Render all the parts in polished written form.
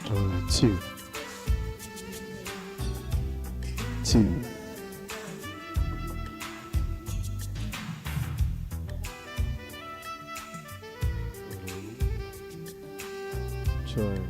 two, two, 좋아요.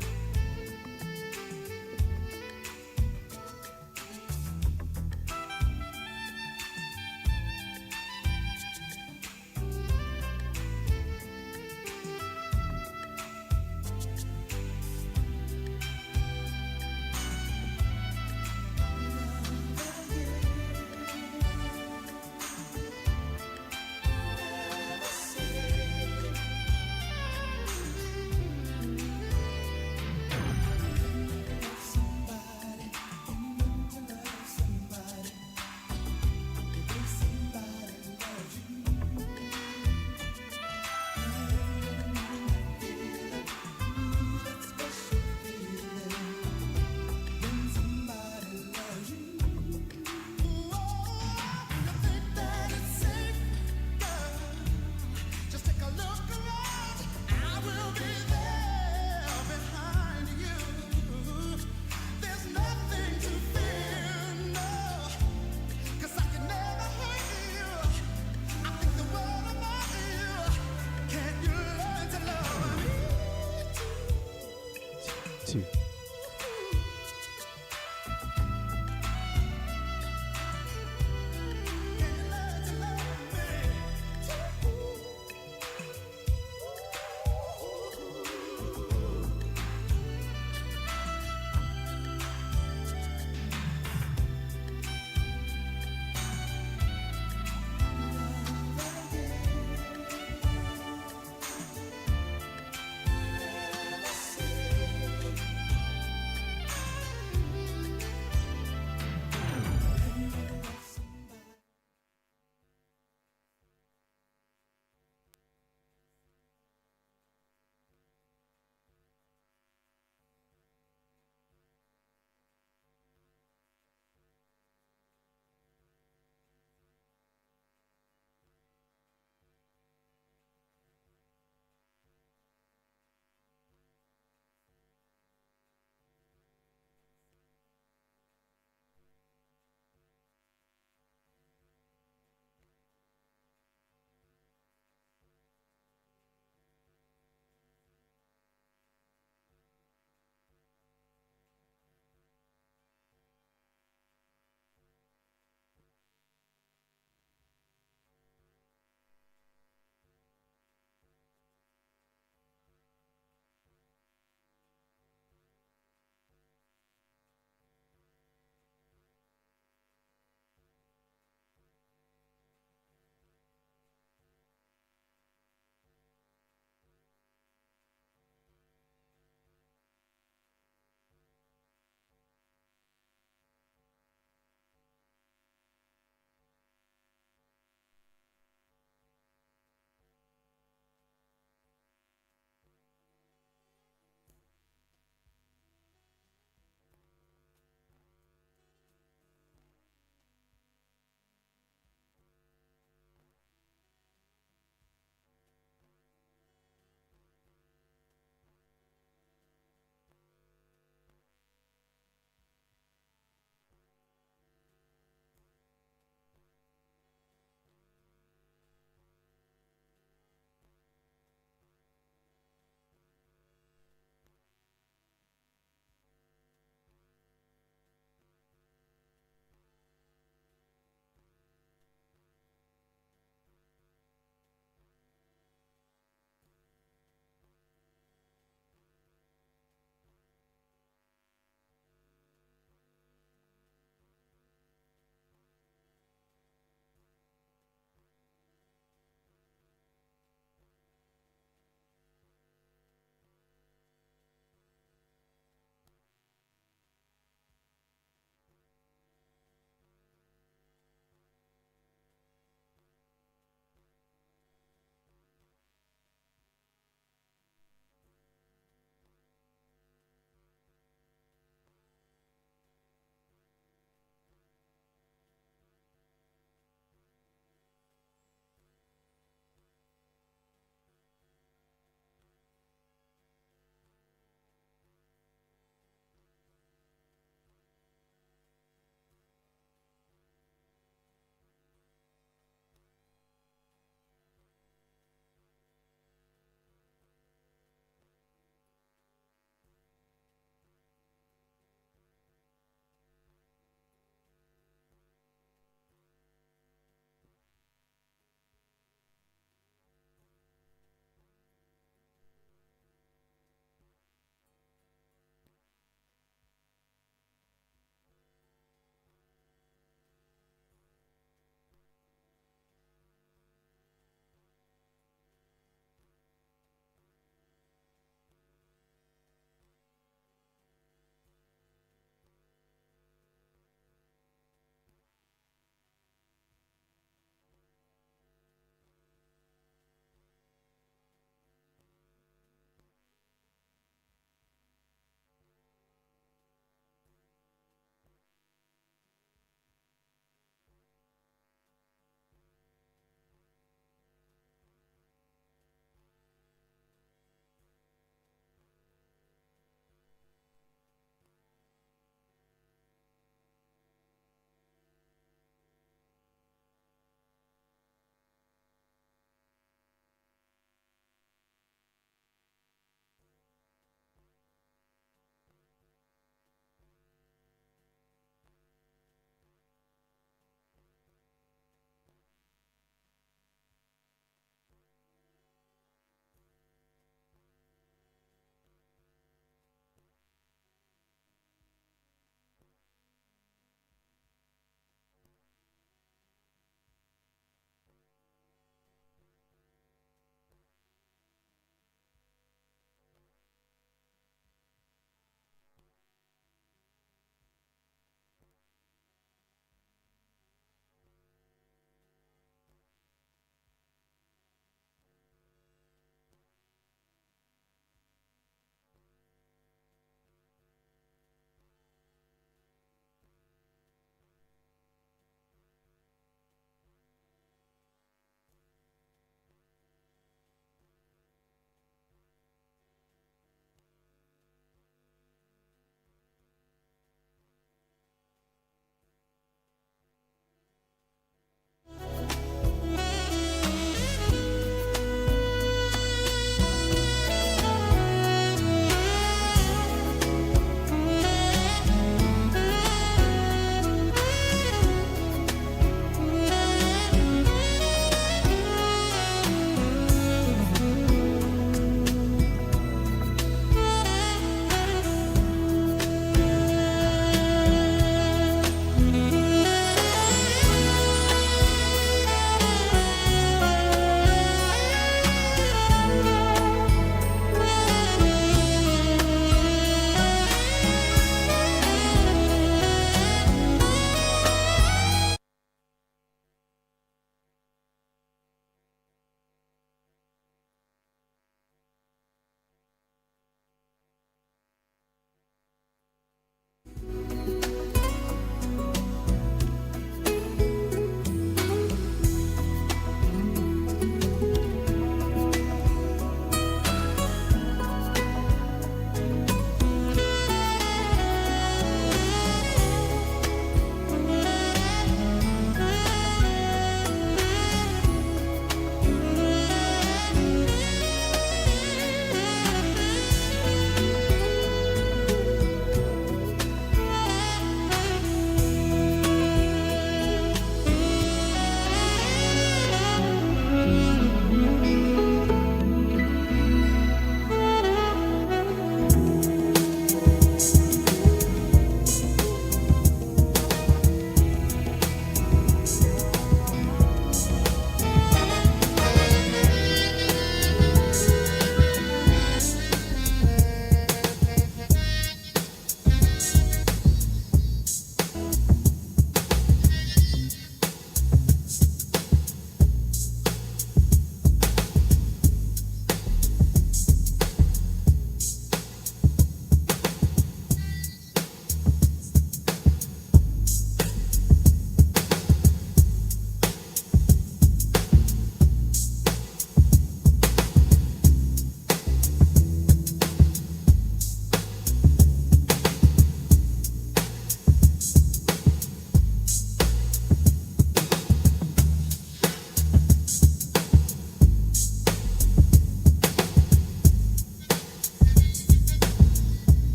Two.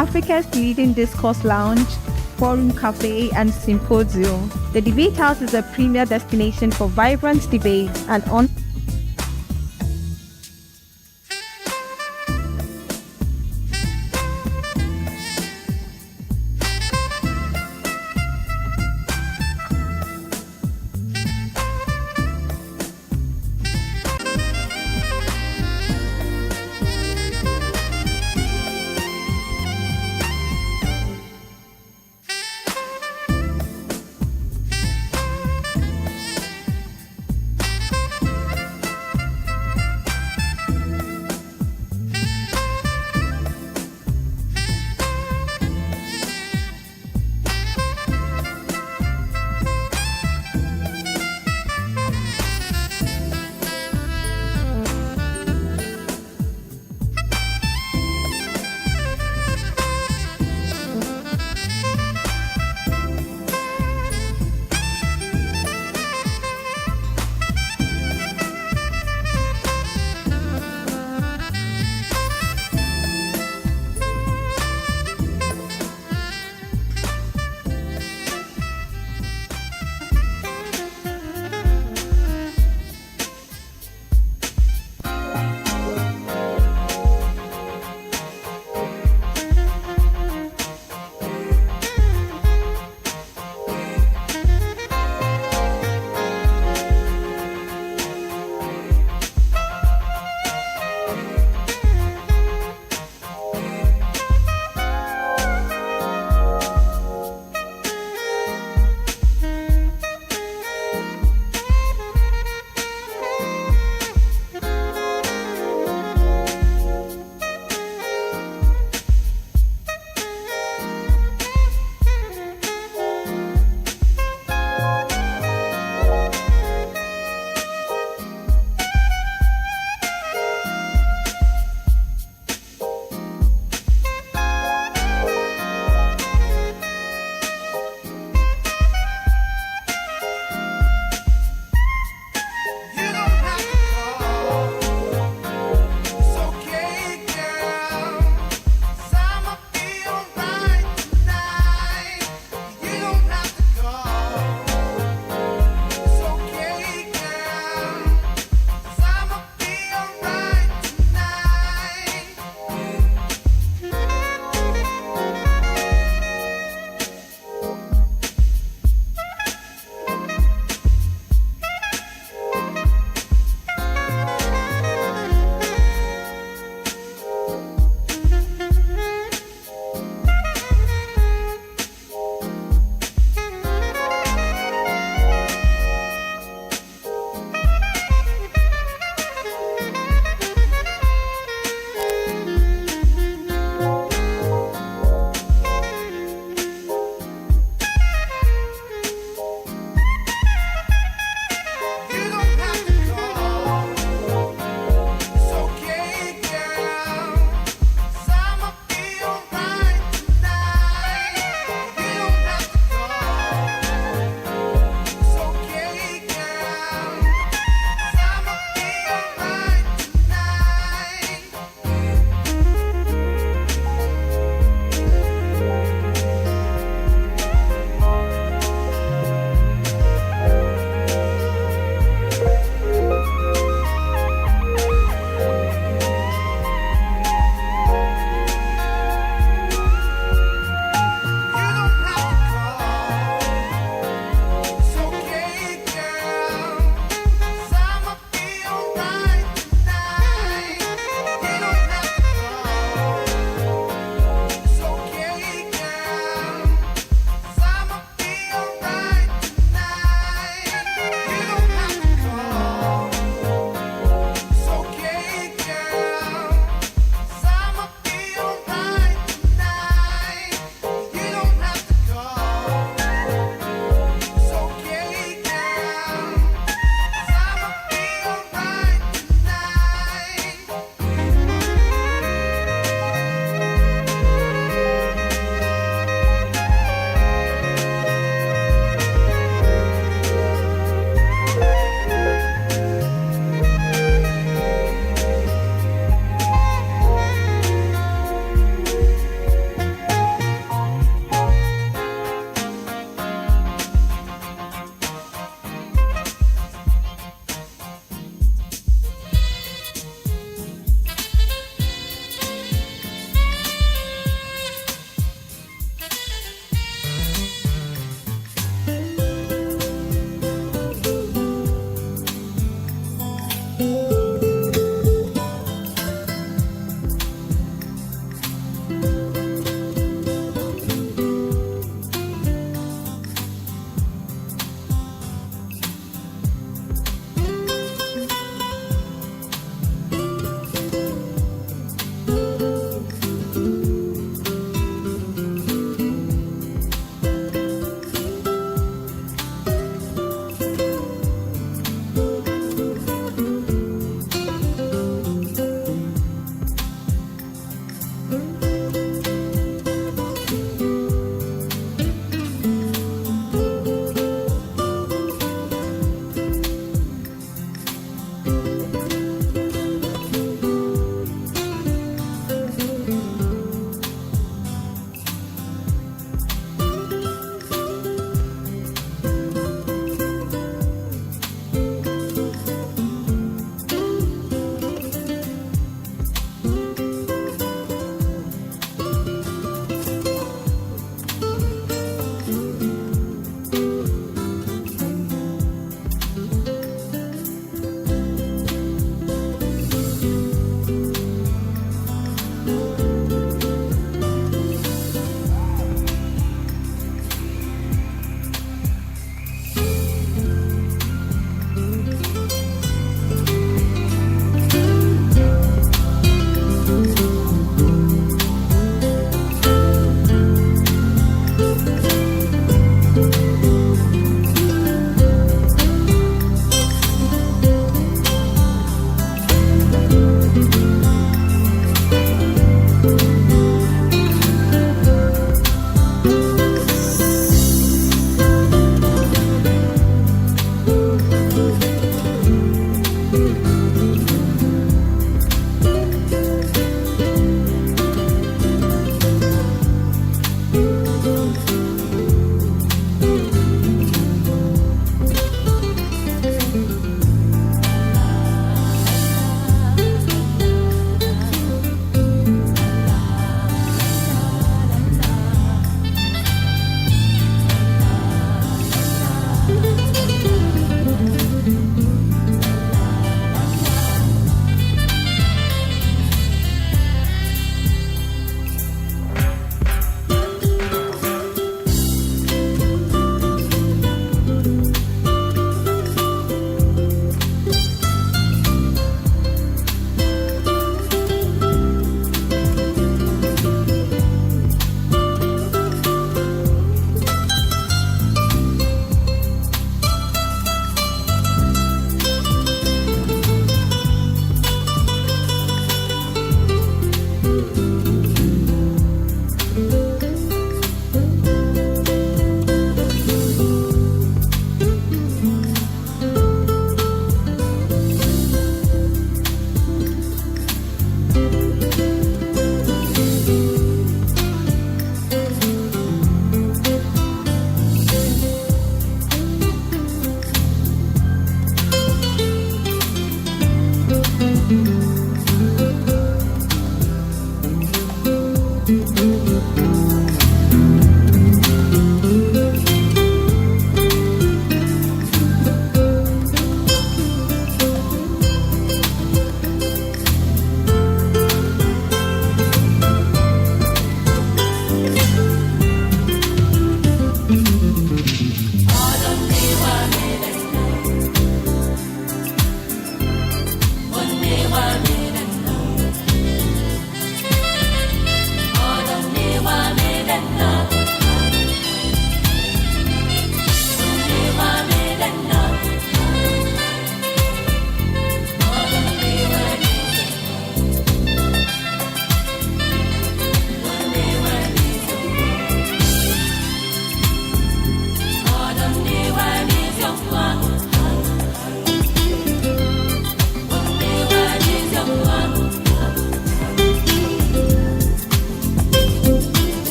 Africa's leading discourse lounge, forum cafe, and symposium. The Debate House is a premier destination for vibrant debate and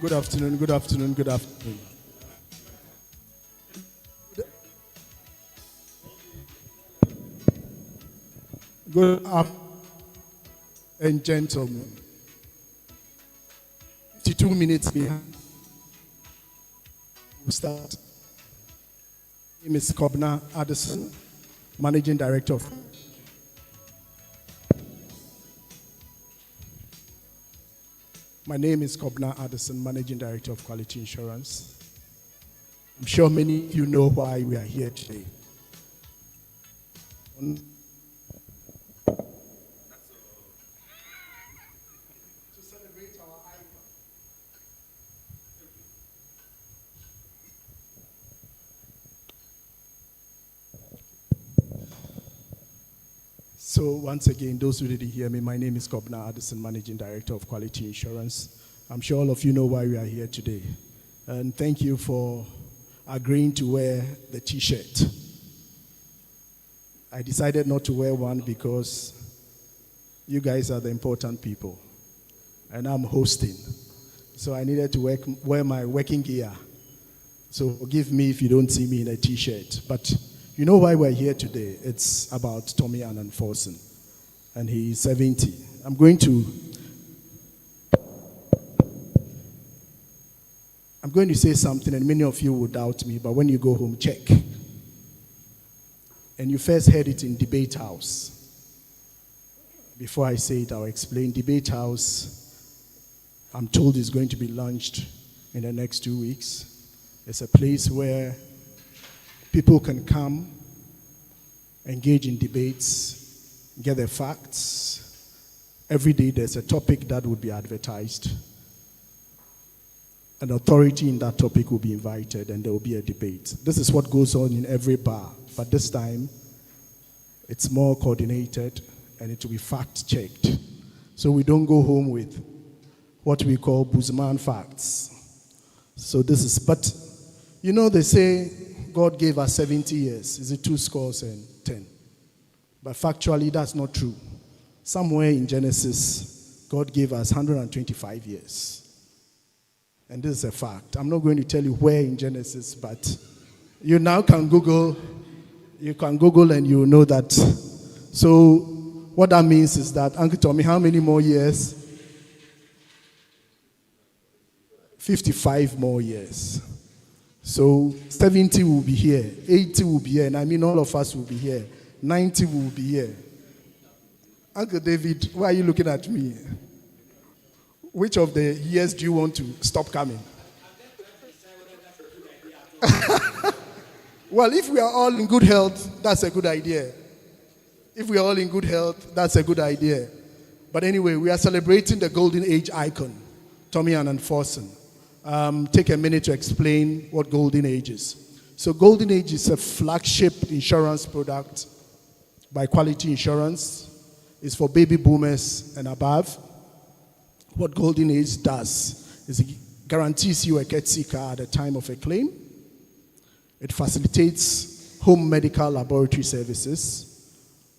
Good afternoon, good afternoon, good afternoon. Good afternoon, and gentlemen. 52 minutes behind. We'll start. My name is Kobna Addison, Managing Director of. My name is Kobna Addison, Managing Director of Quality Insurance. I'm sure many of you know why we are here today. So once again, those who didn't hear me, my name is Kobna Addison, Managing Director of Quality Insurance. I'm sure all of you know why we are here today. And thank you for agreeing to wear the t-shirt. I decided not to wear one because you guys are the important people. And I'm hosting. So I needed to wear my working gear. So forgive me if you don't see me in a t-shirt. But you know why we're here today? It's about Tommy Annan Forson, and he's 70. I'm going to say something, and many of you will doubt me, but when you go home, check. And you first heard it in Debate House. Before I say it, I'll explain. Debate House, I'm told, is going to be launched in the next 2 weeks. It's a place where people can come, engage in debates, get their facts. Every day there's a topic that would be advertised. An authority in that topic will be invited and there will be a debate. This is what goes on in every bar, but this time it's more coordinated and it will be fact-checked. So we don't go home with what we call Buzman facts. So this is, but you know they say God gave us 70 years. Is it 2 scores and 10? But factually, that's not true. Somewhere in Genesis, God gave us 125 years. And this is a fact. I'm not going to tell you where in Genesis, but you now can Google. You can Google and you know that. So what that means is that, Uncle Tommy, how many more years? 55 more years. So 70 will be here, 80 will be here, and I mean all of us will be here. 90 will be here. Uncle David, why are you looking at me? Which of the years do you want to stop coming? Well, if we are all in good health, that's a good idea. If we are all in good health, that's a good idea. But anyway, we are celebrating the golden age icon, Tommy Annan Forson. Take a minute to explain what Golden Age is. So Golden Age is a flagship insurance product by Quality Insurance. It's for baby boomers and above. What Golden Age does is it guarantees you a courtesy car at the time of a claim. It facilitates home medical laboratory services,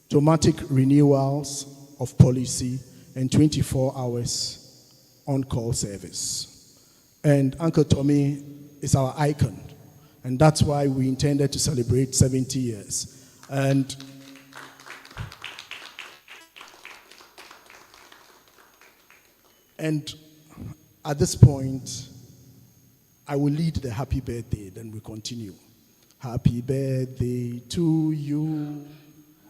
automatic renewals of policy, and 24 hours on-call service. And Uncle Tommy is our icon. And that's why we intended to celebrate 70 years. And at this point, I will lead the happy birthday, then we continue. Happy birthday to you.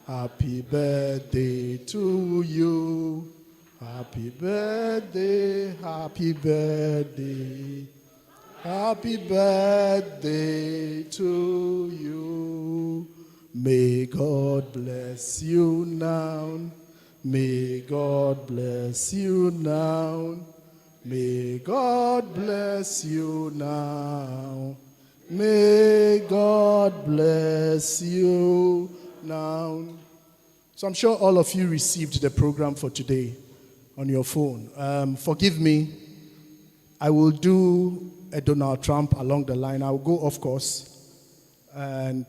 Happy birthday to you. Happy birthday, happy birthday. Happy birthday to you. May God bless you now. May God bless you now. May God bless you now. May God bless you now. So I'm sure all of you received the program for today on your phone. Forgive me. I will do a Donald Trump along the line. I will go off course. And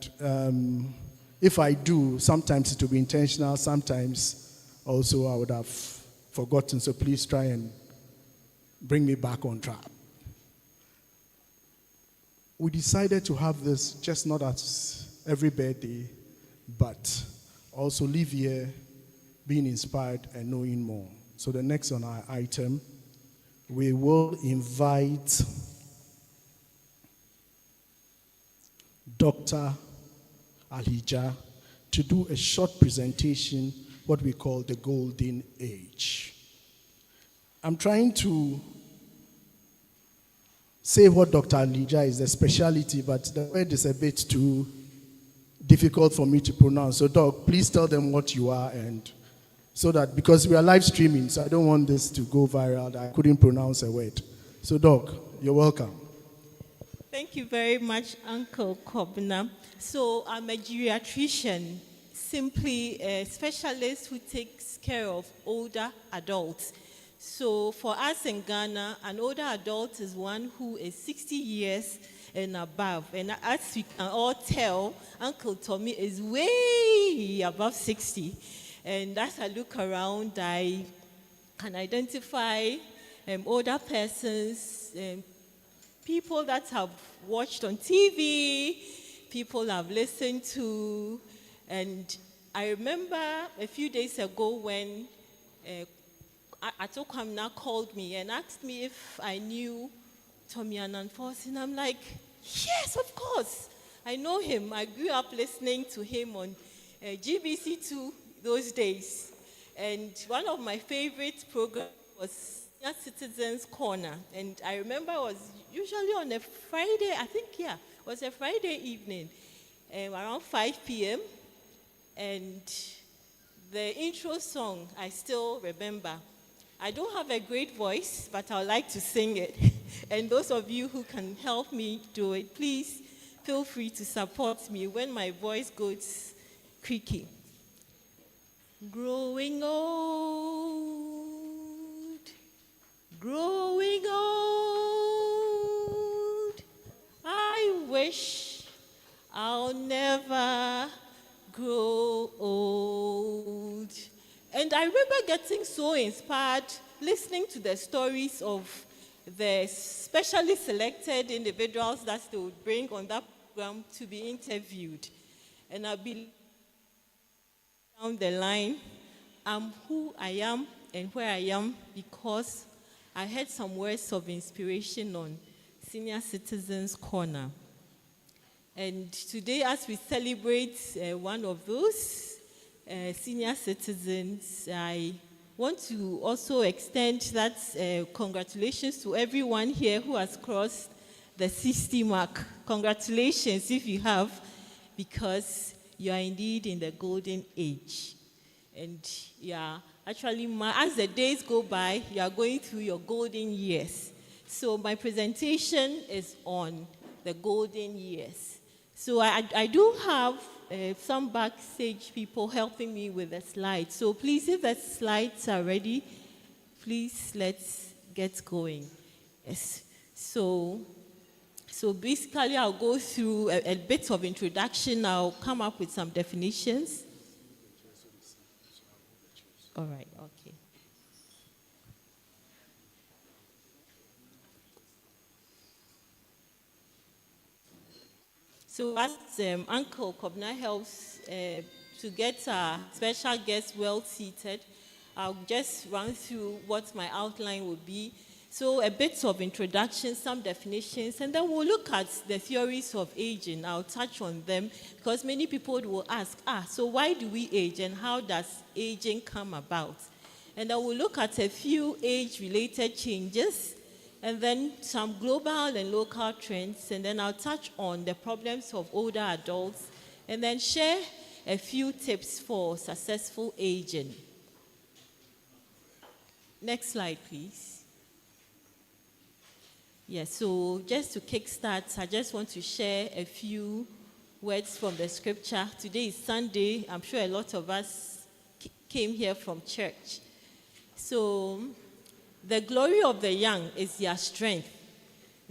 if I do, sometimes it will be intentional. Sometimes also I would have forgotten. So please try and bring me back on track. we decided to have this just not as every birthday, but also live here being inspired and knowing more. So the next on our item, we will invite Dr. Alija to do a short presentation, what we call the Golden Age. I'm trying to say what Dr. Alija is, the specialty, but the word is a bit too difficult for me to pronounce. So, Doc, please tell them what you are, and so that, because we are live streaming, so I don't want this to go viral, that I couldn't pronounce a word. So, Doc, you're welcome. Thank you very much, Uncle Kobna. So, I'm a geriatrician, simply a specialist who takes care of older adults. So for us in Ghana, an older adult is one who is 60 years and above. And as we can all tell, Uncle Tommy is way above 60. And as I look around, I can identify older persons, people that have watched on TV, people I've listened to. And I remember a few days ago when Ato Kwamna called me and asked me if I knew Tommy Annan-Force, and I'm like, yes, of course. I know him. I grew up listening to him on GBC2 those days. And one of my favorite programs was Senior Citizens Corner. And I remember it was usually on a Friday, it was a Friday evening, around 5 p.m. And the intro song, I still remember. I don't have a great voice, but I would like to sing it. And those of you who can help me do it, please feel free to support me when my voice goes creaky. Growing old, growing old, I wish I'll never grow old. And I remember getting so inspired listening to the stories of the specially selected individuals that they would bring on that program to be interviewed. And I'll be down the line, I'm who I am and where I am because I had some words of inspiration on Senior Citizens Corner. And today, as we celebrate one of those senior citizens, I want to also extend that congratulations to everyone here who has crossed the 60 mark. Congratulations if you have, because you are indeed in the golden age. And actually, as the days go by, you are going through your golden years. So my presentation is on the golden years. So I do have some backstage people helping me with the slides. So please, if the slides are ready, please let's get going. Yes. So basically, I'll go through a bit of introduction. I'll come up with some definitions. All right, okay. So as Uncle Kobna helps to get our special guests well seated, I'll just run through what my outline will be. So a bit of introduction, some definitions, and then we'll look at the theories of aging. I'll touch on them because many people will ask, so why do we age and how does aging come about? And then we'll look at a few age-related changes, and then some global and local trends, and then I'll touch on the problems of older adults, and then share a few tips for successful aging. Next slide, please. Yes, so just to kickstart, I just want to share a few words from the scripture. Today is Sunday. I'm sure a lot of us came here from church. So, the glory of the young is their strength.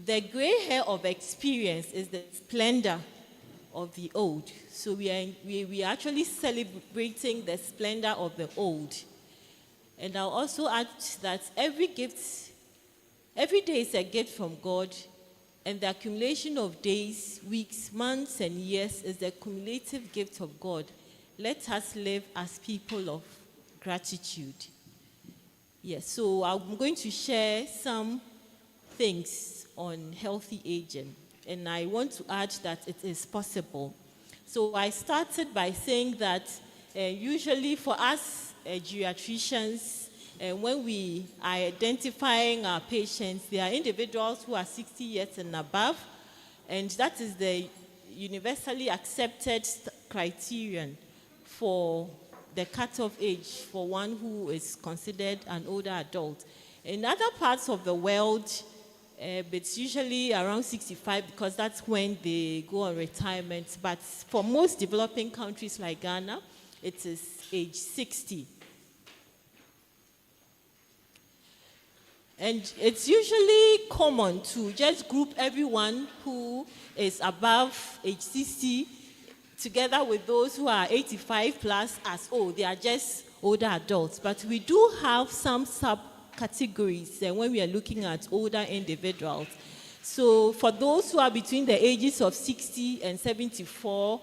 The gray hair of experience is the splendor of the old. So we are actually celebrating the splendor of the old. And I'll also add that every day is a gift from God, And the accumulation of days, weeks, months, and years is the cumulative gift of God. Let us live as people of gratitude. Yes, so I'm going to share some things on healthy aging. And I want to add that it is possible. So I started by saying that usually for us geriatricians, when we are identifying our patients, they are individuals who are 60 years and above, and that is the universally accepted criterion for the cutoff age for one who is considered an older adult. In other parts of the world, it's usually around 65 because that's when they go on retirement. But for most developing countries like Ghana, it is age 60. And it's usually common to just group everyone who is above age 60 together with those who are 85 plus as, oh, they are just older adults. But we do have some subcategories when we are looking at older individuals. So for those who are between the ages of 60 and 74,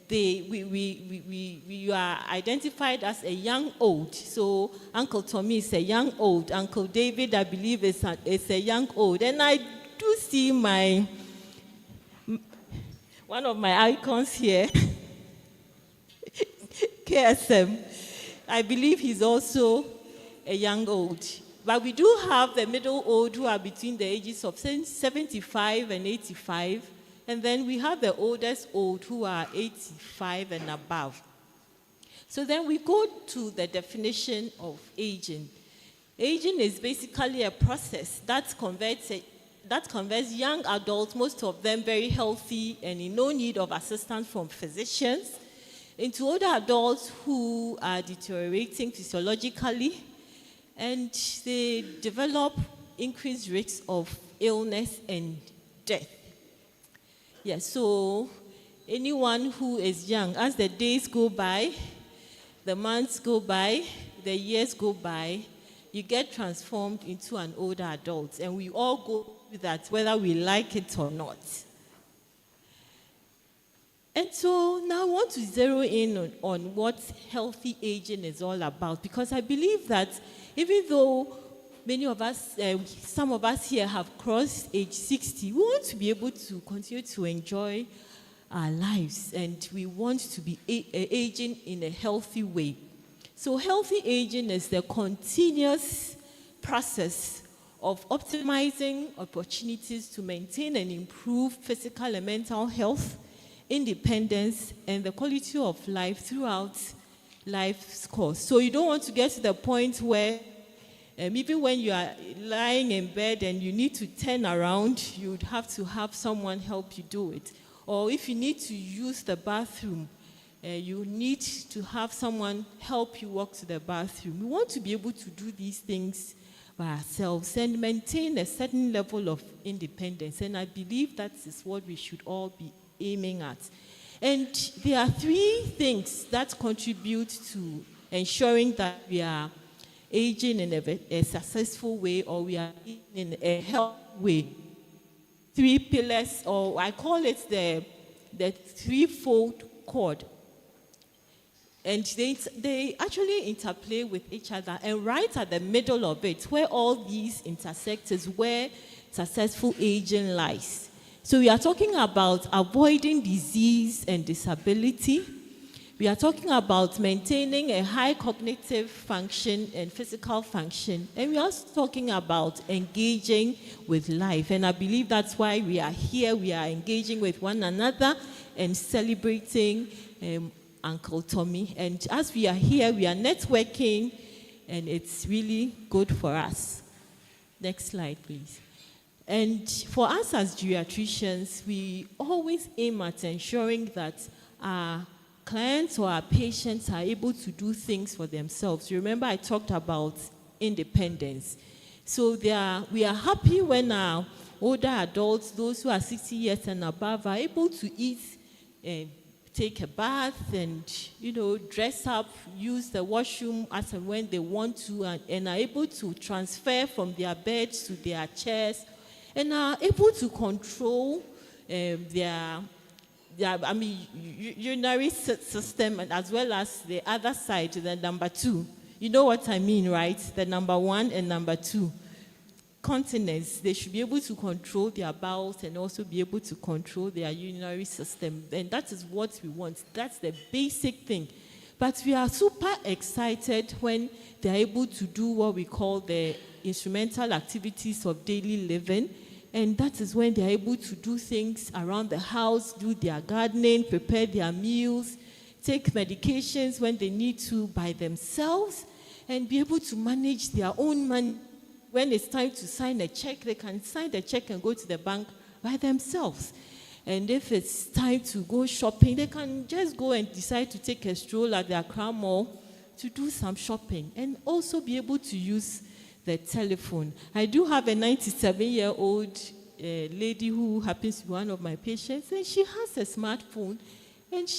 we are identified as a young old. So Uncle Tommy is a young old. Uncle David, I believe, is a young old. And I do see one of my icons here, KSM. I believe he's also a young old. But we do have the middle old who are between the ages of 75 and 85. And then we have the oldest old who are 85 and above. So then we go to the definition of aging. Aging is basically a process that converts young adults, most of them very healthy and in no need of assistance from physicians, into older adults who are deteriorating physiologically, and they develop increased risks of illness and death. Yes, so anyone who is young, as the days go by, the months go by, the years go by, you get transformed into an older adult. And we all go through that, whether we like it or not. And so now I want to zero in on what healthy aging is all about, because I believe that even though many of us, some of us here have crossed age 60. We want to be able to continue to enjoy our lives, and we want to be aging in a healthy way. So healthy aging is the continuous process of optimizing opportunities to maintain and improve physical and mental health, independence, and the quality of life throughout life's course. So you don't want to get to the point where even when you are lying in bed and you need to turn around, you would have to have someone help you do it. Or if you need to use the bathroom, you need to have someone help you walk to the bathroom. We want to be able to do these things by ourselves and maintain a certain level of independence. And I believe that is what we should all be aiming at. And there are three things that contribute to ensuring that we are aging in a successful way, or we are aging in a healthy way. Three pillars, or I call it the threefold cord. And they actually interplay with each other. And right at the middle of it, where all these intersect, is where successful aging lies. So we are talking about avoiding disease and disability. We are talking about maintaining a high cognitive function and physical function. And we are also talking about engaging with life. And I believe that's why we are here. We are engaging with one another and celebrating Uncle Tommy. And as we are here, we are networking, and it's really good for us. Next slide, please. And for us as geriatricians, we always aim at ensuring that our clients or our patients are able to do things for themselves. Remember, I talked about independence. So we are happy when our older adults, those who are 60 years and above, are able to eat, take a bath, and dress up, use the washroom as and when they want to, and are able to transfer from their beds to their chairs and are able to control their urinary system, and as well as the other side, the number 2. You know what I mean, right? The number 1 and number 2. Continence, they should be able to control their bowels and also be able to control their urinary system. And that is what we want. That's the basic thing. But we are super excited when they're able to do what we call the instrumental activities of daily living. And that is when they're able to do things around the house, do their gardening, prepare their meals, take medications when they need to by themselves, and be able to manage their own money. When it's time to sign a check, they can sign the check and go to the bank by themselves. And if it's time to go shopping, they can just go and decide to take a stroll at the Accra Mall to do some shopping, and also be able to use the telephone. I do have a 97-year-old lady who happens to be one of my patients, and she has a smartphone. And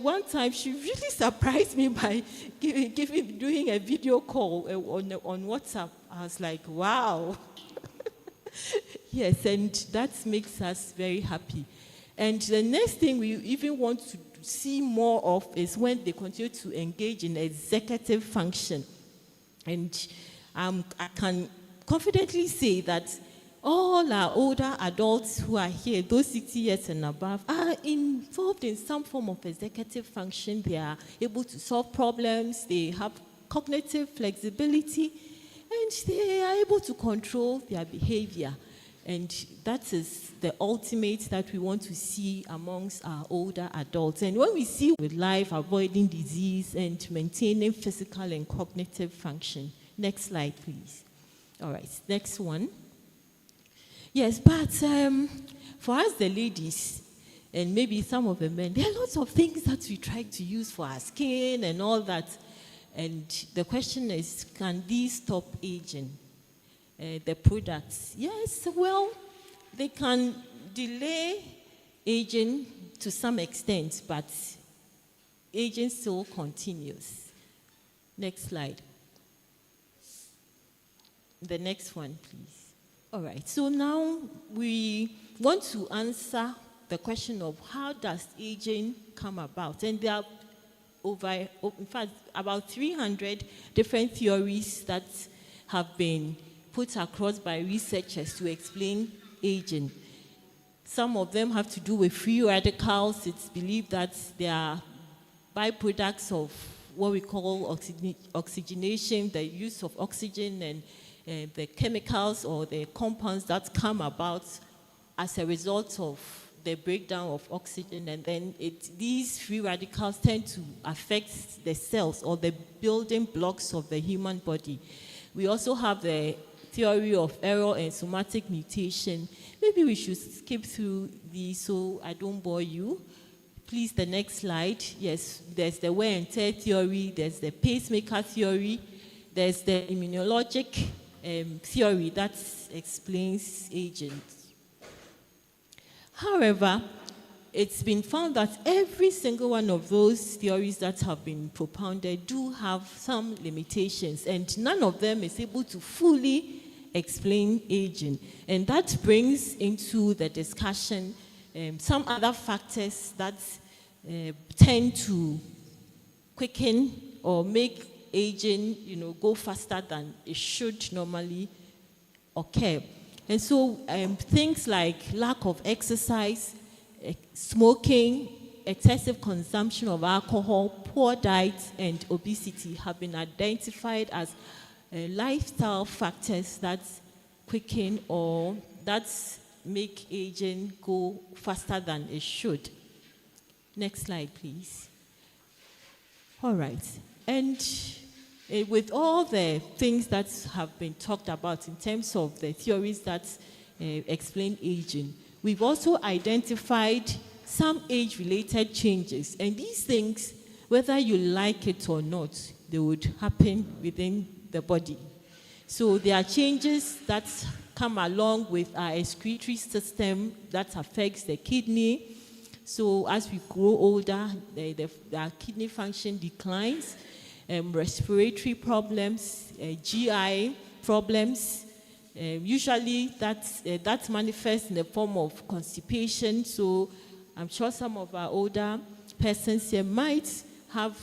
one time, she really surprised me by doing a video call on WhatsApp. I was like, wow. Yes, and that makes us very happy. And the next thing we even want to see more of is when they continue to engage in executive function. And I can confidently say that all our older adults who are here, those 60 years and above, are involved in some form of executive function. They are able to solve problems, they have cognitive flexibility, and they are able to control their behavior. And that is the ultimate that we want to see amongst our older adults. And when we see with life, avoiding disease and maintaining physical and cognitive function. Next slide, please. All right, next one. Yes, but for us, the ladies, and maybe some of the men, there are lots of things that we try to use for our skin and all that. And the question is, can these stop aging? The products. Yes, well, they can delay aging to some extent, but aging still continues. Next slide. The next one, please. All right, so now we want to answer the question of how does aging come about? And there are in fact, about 300 different theories that have been put across by researchers to explain aging. Some of them have to do with free radicals. It's believed that they are byproducts of what we call oxygenation, the use of oxygen and the chemicals or the compounds that come about as a result of the breakdown of oxygen, and then these free radicals tend to affect the cells or the building blocks of the human body. We also have the theory of error and somatic mutation. Maybe we should skip through these so I don't bore you. Please, the next slide. Yes, there's the wear and tear theory, there's the pacemaker theory, there's the immunologic theory that explains aging. However, it's been found that every single one of those theories that have been propounded do have some limitations, and none of them is able to fully explain aging. And that brings into the discussion some other factors that tend to quicken or make aging, go faster than it should normally occur. And so things like lack of exercise, smoking, excessive consumption of alcohol, poor diet, and obesity have been identified as lifestyle factors that quicken or that make aging go faster than it should. Next slide, please. All right. And with all the things that have been talked about in terms of the theories that explain aging, we've also identified some age-related changes. And these things, whether you like it or not, they would happen within the body. So there are changes that come along with our excretory system that affects the kidney. So as we grow older, our kidney function declines. Respiratory problems, GI problems, Usually that manifests in the form of constipation. So I'm sure some of our older persons here might have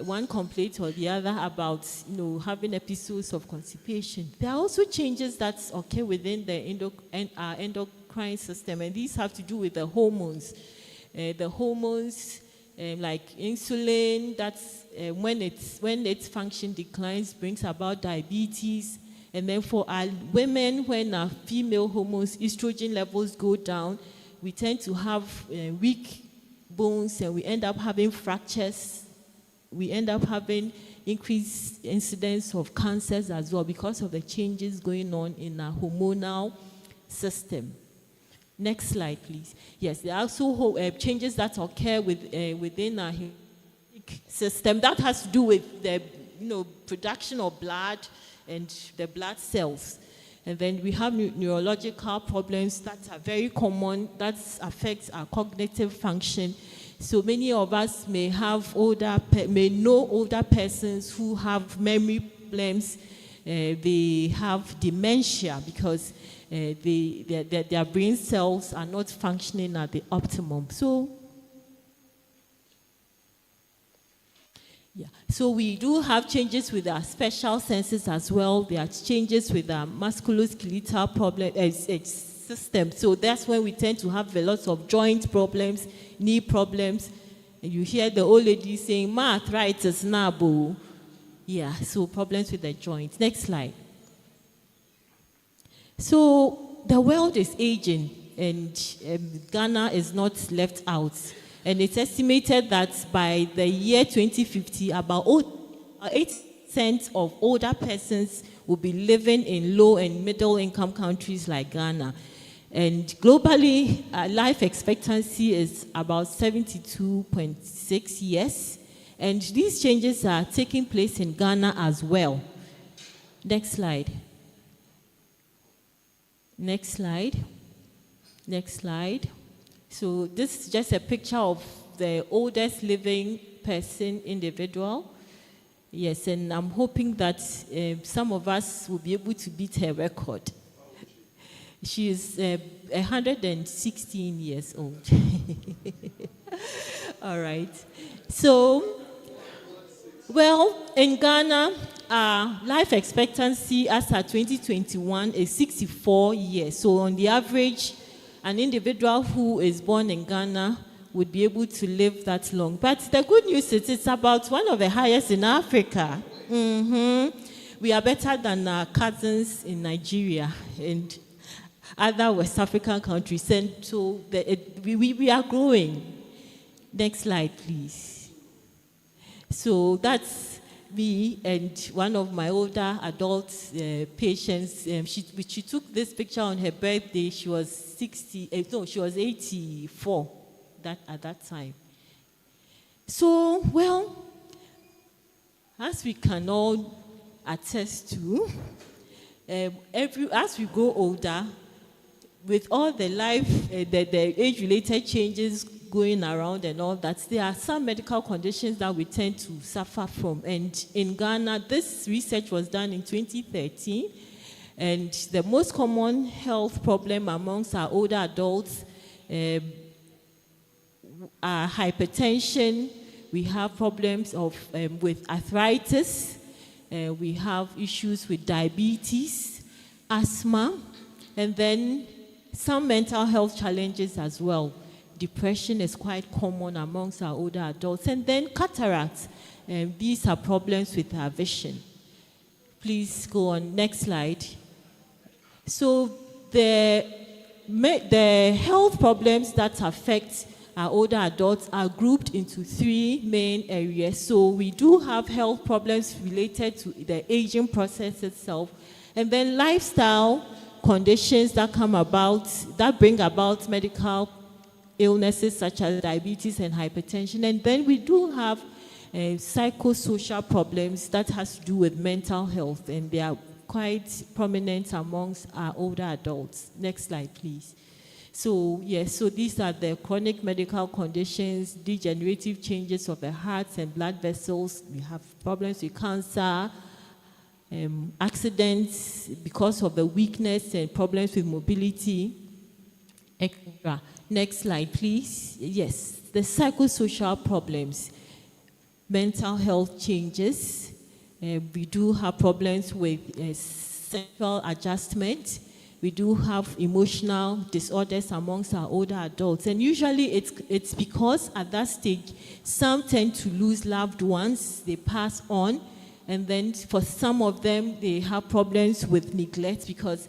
one complaint or the other about having episodes of constipation. There are also changes that occur within the endocrine system, and these have to do with the hormones. The hormones like insulin, that's when its function declines, brings about diabetes. And then for our women, when our female hormones, estrogen levels go down, we tend to have weak bones, and we end up having fractures. We end up having increased incidence of cancers as well because of the changes going on in our hormonal system. Next slide, please. Yes, there are also changes that occur within our system that has to do with the production of blood and the blood cells. And then we have neurological problems that are very common, that affects our cognitive function. So many of us may know older persons who have memory problems. They have dementia because their brain cells are not functioning at the optimum. So we do have changes with our special senses as well. There are changes with our musculoskeletal system. So that's when we tend to have a lot of joint problems, knee problems. And you hear the old lady saying, "Ma, arthritis, nabo." Yeah, so problems with the joints. Next slide. So the world is aging, and Ghana is not left out. And it's estimated that by the year 2050, about 8% of older persons will be living in low and middle income countries like Ghana. And globally, life expectancy is about 72.6 years. And these changes are taking place in Ghana as well. Next slide. Next slide. Next slide. So this is just a picture of the oldest living person individual. Yes, and I'm hoping that some of us will be able to beat her record. She is 116 years old. All right. So, well, in Ghana, life expectancy as at 2021 is 64 years. So on the average, an individual who is born in Ghana would be able to live that long. But the good news is it's about one of the highest in Africa. We are better than our cousins in Nigeria and other West African countries. And so we are growing. Next slide, please. So that's me and one of my older adult patients. She took this picture on her birthday. She was 84 at that time. So, well, as we can all attest to, as we grow older, with all the life, the age-related changes going around and all that, there are some medical conditions that we tend to suffer from. And in Ghana, this research was done in 2013. And the most common health problem amongst our older adults are hypertension. We have problems with arthritis. We have issues with diabetes, asthma, and then some mental health challenges as well. Depression is quite common amongst our older adults. And then cataracts. These are problems with our vision. Please go on, next slide. So the health problems that affect our older adults are grouped into three main areas. So we do have health problems related to the aging process itself, and then lifestyle conditions that bring about medical illnesses such as diabetes and hypertension. And then we do have psychosocial problems that has to do with mental health, and they are quite prominent amongst our older adults. Next slide, please. So, yes, so these are the chronic medical conditions, degenerative changes of the heart and blood vessels. We have problems with cancer, accidents because of the weakness and problems with mobility, etc. Next slide, please. Yes, the psychosocial problems, mental health changes. We do have problems with sexual adjustment. We do have emotional disorders amongst our older adults. And usually it's because at that stage, some tend to lose loved ones, they pass on. And then for some of them, they have problems with neglect because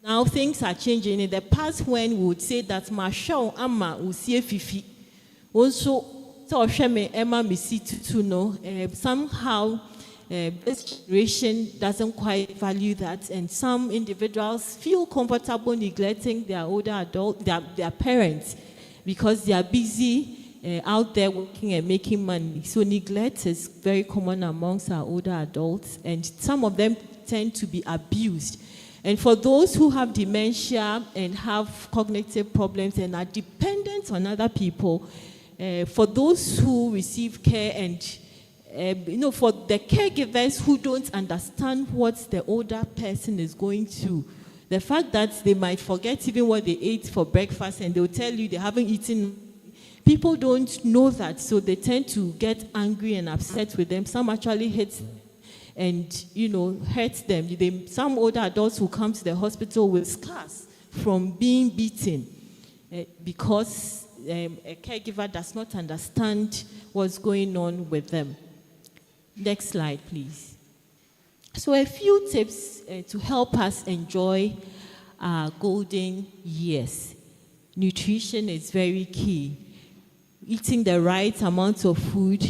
now things are changing. In the past, when we would say that Masho Amma usie fifi, also Emma misi no, somehow this generation doesn't quite value that, and some individuals feel comfortable neglecting their older adult, their parents, because they are busy out there working and making money. So neglect is very common amongst our older adults, and some of them tend to be abused. And for those who have dementia and have cognitive problems and are dependent on other people, for those who receive care and for the caregivers who don't understand what the older person is going through, the fact that they might forget even what they ate for breakfast and they'll tell you they haven't eaten. People don't know that, so they tend to get angry and upset with them. Some actually hit and, hurt them. Some older adults will come to the hospital with scars from being beaten because a caregiver does not understand what's going on with them. Next slide, please. So a few tips to help us enjoy our golden years. Nutrition is very key. Eating the right amount of food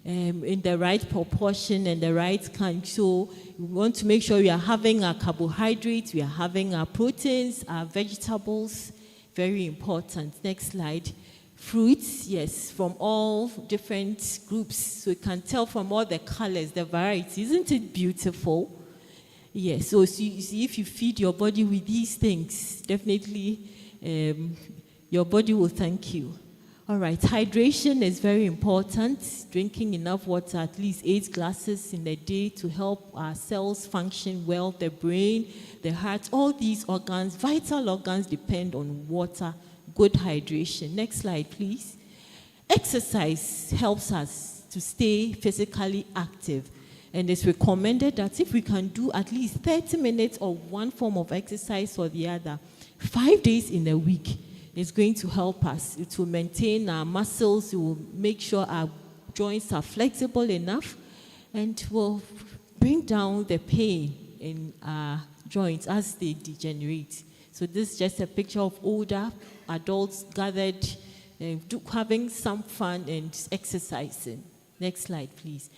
in the right proportion and the right kind. So we want to make sure we are having our carbohydrates, we are having our proteins, our vegetables. Very important. Next slide. Fruits, yes, from all different groups. So you can tell from all the colors, the variety. Isn't it beautiful? Yes, so you see, if you feed your body with these things, definitely your body will thank you. All right, hydration is very important. Drinking enough water, at least 8 glasses in a day to help our cells function well, the brain, the heart, all these organs, vital organs depend on water, good hydration. Next slide, please. Exercise helps us to stay physically active. And it's recommended that if we can do at least 30 minutes of one form of exercise or the other, 5 days in a week, it's going to help us. It will maintain our muscles, it will make sure our joints are flexible enough, and will bring down the pain in our joints as they degenerate. So this is just a picture of older adults gathered, having some fun and exercising. Next slide, please.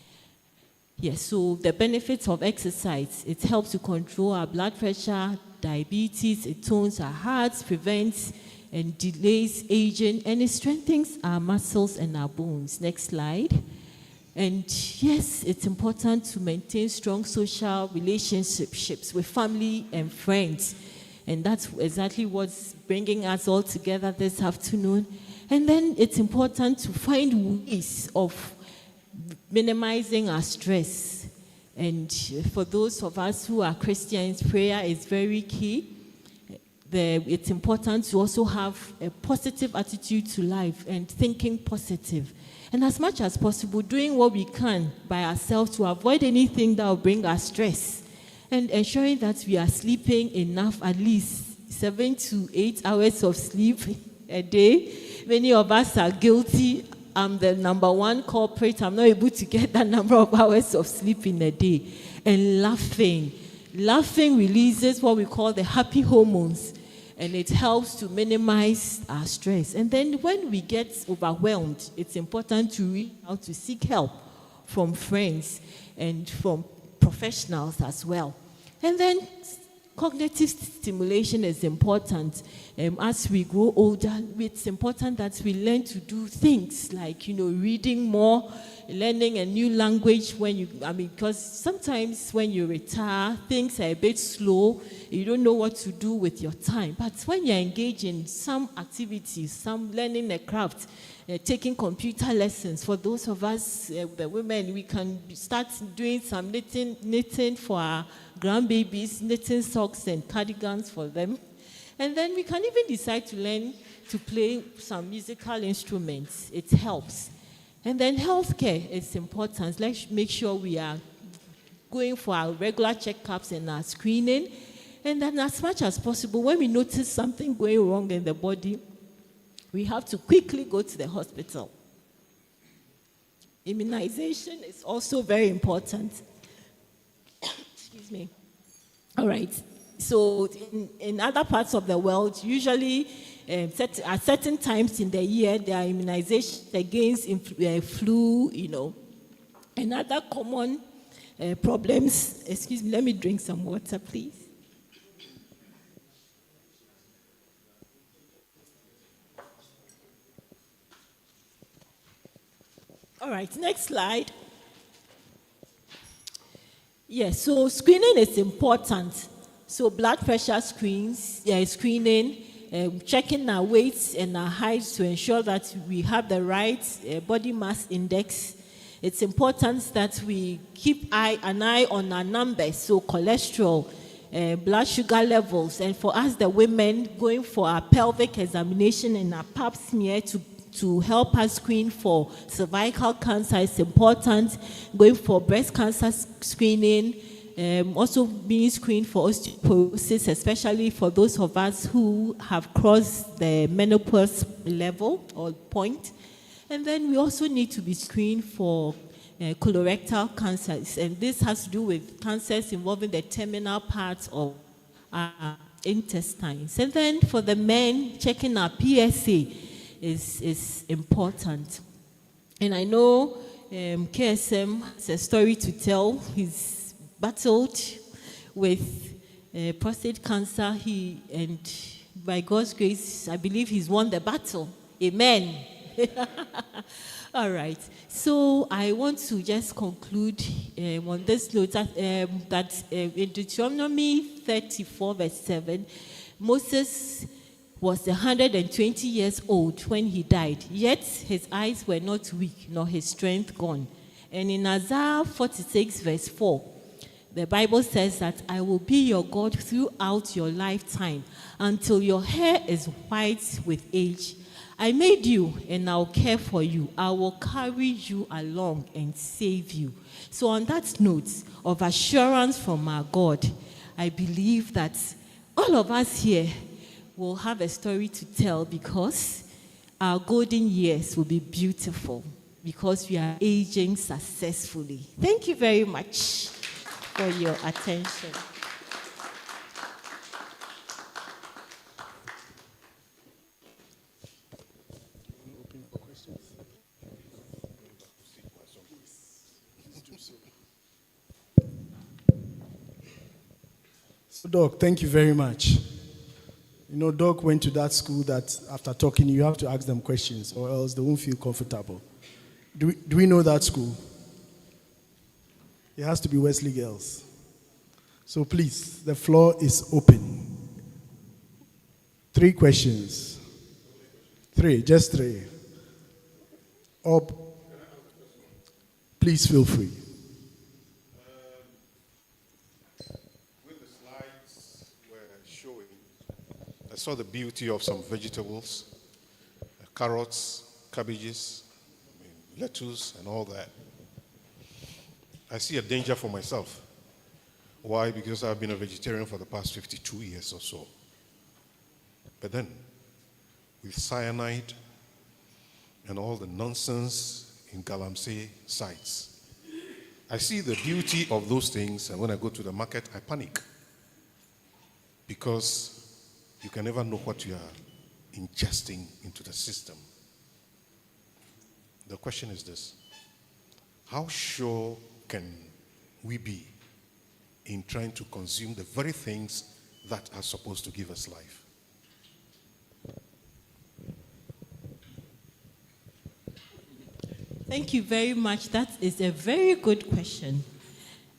Yes, so the benefits of exercise, it helps to control our blood pressure, diabetes, it tones our hearts, prevents and delays aging, and it strengthens our muscles and our bones. Next slide. And yes, it's important to maintain strong social relationships with family and friends. And that's exactly what's bringing us all together this afternoon. And then it's important to find ways of minimizing our stress. And for those of us who are Christians, prayer is very key. It's important to also have a positive attitude to life and thinking positive. And as much as possible, doing what we can by ourselves to avoid anything that will bring us stress. And ensuring that we are sleeping enough, at least 7 to 8 hours of sleep a day. Many of us are guilty. I'm the number one culprit. I'm not able to get that number of hours of sleep in a day. And laughing. Laughing releases what we call the happy hormones. And it helps to minimize our stress. And then when we get overwhelmed, it's important to reach out to seek help from friends and from professionals as well. And then cognitive stimulation is important. As we grow older, it's important that we learn to do things like, reading more, learning a new language because sometimes when you retire, things are a bit slow. you don't know what to do with your time. But when you're engaged in some activities, some learning a craft, taking computer lessons, for those of us, the women, we can start doing some knitting for our grandbabies, knitting socks and cardigans for them. And then we can even decide to learn to play some musical instruments. It helps. And then healthcare is important. Let's make sure we are going for our regular checkups and our screening. And then as much as possible, when we notice something going wrong in the body, we have to quickly go to the hospital. Immunization is also very important. Excuse me. All right. So in other parts of the world, usually at certain times in the year, there are immunizations against flu, and other common problems. Excuse me, let me drink some water, please. All right, next slide. Yes, so screening is important. So blood pressure screening, checking our weights and our heights to ensure that we have the right body mass index. It's important that we keep an eye on our numbers, so cholesterol, blood sugar levels, and for us, the women, going for our pelvic examination and our pap smear to help us screen for cervical cancer is important. Going for breast cancer screening, also being screened for osteoporosis, especially for those of us who have crossed the menopause level or point. And then we also need to be screened for colorectal cancers. And this has to do with cancers involving the terminal parts of our intestines. And then for the men, checking our PSA is important. And I know KSM has a story to tell. He's battled with prostate cancer. And by God's grace, I believe he's won the battle. Amen. All right. So I want to just conclude on this note that in Deuteronomy 34, verse 7, Moses was 120 years old when he died, yet his eyes were not weak, nor his strength gone. And in Isaiah 46, verse 4, the Bible says that I will be your God throughout your lifetime until your hair is white with age. I made you and I'll care for you. I will carry you along and save you. So on that note of assurance from our God, I believe that all of us here will have a story to tell because our golden years will be beautiful because we are aging successfully. Thank you very much for your attention. So, Doc, thank you very much. Doc went to that school that after talking, you have to ask them questions or else they won't feel comfortable. Do we know that school? It has to be Wesley Girls. So please, the floor is open. 3 questions. 3, just 3. Up. Please feel free. I saw the beauty of some vegetables, carrots, cabbages, lettuce, and all that. I see a danger for myself. Why? Because I've been a vegetarian for the past 52 years or so. But then, with cyanide and all the nonsense in Galamsey sites, I see the beauty of those things, and when I go to the market, I panic. Because you can never know what you are ingesting into the system. The question is this: how sure can we be in trying to consume the very things that are supposed to give us life? Thank you very much. That is a very good question.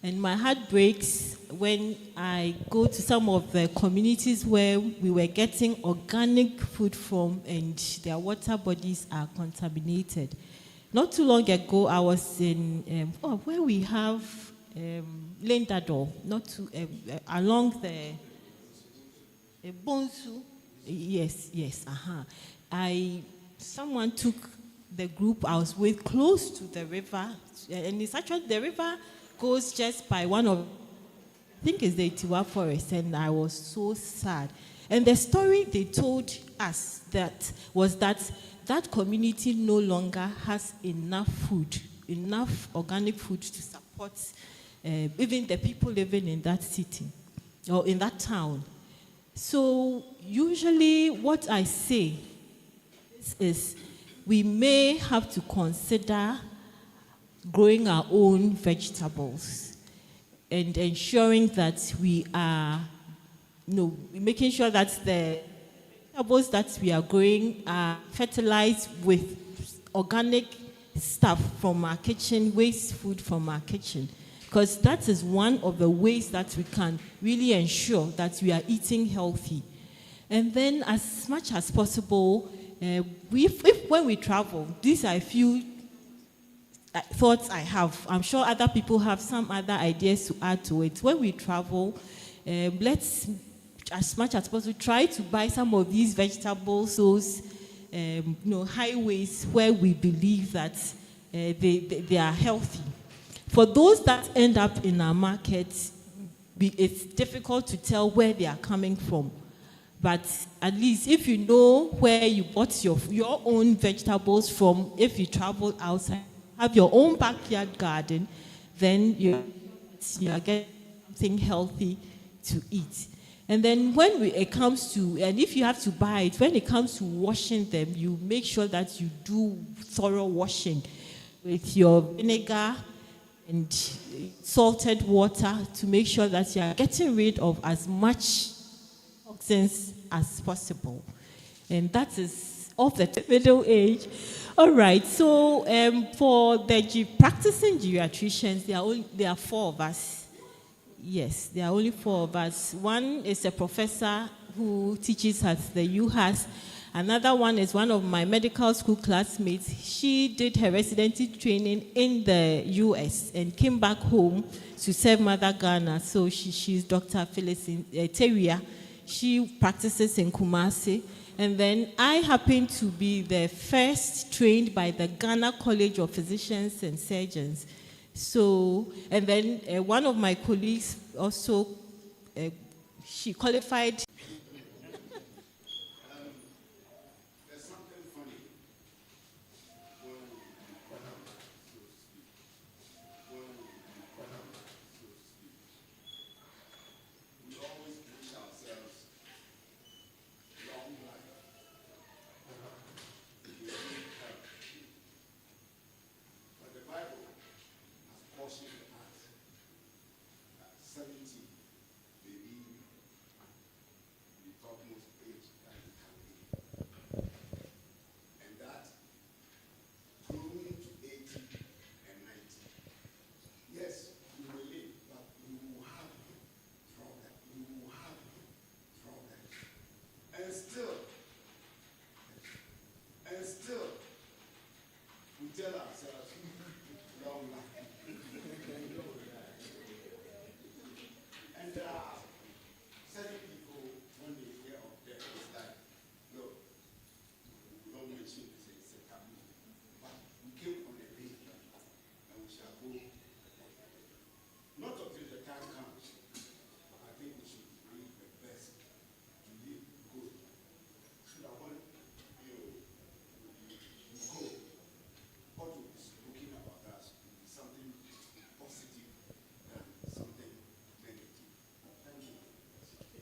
And my heart breaks when I go to some of the communities where we were getting organic food from and their water bodies are contaminated. Not too long ago, I was in where we have Lendador, not too along the Bonsu. Yes. Someone took the group I was with close to the river, and it's actually the river goes just by one of, I think it's the Itiwa forest, and I was so sad. And the story they told us was that community no longer has enough food, enough organic food to support even the people living in that city or in that town. So usually what I say is we may have to consider growing our own vegetables and ensuring that we are, making sure that the vegetables that we are growing are fertilized with organic stuff from our kitchen, waste food from our kitchen. Because that is one of the ways that we can really ensure that we are eating healthy. And then as much as possible, when we travel, these are a few thoughts I have. I'm sure other people have some other ideas to add to it. When we travel, let's, as much as possible, try to buy some of these vegetables, those highways where we believe that they are healthy. For those that end up in our markets, it's difficult to tell where they are coming from. But at least if you know where you bought your own vegetables from, if you travel outside, have your own backyard garden, then you are getting something healthy to eat. And then when it comes to, and if you have to buy it, when it comes to washing them, you make sure that you do thorough washing with your vinegar and salted water to make sure that you are getting rid of as much toxins as possible. And that is of the middle age. All right, so for the practicing geriatricians, there are 4 of us. Yes, there are only 4 of us. One is a professor who teaches at the UHAS. Another one is one of my medical school classmates. She did her residency training in the US and came back home to serve Mother Ghana. So she's Dr. Phyllis Teria. She practices in Kumasi. And then I happen to be the first trained by the Ghana College of Physicians and Surgeons. So, and then one of my colleagues also, she qualified.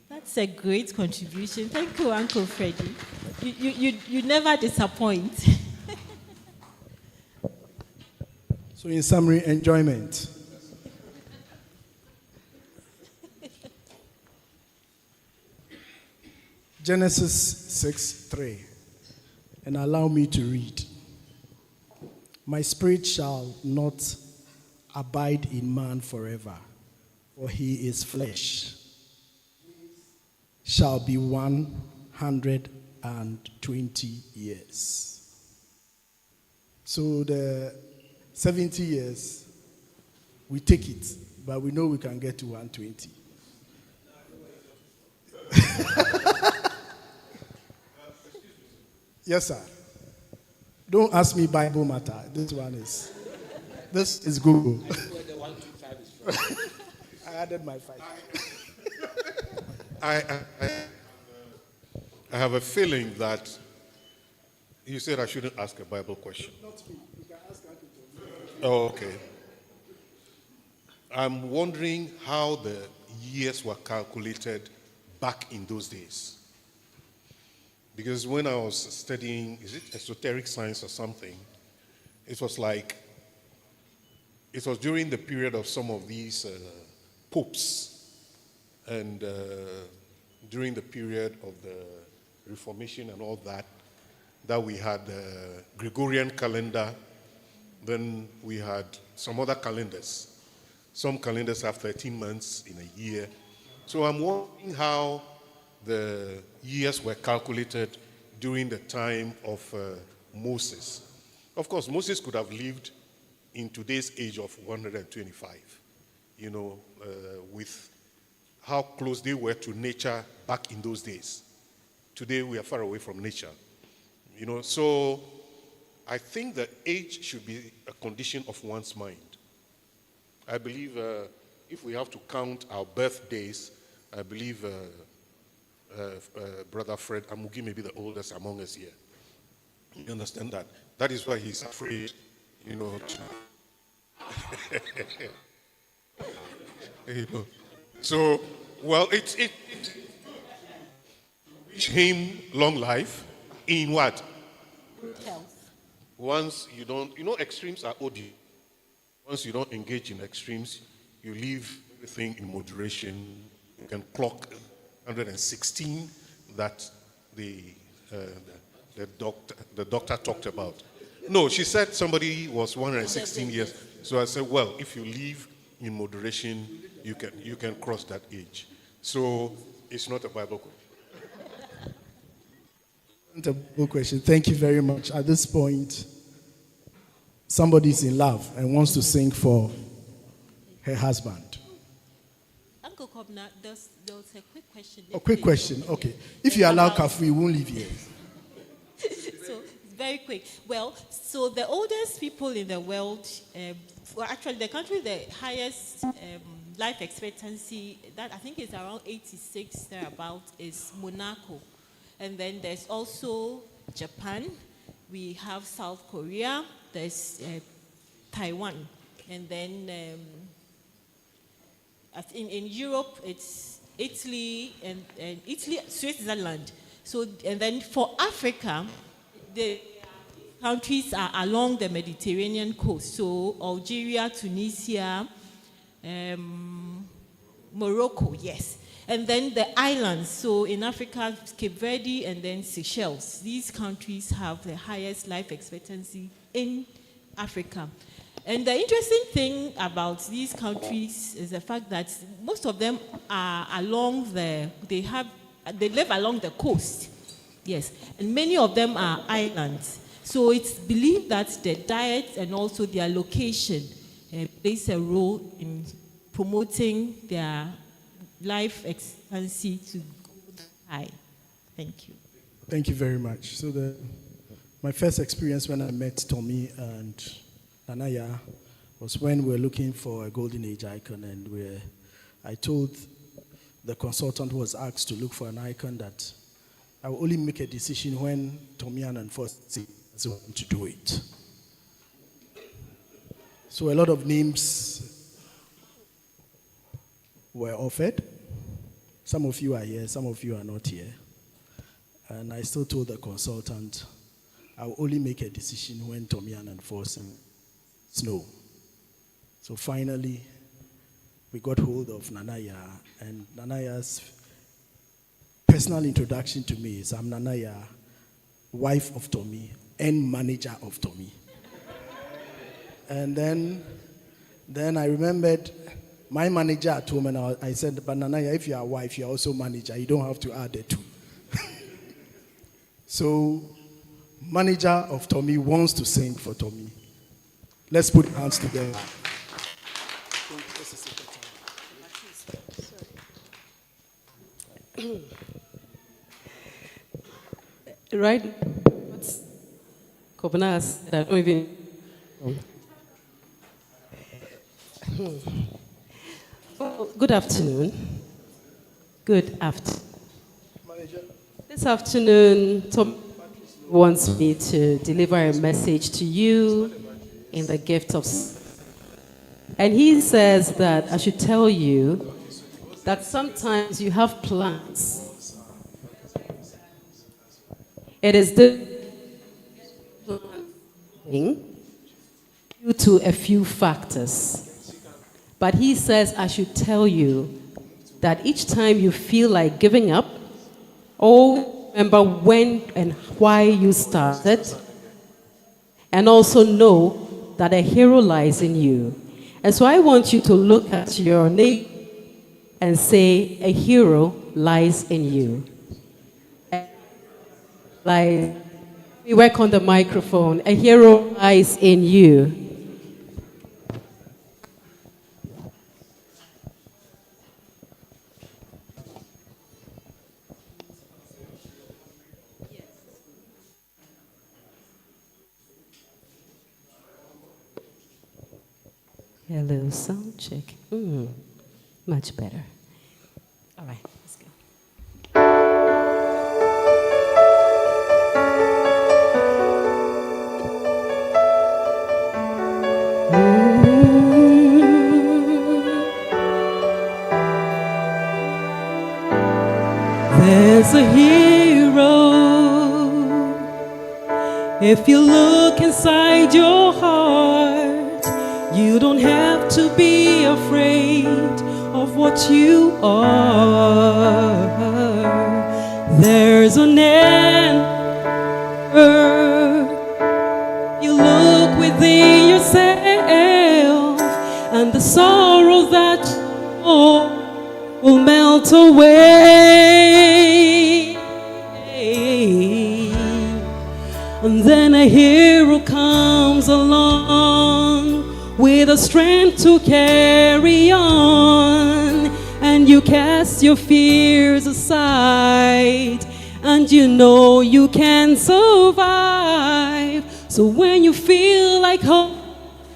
That's a great contribution. Thank you, Uncle Freddie. You never disappoint. So in summary, enjoyment. Genesis 6:3. And allow me to read. My spirit shall not abide in man forever, for he is flesh, shall be 120 years. So the 70 years, we take it, but we know we can get to 120. Yes, sir. Don't ask me Bible matter. This is Google. I added my 5. I have a feeling that you said I shouldn't ask a Bible question. Not me. You can ask Uncle Tony. Oh, okay. I'm wondering how the years were calculated back in those days. Because when I was studying, is it esoteric science or something, it was during the period of some of these popes and during the period of the Reformation and all that we had the Gregorian calendar, then we had some other calendars. Some calendars have 13 months in a year. So I'm wondering how the years were calculated during the time of Moses. Of course, Moses could have lived in today's age of 125, with how close they were to nature back in those days. Today, we are far away from nature. So I think that age should be a condition of one's mind. I believe if we have to count our birthdays, I believe Brother Fred Amugi may be the oldest among us here. You understand that? That is why he's afraid, So, well, it wish him long life in what? Health. Once you don't, extremes are odious. Once you don't engage in extremes, you leave everything in moderation. You can clock 116 that the doctor talked about. No, she said somebody was 116 years. So I said, well, if you live in moderation, you can cross that age. So it's not a Bible question. A Bible question. Thank you very much. At this point, somebody's in love and wants to sing for her husband. Uncle Kobna, there's a quick question. A quick question. Okay. If you allow Kafu, we won't leave here. So it's very quick. Well, so the oldest people in the world, actually the country with the highest life expectancy, that I think is around 86 thereabout, is Monaco. And then there's also Japan. We have South Korea. There's Taiwan. And then in Europe, it's Italy and Italy, Switzerland. So, and then for Africa, the countries are along the Mediterranean coast. So Algeria, Tunisia, Morocco, yes. And then the islands, so in Africa, Cape Verde and then Seychelles. These countries have the highest life expectancy in Africa. And the interesting thing about these countries is the fact that most of them are along they live along the coast. Yes, and many of them are islands. So it's believed that the diet and also their location plays a role in promoting their life expectancy to go high. Thank you. Thank you very much. So my first experience when I met Tommy and Nanaya was when we were looking for a golden age icon, and I told the consultant who was asked to look for an icon that I will only make a decision when Tommy and first want to do it. So a lot of names were offered. Some of you are here, some of you are not here. And I still told the consultant, I will only make a decision when Tommy and Forsen Snow. So finally, we got hold of Nanaya, and Nanaya's personal introduction to me is I'm Nanaya, wife of Tommy and manager of Tommy. And then I remembered my manager at home, and I said, but Nanaya, if you are a wife, you are also manager. You don't have to add the two. So, manager of Tommy wants to sing for Tommy. Let's put hands together. Right? Kobna said, I don't even. Well, good afternoon. Good afternoon. This afternoon, Tom wants me to deliver a message to you in the gift of. And he says that I should tell you that sometimes you have plans. It is due to a few factors. But he says I should tell you that each time you feel like giving up, remember when and why you started, and also know that a hero lies in you. And so I want you to look at your neighbor and say, a hero lies in you. Like, we work on the microphone. A hero lies in you. Hello, sound check. Much better. All right, let's go. There's a hero. If you look inside your heart, you don't have to be afraid of what you are. There's an answer. You look within yourself, and the sorrow that you will melt away. And then a hero comes along with the strength to carry on, and you cast your fears aside, and you know you can survive. So when you feel like hope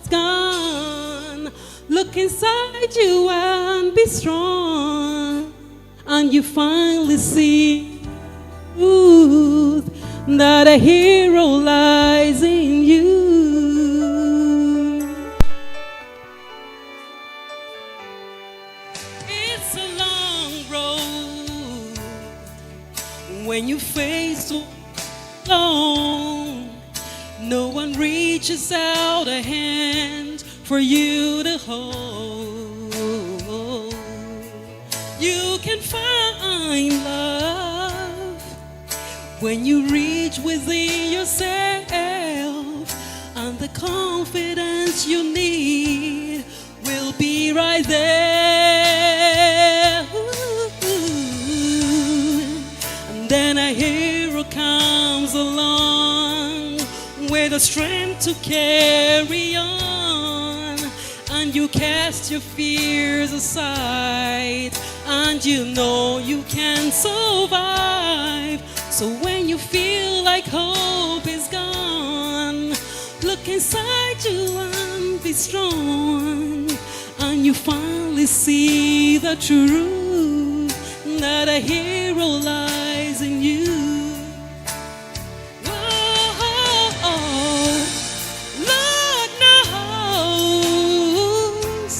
is gone, look inside you and be strong, and you finally see truth that a hero lies in you. It's a long road when you face alone. No one reaches out a hand for you to hold. You can find love when you reach within yourself, and the confidence you need will be right there. And then a hero comes along with the strength to carry on, and you cast your fears aside, and you know you can survive. So when you feel like hope is gone, look inside you and be strong, and you finally see the truth that a hero lies in you. Whoa, Lord knows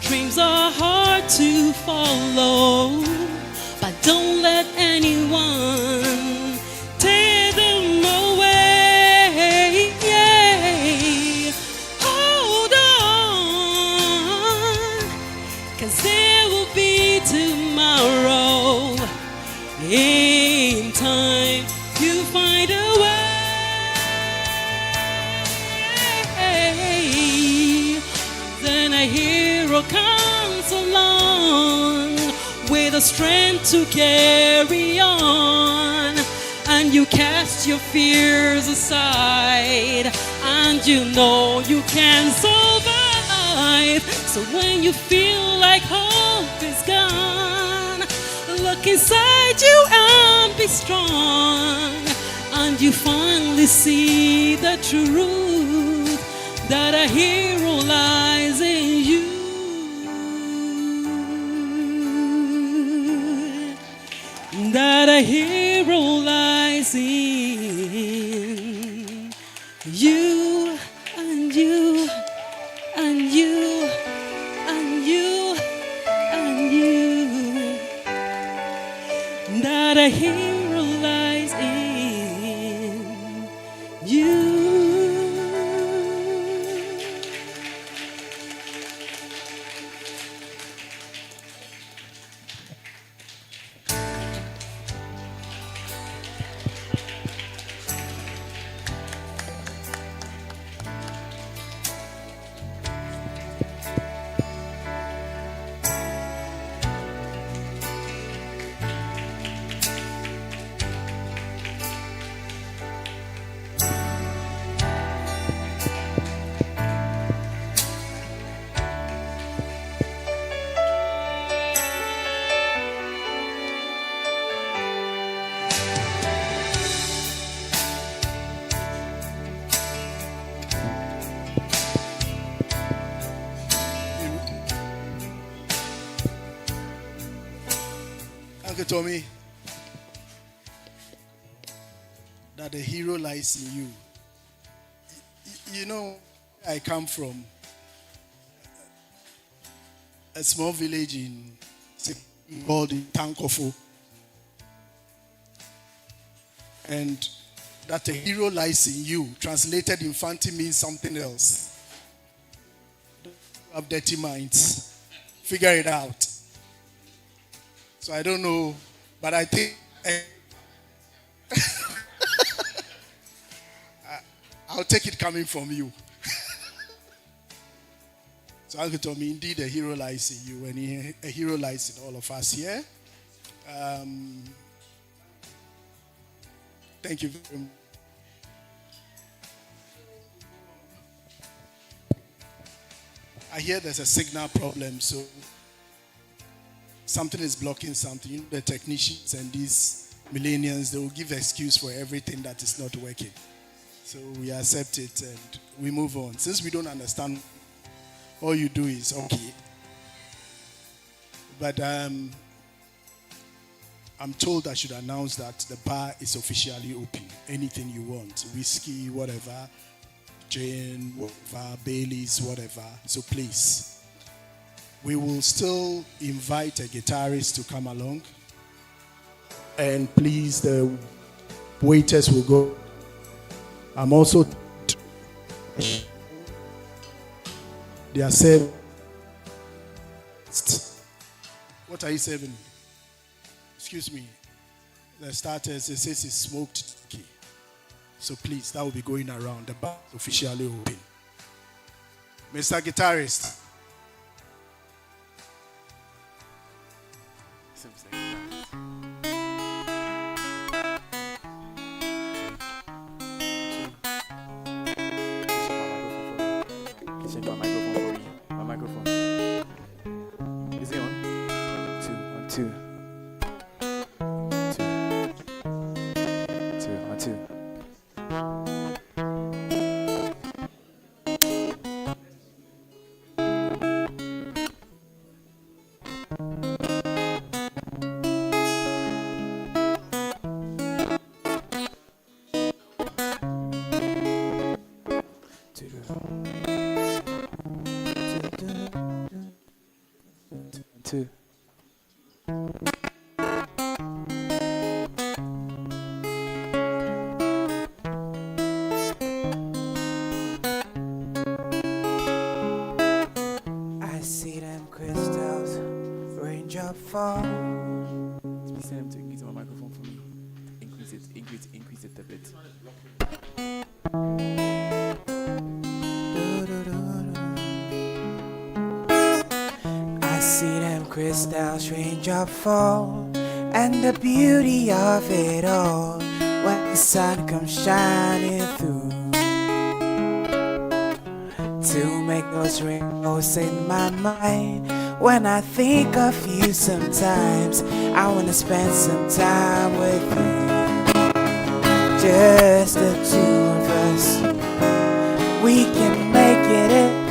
dreams are hard to follow, but don't let anyone tear them away. Hold on, 'cause there will be tomorrow. In time, you find a way. Then a hero comes with the strength to carry on. And you cast your fears aside, and you know you can survive. So when you feel like hope is gone, look inside you and be strong. And you finally see the truth, that a hero lies in you. That a hero lies in you, and you, and you, and you, and you. That a hero lies in you. Uncle Tommy, that the hero lies in you. You know, I come from a small village called Tankofo. And that a hero lies in you, translated in Fanti, means something else. You have dirty minds. Figure it out. So I don't know, but I think I'll take it coming from you. So Uncle Tommy, indeed a hero lies in you, and a hero lies in all of us here. Thank you very much. I hear there's a signal problem, so something is blocking something. You know, the technicians and these millennials, they will give excuse for everything that is not working. So we accept it and we move on. Since we don't understand, all you do is okay. But I'm told I should announce that the bar is officially open. Anything you want, whiskey, whatever, gin, whatever, Baileys, whatever. So please. We will still invite a guitarist to come along. And please, the waiters will go. I'm also... They are serving. What are you serving? Excuse me. The starters, it says it's smoked turkey. So please, that will be going around. The bar is officially open. Mr. Guitarist. My microphone. Is it on? 1, 2, 1, 2. 2, 1, 2. Two. I see them crystals, raindrop fall. Please tell him to increase my microphone for me. Increase it a bit. I see them crystals, raindrop fall, and the beauty of it all when the sun comes shining through to make those rainbows in my mind. When I think of you sometimes, I wanna spend some time with you, just the two of us. We can make it.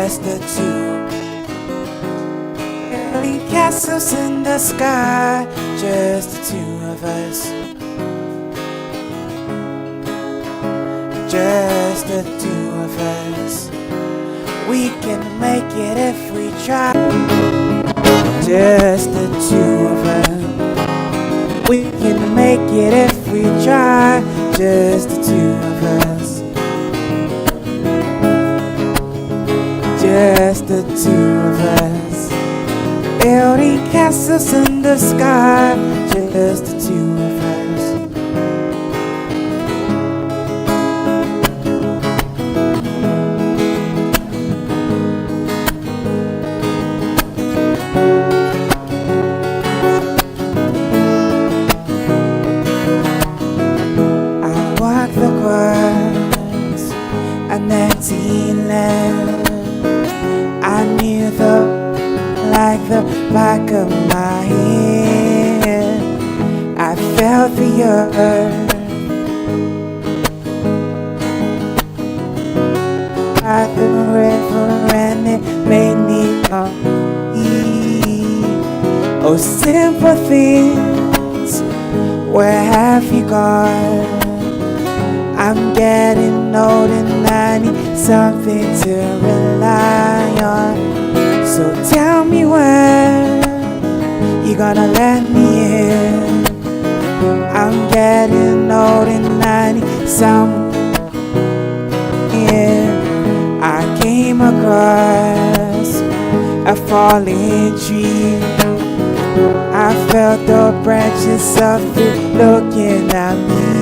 Just the two. Building castles in the sky, just the two of us. Just the two of us. We can make it if we try. Just the two of us. We can make it if we try. Just the two of us. Just the two of us. Building castles in the sky. Just the two of us. An empty land. I knew like the back of my hand. I felt the earth by the river, and it made me complete. Oh, simple things, where have you gone? I'm getting old and I need something to rely on. So tell me when you're gonna let me in. I'm getting old and I need someone in. I came across a falling tree. I felt the branches of it looking at me.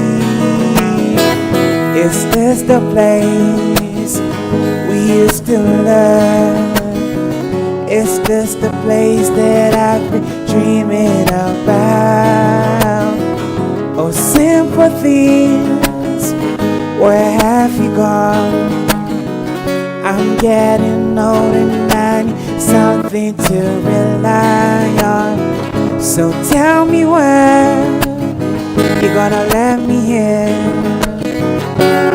Is this the place we used to love? Is this the place that I've been dreaming about? Oh, simple things, where have you gone? I'm getting old and I need something to rely on. So tell me when you're gonna let me in.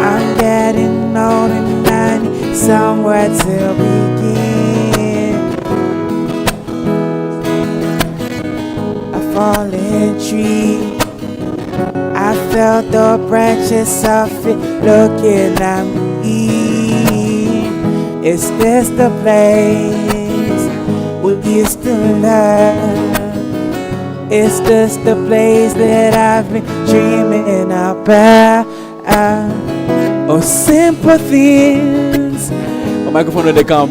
I'm getting old and I need somewhere to begin. A falling tree, I felt the branches of it looking at me. Is this the place we used to love? Is this the place that I've been dreaming about? Oh, simple things. My microphone when they come.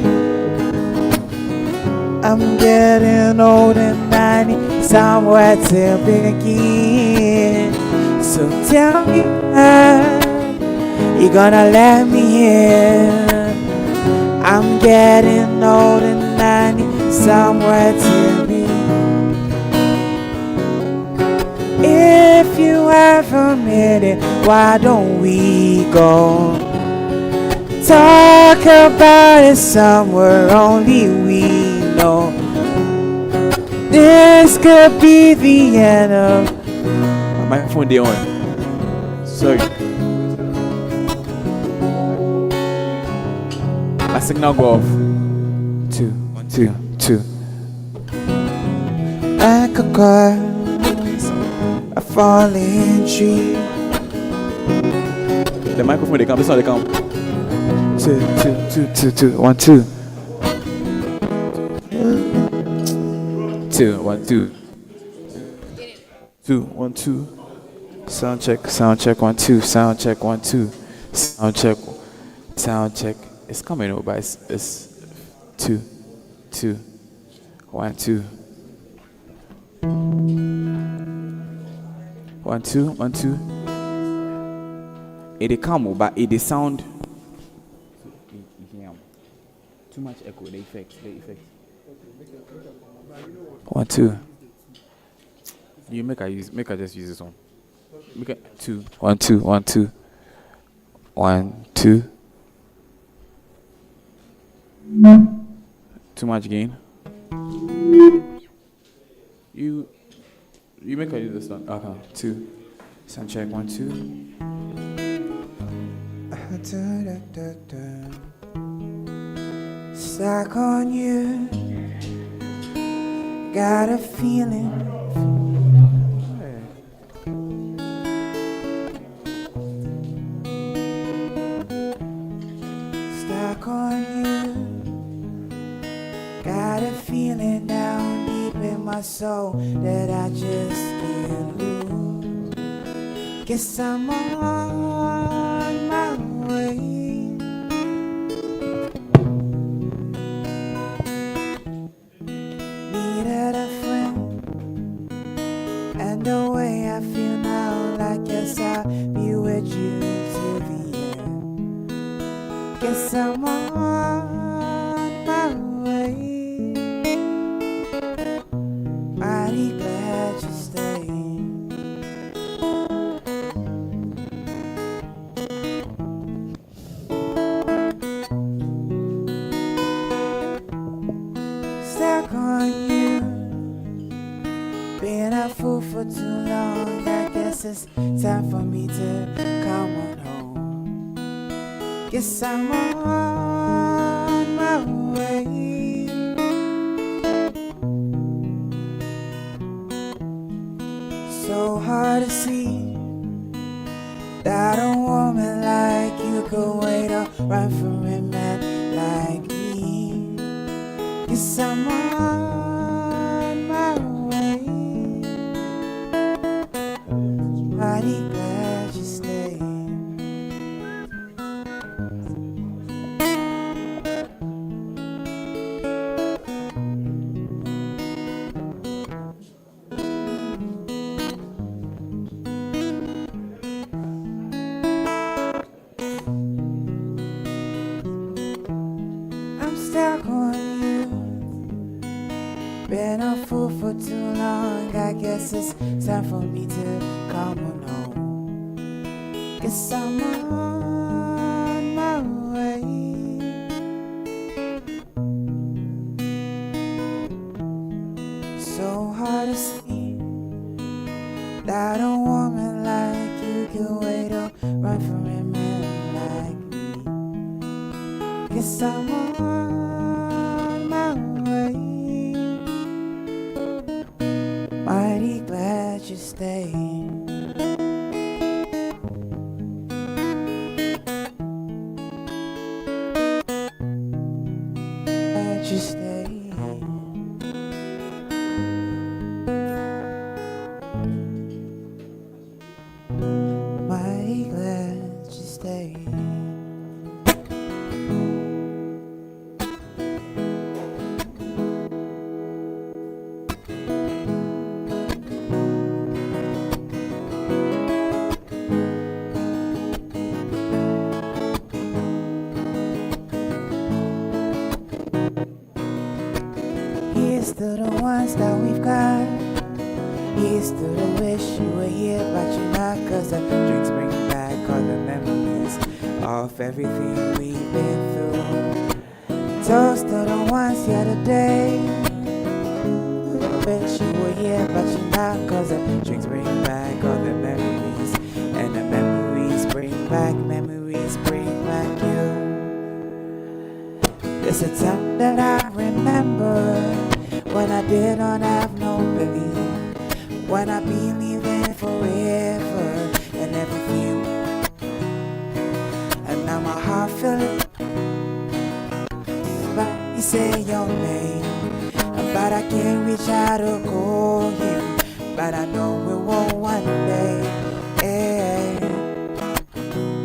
I'm getting old and I need somewhere to begin. So tell me when you're gonna let me in. I'm getting old and I need somewhere to be. If you have a minute, why don't we go talk about it somewhere only we know? This could be the end of. My microphone they on. Sorry. My signal go off. 2, 1, 2, 2. Like a car, a falling tree. The microphone they come. This one they come. 2, 2, 2, 2, 2, 1, 2. 2, 1, 2. 2, 1, 2. Sound check, 1, 2. Sound check, 1, 2. Sound check. It's coming over, but it's 2, 2, 1, 2. 1, 2, 1, 2. It calm, but it sound. Too much echo. The effect. 1, 2. You make I just use this one. Make it 2. 1, 2. 1, 2. 1, 2. Too much gain. You make I use this one. Okay. 2. Sound check. 1, 2. Stuck on you. Got a feeling. Stuck on you. Got a feeling down deep in my soul that I just can't lose. Guess I'm on my way. Needed a friend, and the way I feel now, I guess I'll be with you till the end. Guess I'm on my way. Mighty glad you stayed. Stuck on you. Been a fool for too long. I guess it's time for me to come on home. Guess I'm on my way. So hard to see that a woman like you could wait or run from a man like me. Guess I'm on my way. Mighty glad you stayed. I'm stuck on you. Been a fool for too long. I guess it's time for me to come on home. Guess I'm on my way. So hard to see that a woman like you can wait or run from a man like me. Guess I'm on my way. Mighty glad you stayed. Glad you stayed. Mighty glad you stayed. Here's to the ones that we've got. Here's to the wish you were here, but you're not. Cause the drinks bring back all the memories of everything we've been through. Toast to the ones here today. Wish you were here, but you're not. Cause the drinks bring back all the memories. And the memories bring back you. There's a time that I remember when I did not have no belief, when I believed in forever and everything, and now my heart feel it. But you say your name, but I can't reach out to call you, but I know we won't one day. Yeah.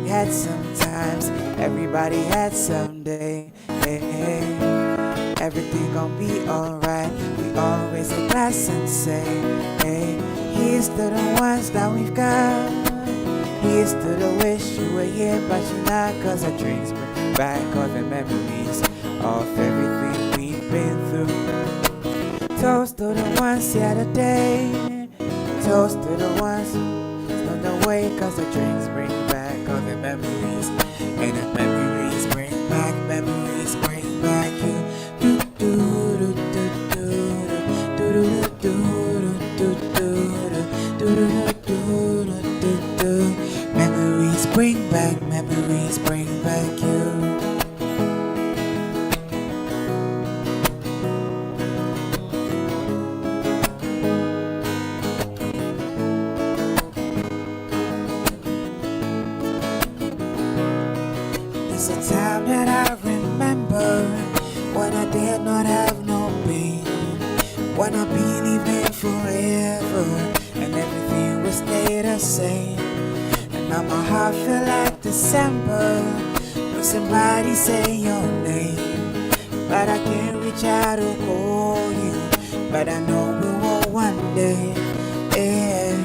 Had sometimes, everybody had someday. Yeah. Everything gon' be alright. We all raise a glass and say, hey, here's to the ones that we've got. Here's to the wish you were here, but you're not. Cause the drinks bring back all the memories of everything we've been through. Toast to the ones here today. Toast to the ones still away. Cause the drinks bring back all the memories. And the memories bring back you. Do do do do do do do do do do do do. Memories bring back you. It's a time that I remember when I did not have no pain, when I believed in forever and everything would stay the same. And now my heart feel like December when somebody say your name, but I can't reach out to call you, but I know we will one day. Yeah.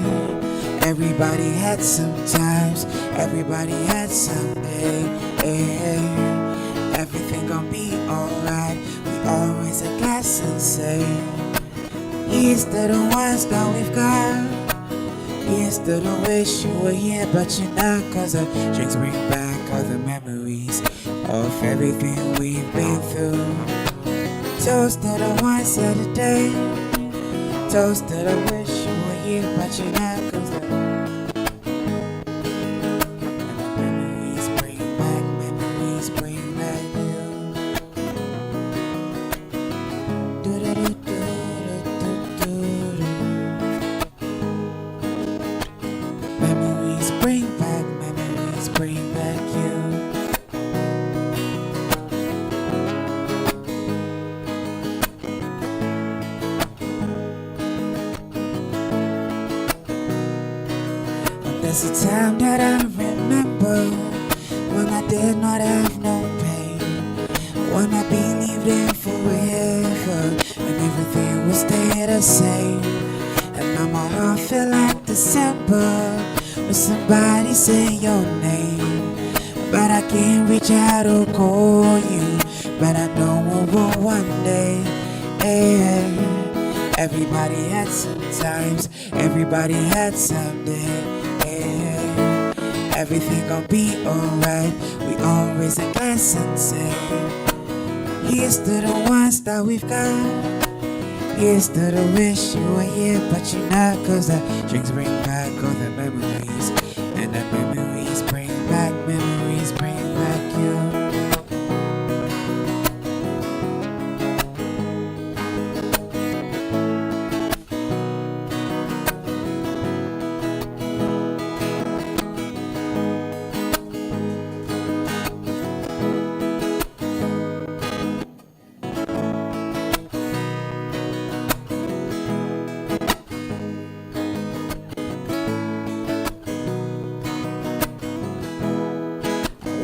Everybody had some times, everybody had some day. Yeah. Everything gon' be alright. We always a glass and say, here's to the ones that we've got. Here's to the wish you were here, but you're not. Cause the drinks bring back all the memories of everything we've been through. Toast to the ones here today. Toast to the wish you were here, but you're not. Cause the memories bring back you. Do do do do do do. Memories bring back you. There's a time that I remember when I did not have no pain, when I believed in forever and everything would stay the same. And now my heart feel like December when somebody say your name, but I can't reach out to call you, but I know we will one day. Yeah. Everybody had some times, everybody had some day. Everything gon' be alright. We always a glass and say, here's to the ones that we've got. Here's to the wish you were here, but you're not. Cause the drinks bring back all the memories, and the memories bring back you.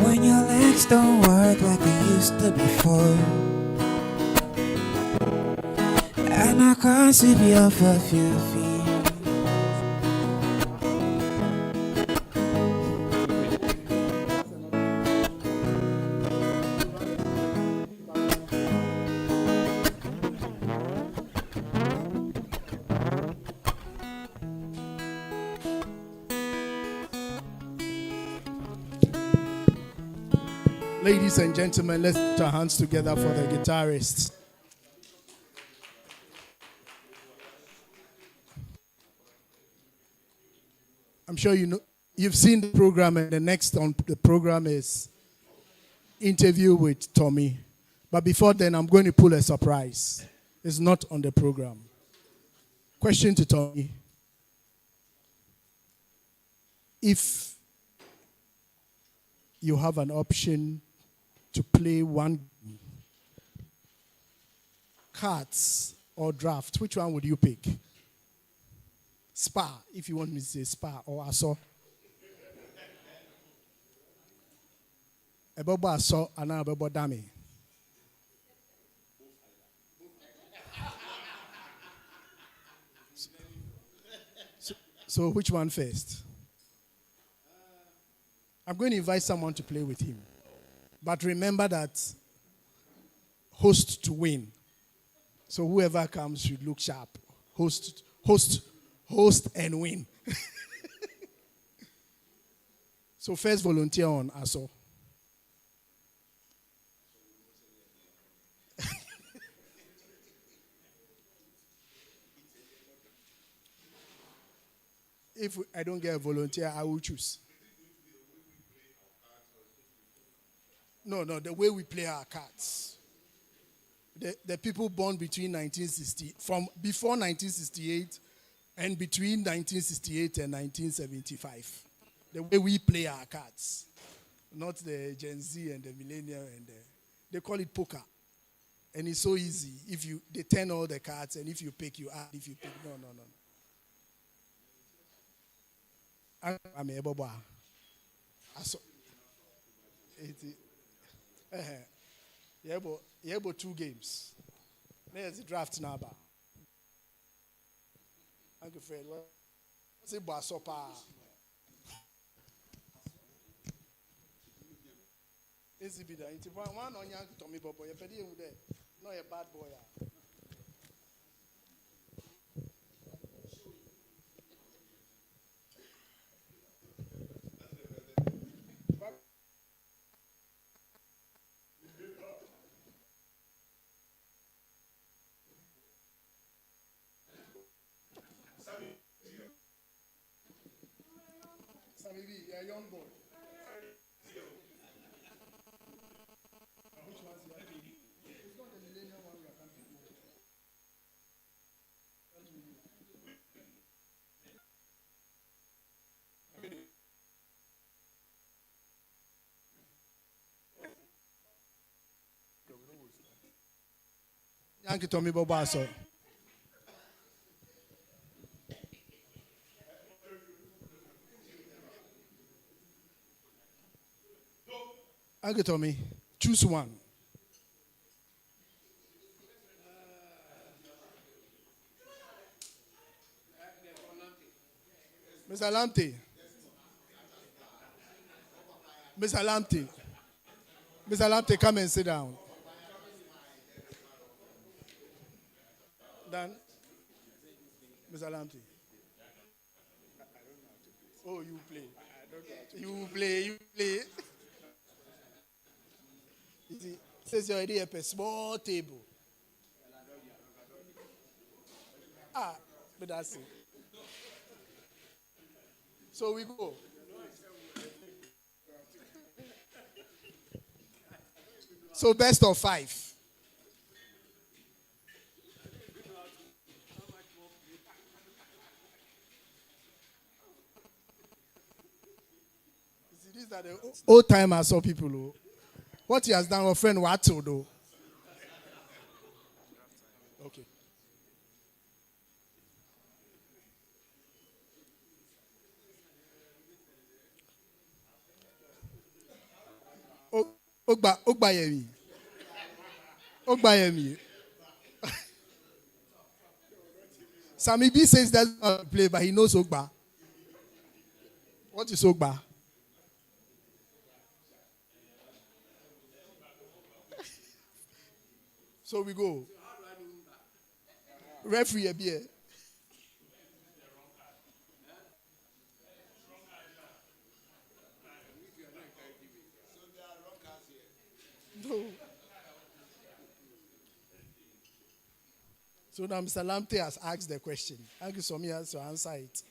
When your legs don't work like they used to before, and I can't sweep you off of your feet. Ladies and gentlemen, let's put our hands together for the guitarist. I'm sure you know, you've seen the program, and the next on the program is interview with Tommy. But before then, I'm going to pull a surprise. It's not on the program. Question to Tommy. If you have an option to play one game, cards or draft, which one would you pick? Spa, if you want me to say spa, or aso. Ebobo aso, and ebobo dami. So which one first? I'm going to invite someone to play with him. But remember that host to win. So whoever comes should look sharp. Host and win. So first volunteer on Aso. If I don't get a volunteer, I will choose. No, the way we play our cards. The people born between 1960, from before 1968 and between 1968 and 1975. The way we play our cards. Not the Gen Z and the millennial and they call it poker. And it's so easy. They turn all the cards and if you pick, you add. If you pick, no. I'm a boba. You have 2 games. There's the draft number. Uncle Fred, what's it about sopa? Is it bida? It's one on young Tommy Bobo. You're petty with that. No, a bad boy. Maybe you're a young boy. Which one's the other? It's not the millennial one we are coming to. Yankee Tommy Bobaso. Uncle Tommy, choose one. Mr. Lamptey. Mr. Lamptey. Mr. Lamptey, come and sit down. Dan. Mr. Lamptey. Oh, you play. You play. It says you already have a small table. But that's it. So we go. So best of 5. You see, these are the old timers of people who. What he has done, our friend Watto, though. Okay. Ogbayemi. Sammy B says doesn't know how to play, but he knows Ogba. What is Ogba? So we go. Referee a beer. No. So now Mr. Lamptey has asked the question. Thank you so much to answer it.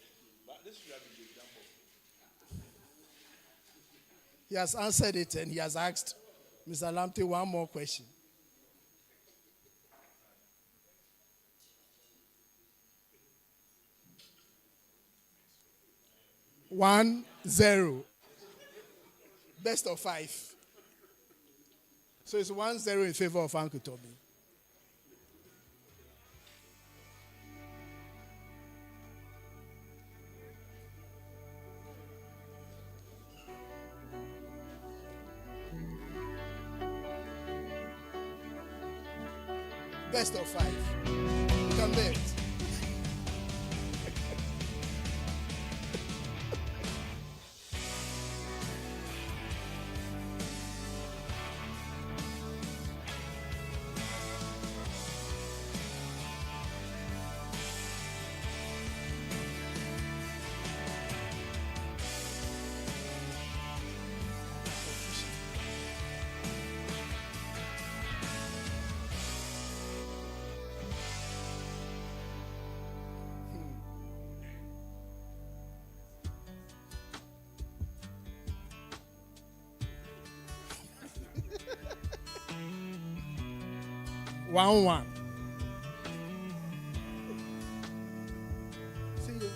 He has answered it and he has asked Mr. Lamptey one more question. 1-0. Best of 5. So it's 1-0 in favor of Uncle Tommy. Best of 5. You can bet. 1-1. See you.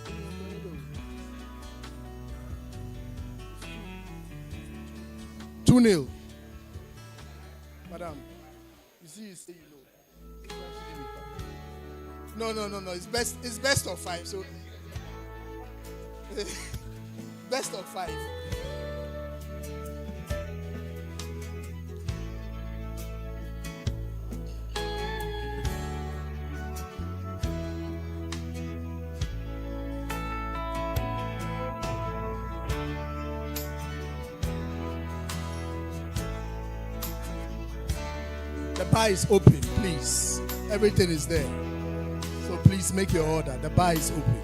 2-0. Madam, you see, you say you know. No. It's best of 5. So best of 5. The bar is open, please. Everything is there. So please make your order. The bar is open.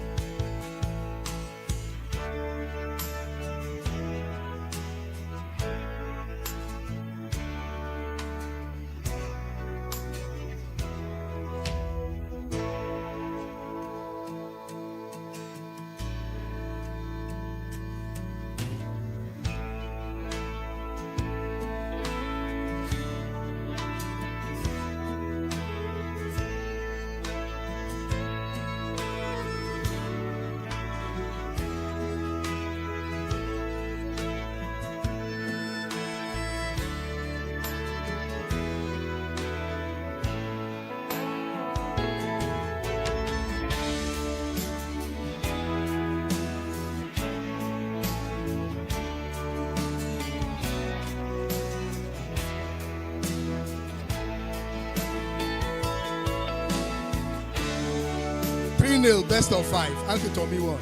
Best of 5. Uncle Tommy won.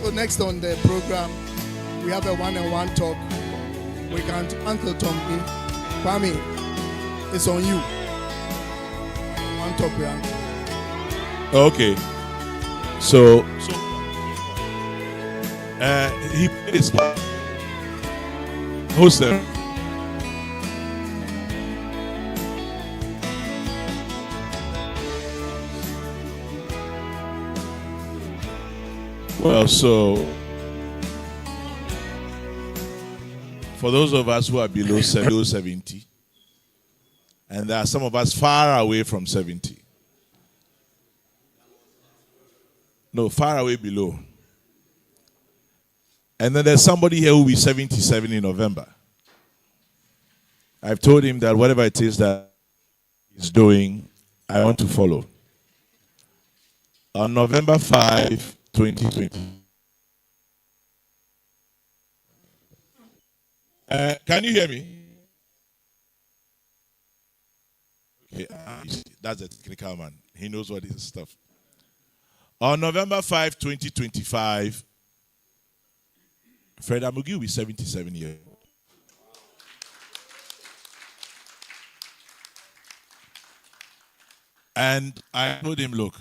So next on the program, we have a one-on-one talk with Uncle Tommy. Kwame, it's on you. One talk with Uncle. Okay. So he is host them. Well, so for those of us who are below 70, and there are some of us far away from 70. No, far away below. And then there's somebody here who will be 77 in November. I've told him that whatever it is that he's doing, I want to follow. On November 5, 2020. Can you hear me? Okay, that's a technical man. He knows what is stuff. On November 5, 2025, Fred Amugi will be 77 years old. And I told him, look,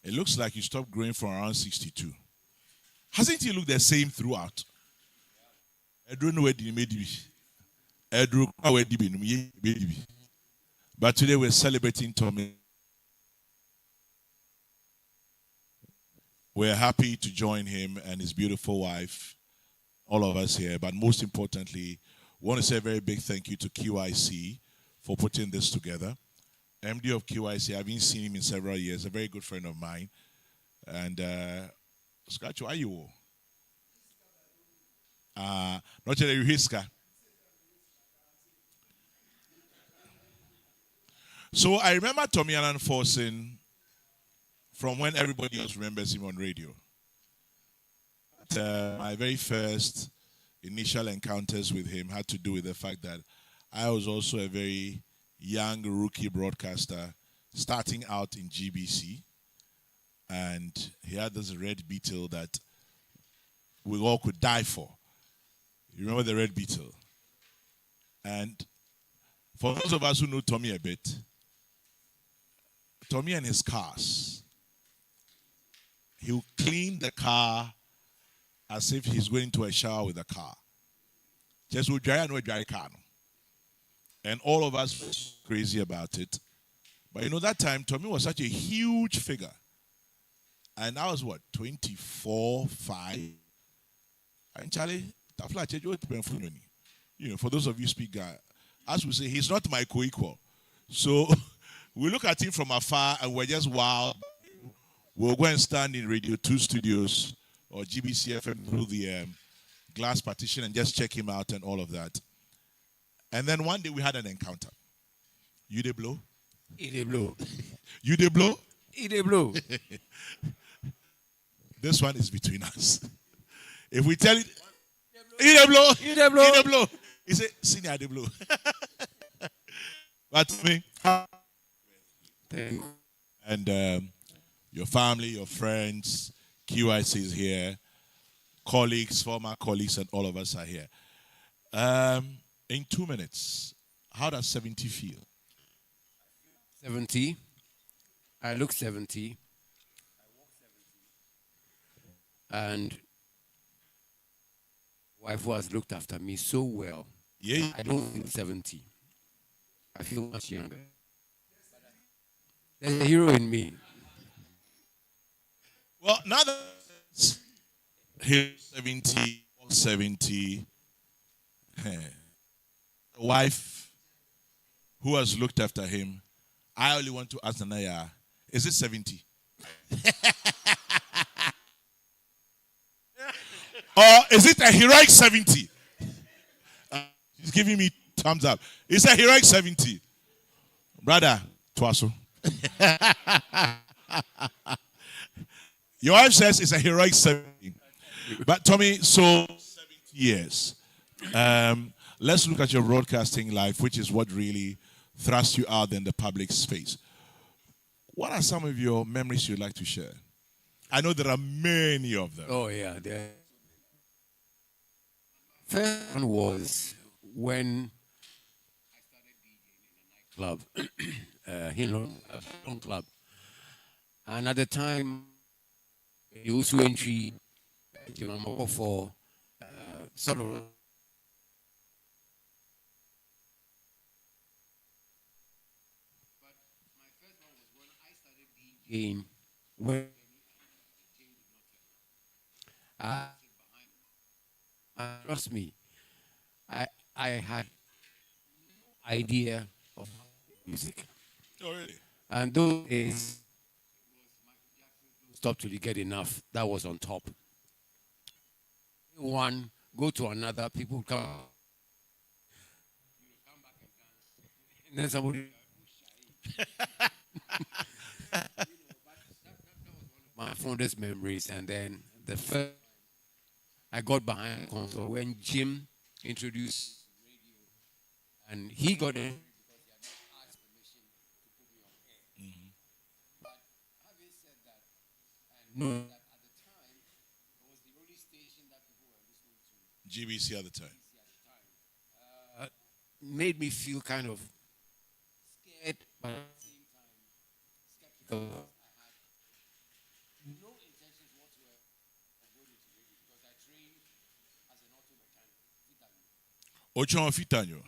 it looks like you stopped growing from around 62. Hasn't he looked the same throughout? I don't know where he made it. But today we're celebrating Tommy. We're happy to join him and his beautiful wife, all of us here. But most importantly, we want to say a very big thank you to QIC for putting this together. MD of QIC, I've been seeing him in several years, a very good friend of mine. And, Scratch, why you? Not a whisker. So I remember Tommy Allen Forson from when everybody else remembers him on radio. My very first initial encounters with him had to do with the fact that I was also a very young rookie broadcaster starting out in GBC. And he had this red Beetle that we all could die for. You remember the red Beetle? And for those of us who know Tommy a bit, Tommy and his cars, he'll clean the car as if he's going to a shower with the car. Just would dry no dry car. And all of us were crazy about it. But you know, that time, Tommy was such a huge figure. And I was what, 24, 5? And Charlie, For those of you speak Ghana, as we say, he's not my co-equal. So we look at him from afar and we're just wow. We'll go and stand in Radio 2 studios or GBC FM through the glass partition and just check him out and all of that. And then one day we had an encounter. You dey blow? He dey blow. You dey blow? He dey blow. This one is between us. If we tell it, he dey blow. He dey blow. He dey blow. He say, senior dey blow. But me, and your family, your friends, QIC is here, colleagues, former colleagues, and all of us are here. In 2 minutes, how does 70 feel? 70. I look 70. I walk 70. And wife who has looked after me so well. Yeah. I don't feel 70. I feel much younger. There's a hero in me. Well, now that he's 70, a wife who has looked after him, I only want to ask Anaya, is it 70? Or is it a heroic 70? He's giving me thumbs up. It's a heroic 70. Brother, Twaso. Your wife says it's a heroic 70. But Tommy, so 70 years. Let's look at your broadcasting life, which is what really thrusts you out in the public space. What are some of your memories you'd like to share? I know there are many of them. Oh, yeah. First one was when I started DJing in a nightclub, Hinlon Club. And at the time, the also entry, for sort of in when trust me, I had no idea of music. Oh, really? And those days, stop till you get enough. That was on top. One, go to another, people come. And then somebody. My fondest memories, and then the first I got behind the console when Jim introduced radio, and he got in because he had not asked permission to put me on air. Mm-hmm. But having said that, I know that at the time it was the only station that people were listening to. GBC at the time. Made me feel kind of scared, but at the same time skeptical. No intentions whatsoever of going into radio because I trained as an auto mechanic. Ochon Fitanyo.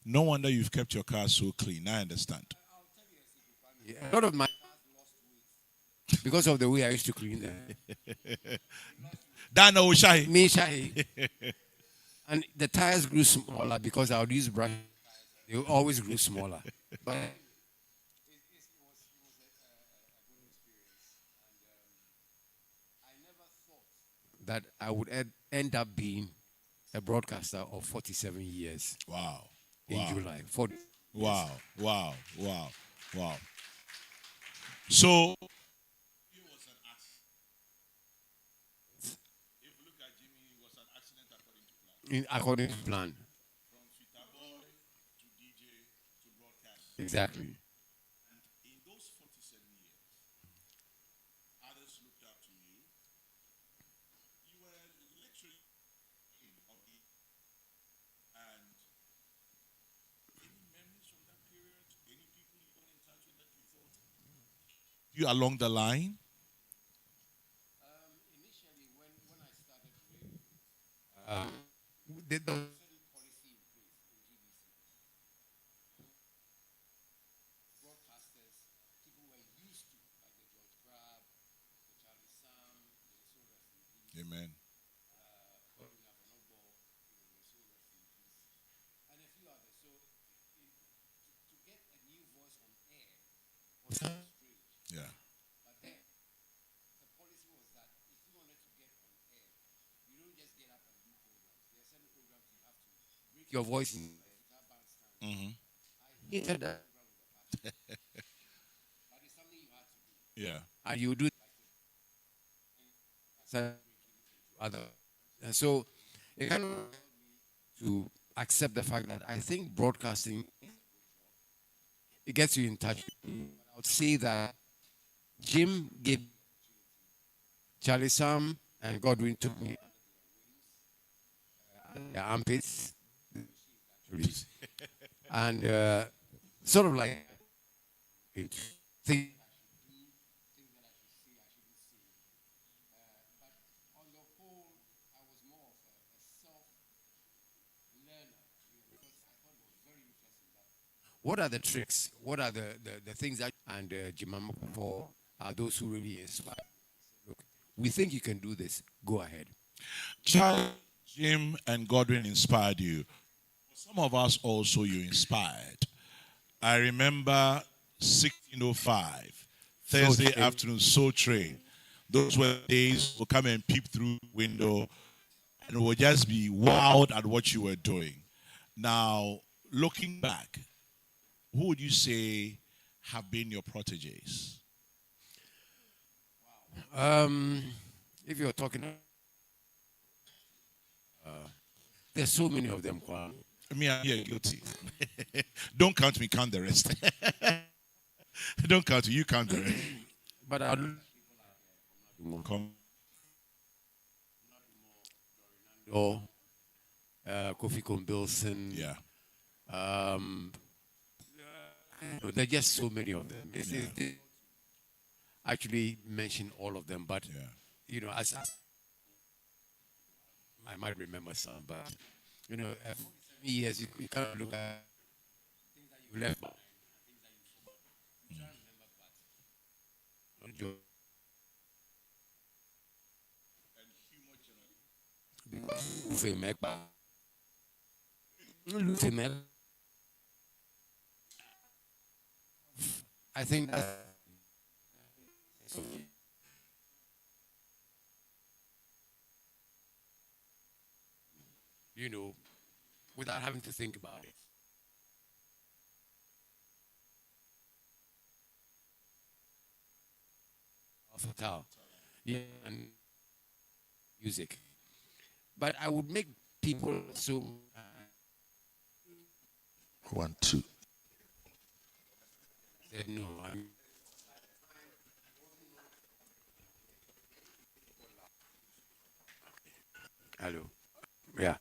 No wonder you've kept your car so clean. I understand. I'll tell you a secret. A lot of my cars lost weight because of the way I used to clean them. Dana Oshahi. Me, Shahi. And the tires grew smaller because I would use brush. They always grew smaller. But that I would end up being a broadcaster of 47 years. Wow. In July. Wow. Wow. Wow. Wow. So, it was an accident. If you look at Jimmy, it was an accident according to plan. According to plan. From Twitter boy to DJ to broadcast. Exactly. And in those 47 years, others looked up to you. You were literally in of it. And any memories from that period? Any people you got in touch with that you thought you along the line? Initially, when I started radio, the policy in place in GBC. Broadcasters, people were used to, like the George Grab, the Charlie Sam, the Sodas, Amen. Yeah. Your voice. Hated that. Yeah. And you do other. And so it kind of to accept the fact that I think broadcasting it gets you in touch. I would say that Jim gave Charlie Sam and Godwin took me their armpits and sort of like think what are the tricks? What are the things that and Jimam for those who really inspire? Look, we think you can do this. Go ahead. Charlie, Jim, and Godwin inspired you. Some of us also you inspired. I remember 1605, Thursday afternoon, Soul Train. Those were days we'll come and peep through the window and we'll just be wowed at what you were doing. Now, looking back, who would you say have been your proteges? If you're talking, there's so many of them. Me, I'm here guilty. Don't count me, count the rest. Don't count me, you count the rest. But I'll Come. or Kofi Kombilson. Yeah. There are just so many of them. It's actually mention all of them, but you know, as I might remember some, but you know, 7 years you can't look at things that you left behind, things that you forgot. You try to remember, but not your. I think that you know, without having to think about it. Fatal. Yeah, and music. But I would make people so. 1, 2. No, I'm. Hello. Yeah.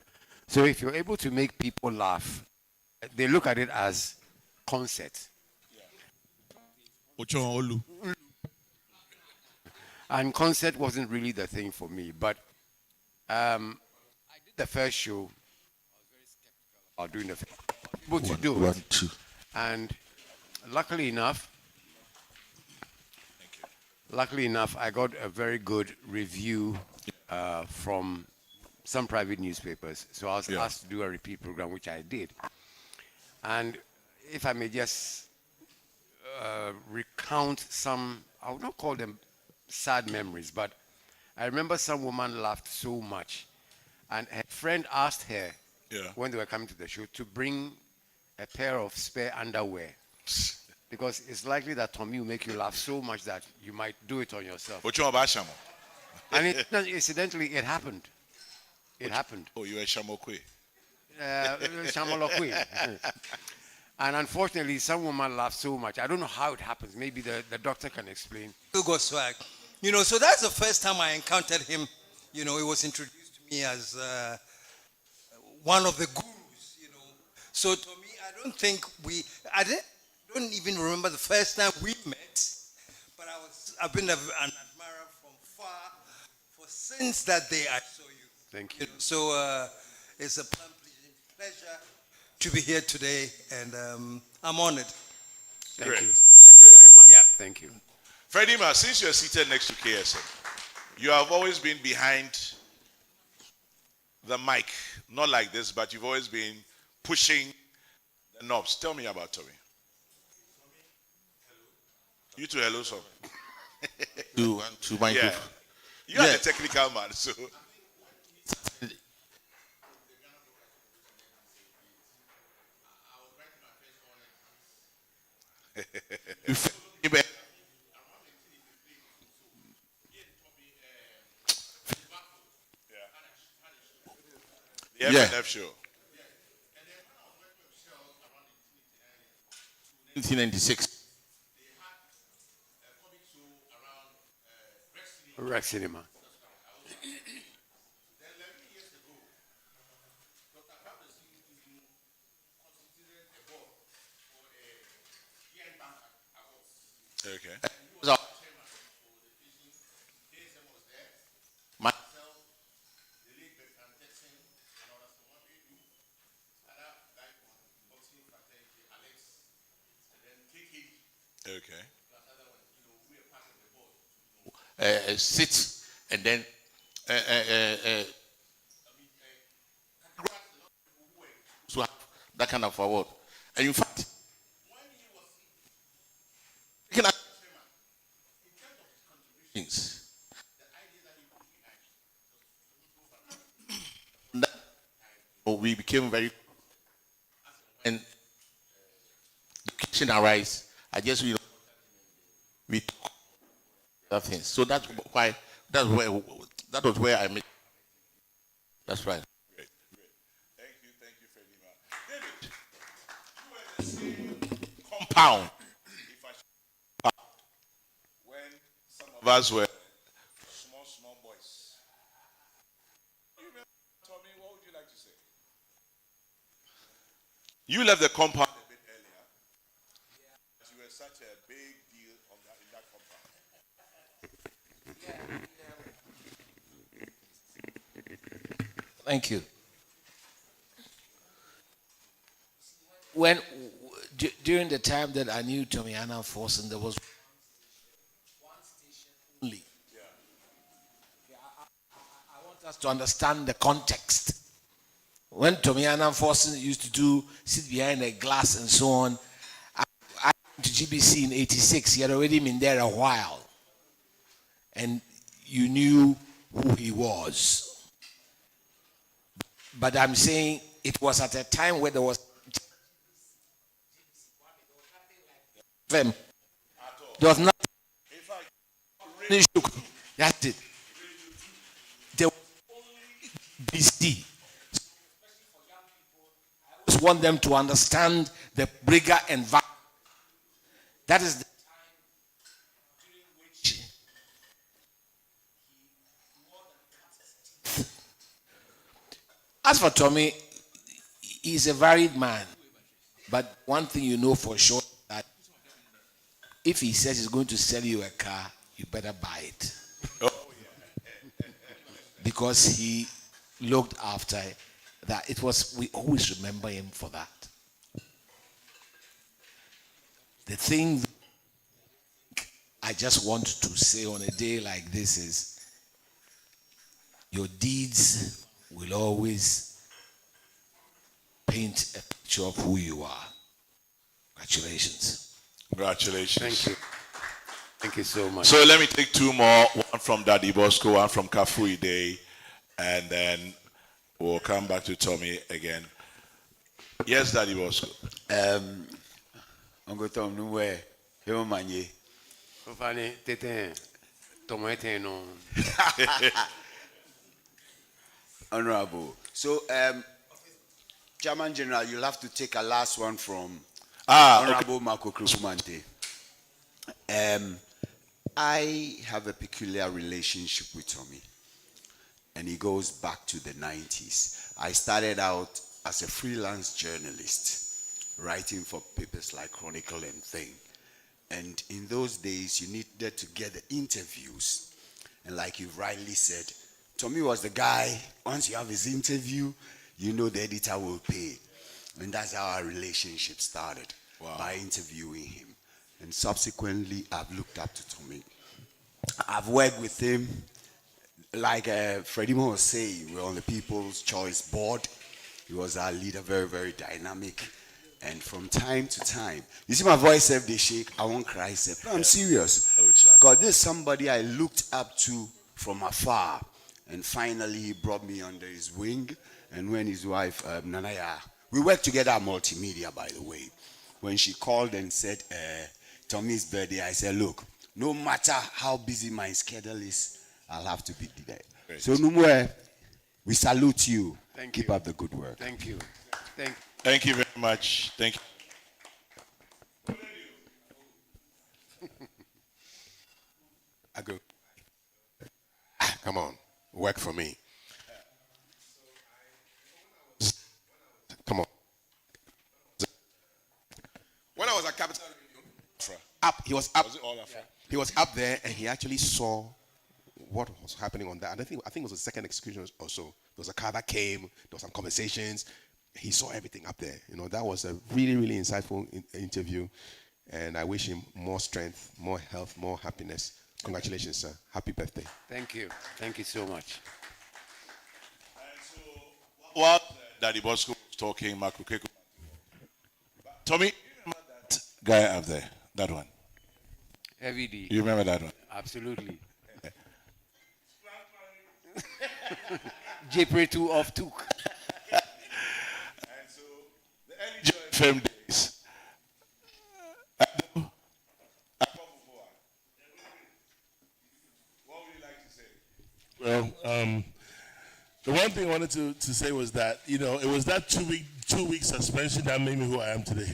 So if you're able to make people laugh, they look at it as concert. Ocho Olu. And concert wasn't really the thing for me. But I did the first show. I was very skeptical about doing the able to do 1, it. 2. And luckily enough, I got a very good review from some private newspapers. So I was asked to do a repeat program, which I did. And if I may just recount some, I would not call them sad memories, but I remember some woman laughed so much. And her friend asked her, when they were coming to the show, to bring a pair of spare underwear. Because it's likely that Tommy will make you laugh so much that you might do it on yourself. And incidentally, it happened. It happened. Oh, you were Shamokwe. Shamolokwe. And unfortunately, some woman laughed so much. I don't know how it happens. Maybe the doctor can explain. Hugo Swag. You know, so that's the first time I encountered him. You know, he was introduced to me as one of the gurus, you know. So to me, I don't think don't even remember the first time we met, but I've been an admirer from far since that day I saw you. Thank you. So it's a pleasure to be here today, and I'm honored. Thank you. Thank you very much. Yeah. Thank you. Freddie Ma, since you're seated next to KSM, you have always been behind the mic. Not like this, but you've always been pushing the knobs. Tell me about Tommy. You too, hello, sir. To my Yeah. You are the technical man, so. The FNF show. 1996. Rex Cinema. Okay. So, Okay. Sit and then to have that kind of award. And in fact, things we became very, and the kitchen arise. I just we talk other things. So that's why that was where I met. That's right. Great. Thank you, Freddie man. David, you were the same Compound. when some of us were small boys. You remember, Tommy, what would you like to say? You left the compound a bit earlier. You were such a big deal in that compound. Thank you. When during the time that I knew Tommy Annan Forson, there was one station only. I want us to understand the context. When Tommy Annan Forson used to sit behind a glass and so on, I went to GBC in '86. He had already been there a while, and you knew who he was. But I'm saying it was at a time where there was them. There was nothing. That's it. There was only BC. I just want them to understand the bigger environment. That is the time during which as for Tommy, he's a varied man. But one thing you know for sure is that if he says he's going to sell you a car, you better buy it. Because he looked after that. We always remember him for that. The thing I just want to say on a day like this is your deeds will always paint a picture of who you are. Congratulations. Congratulations. Thank you. Thank you so much. So let me take two more, one from Daddy Bosco, one from Kafui Day, and then we'll come back to Tommy again. Yes, Daddy Bosco. Uncle Tom, no way. Heo manye. Fane tete tomate no. Honorable. So, Chairman General, you'll have to take a last one from Honorable Marco Krupumante. I have a peculiar relationship with Tommy, and he goes back to the 90s. I started out as a freelance journalist, writing for papers like Chronicle and Thing. And in those days, you needed to get the interviews. And like you rightly said, Tommy was the guy, once you have his interview, you know the editor will pay. And that's how our relationship started, by interviewing him. And subsequently, I've looked up to Tommy. I've worked with him, like Freddie Mo was saying, we're on the People's Choice Board. He was our leader, very, very dynamic. And from time to time, you see my voice, if they shake, I won't cry. No, I'm serious. Oh, child. God, this is somebody I looked up to from afar. And finally, he brought me under his wing. And when his wife, Nanaya, we worked together at Multimedia, by the way. When she called and said, Tommy's birthday, I said, look, no matter how busy my schedule is, I'll have to be there. Great. So, Numwe, we salute you. Thank Keep you. up the good work. Thank you. Thank you very much. Thank you. I go, come on, work for me. Come on. When I was at Capital Radio, he was up. Was it all Afra? He was up there, and he actually saw what was happening on that. And I think it was the second excursion or so. There was a car that came. There were some conversations. He saw everything up there. That was a really, really insightful interview. And I wish him more strength, more health, more happiness. Congratulations, sir. Happy birthday. Thank you. Thank you so much. While Daddy Bosco was talking, Tommy, you remember that guy up there? That one? Heavy D. You remember that one? Absolutely. J-Pre2 off Took. The early Joy FM days. What would you like to say? Well, the one thing I wanted to say was that, it was that two-week suspension that made me who I am today.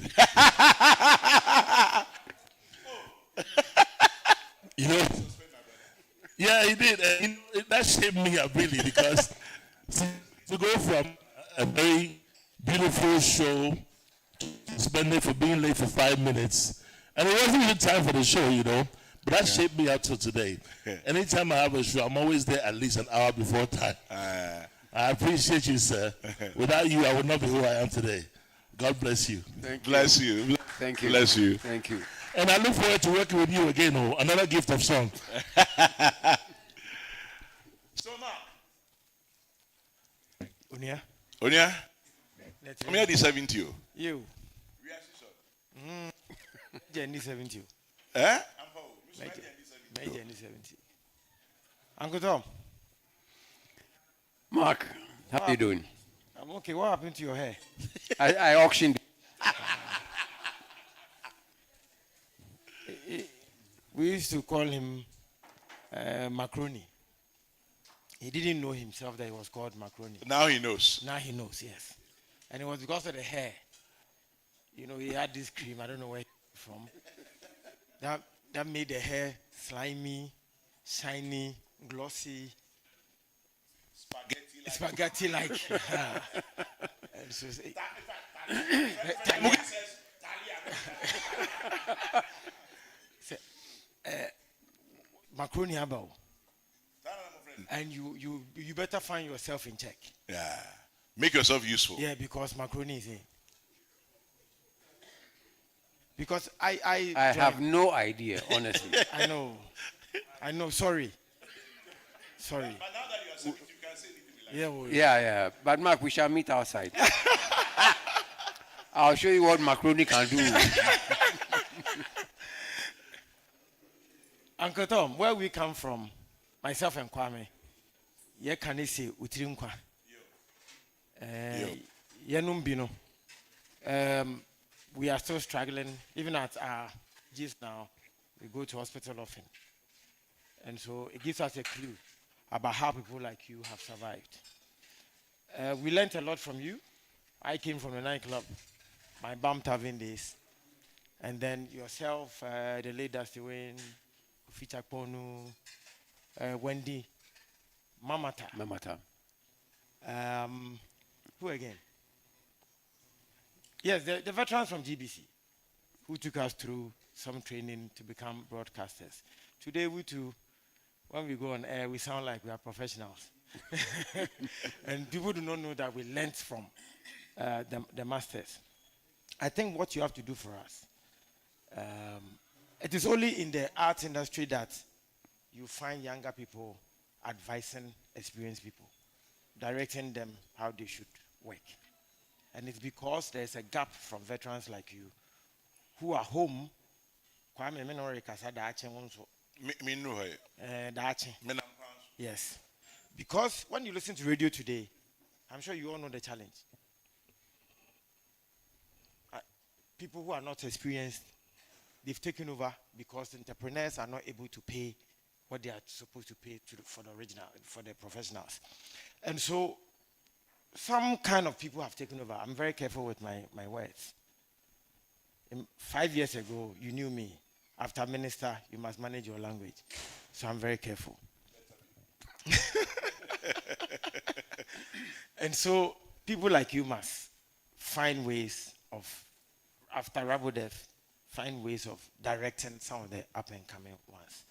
Yeah, he did. And that shaped me up really, because to go from a very beautiful show to suspended for being late for 5 minutes, and it wasn't even time for the show, but that shaped me up till today. Anytime I have a show, I'm always there at least an hour before time. I appreciate you, sir. Without you, I would not be who I am today. God bless you. Bless you. Thank you. Bless you. Thank you. And I look forward to working with you again. Another gift of song. So, Mark. Unia. I'm here 70. You. Jenny 70. Eh? Jenny 70. Uncle Tom. Mark, how you doing? I'm okay. What happened to your hair? I auctioned. We used to call him Macaroni. He didn't know himself that he was called Macaroni. Now he knows. Now he knows, yes. And it was because of the hair. He had this cream, I don't know where it's from. That made the hair slimy, shiny, glossy. Spaghetti-like. And so, Macaroni Abao. And you better find yourself in check. Yeah. Make yourself useful. Yeah, because macaroni is in. Because I have no idea, honestly. I know. Sorry. But now that you are saying it, you can say anything like Yeah. But Mark, we shall meet outside. I'll show you what macaroni can do. Uncle Tom, where we come from, myself and Kwame, ye can say utirinkwa. Yenumbino. We are still struggling. Even at our G's now, we go to hospital often. And so it gives us a clue about how people like you have survived. We learned a lot from you. I came from the nightclub, my bum tavern days. And then yourself, the late Dusty Wayne, Ficha Ponu, Wendy, Mamata. Who again? Yes, the veterans from GBC who took us through some training to become broadcasters. Today, we too, when we go on air, we sound like we are professionals. And people do not know that we learned from the masters. I think what you have to do for us, it is only in the arts industry that you find younger people advising experienced people, directing them how they should work. And it's because there's a gap from veterans like you who are home. Kwame Minori Kasa Dache Wonso. Dache. Yes. Because when you listen to radio today, I'm sure you all know the challenge. People who are not experienced, they've taken over because entrepreneurs are not able to pay what they are supposed to pay for the professionals. And so some kind of people have taken over. I'm very careful with my words. 5 years ago, you knew me. After minister, you must manage your language. So I'm very careful. And so people like you must find ways of, after Rabodev, find ways of directing some of the up and coming ones.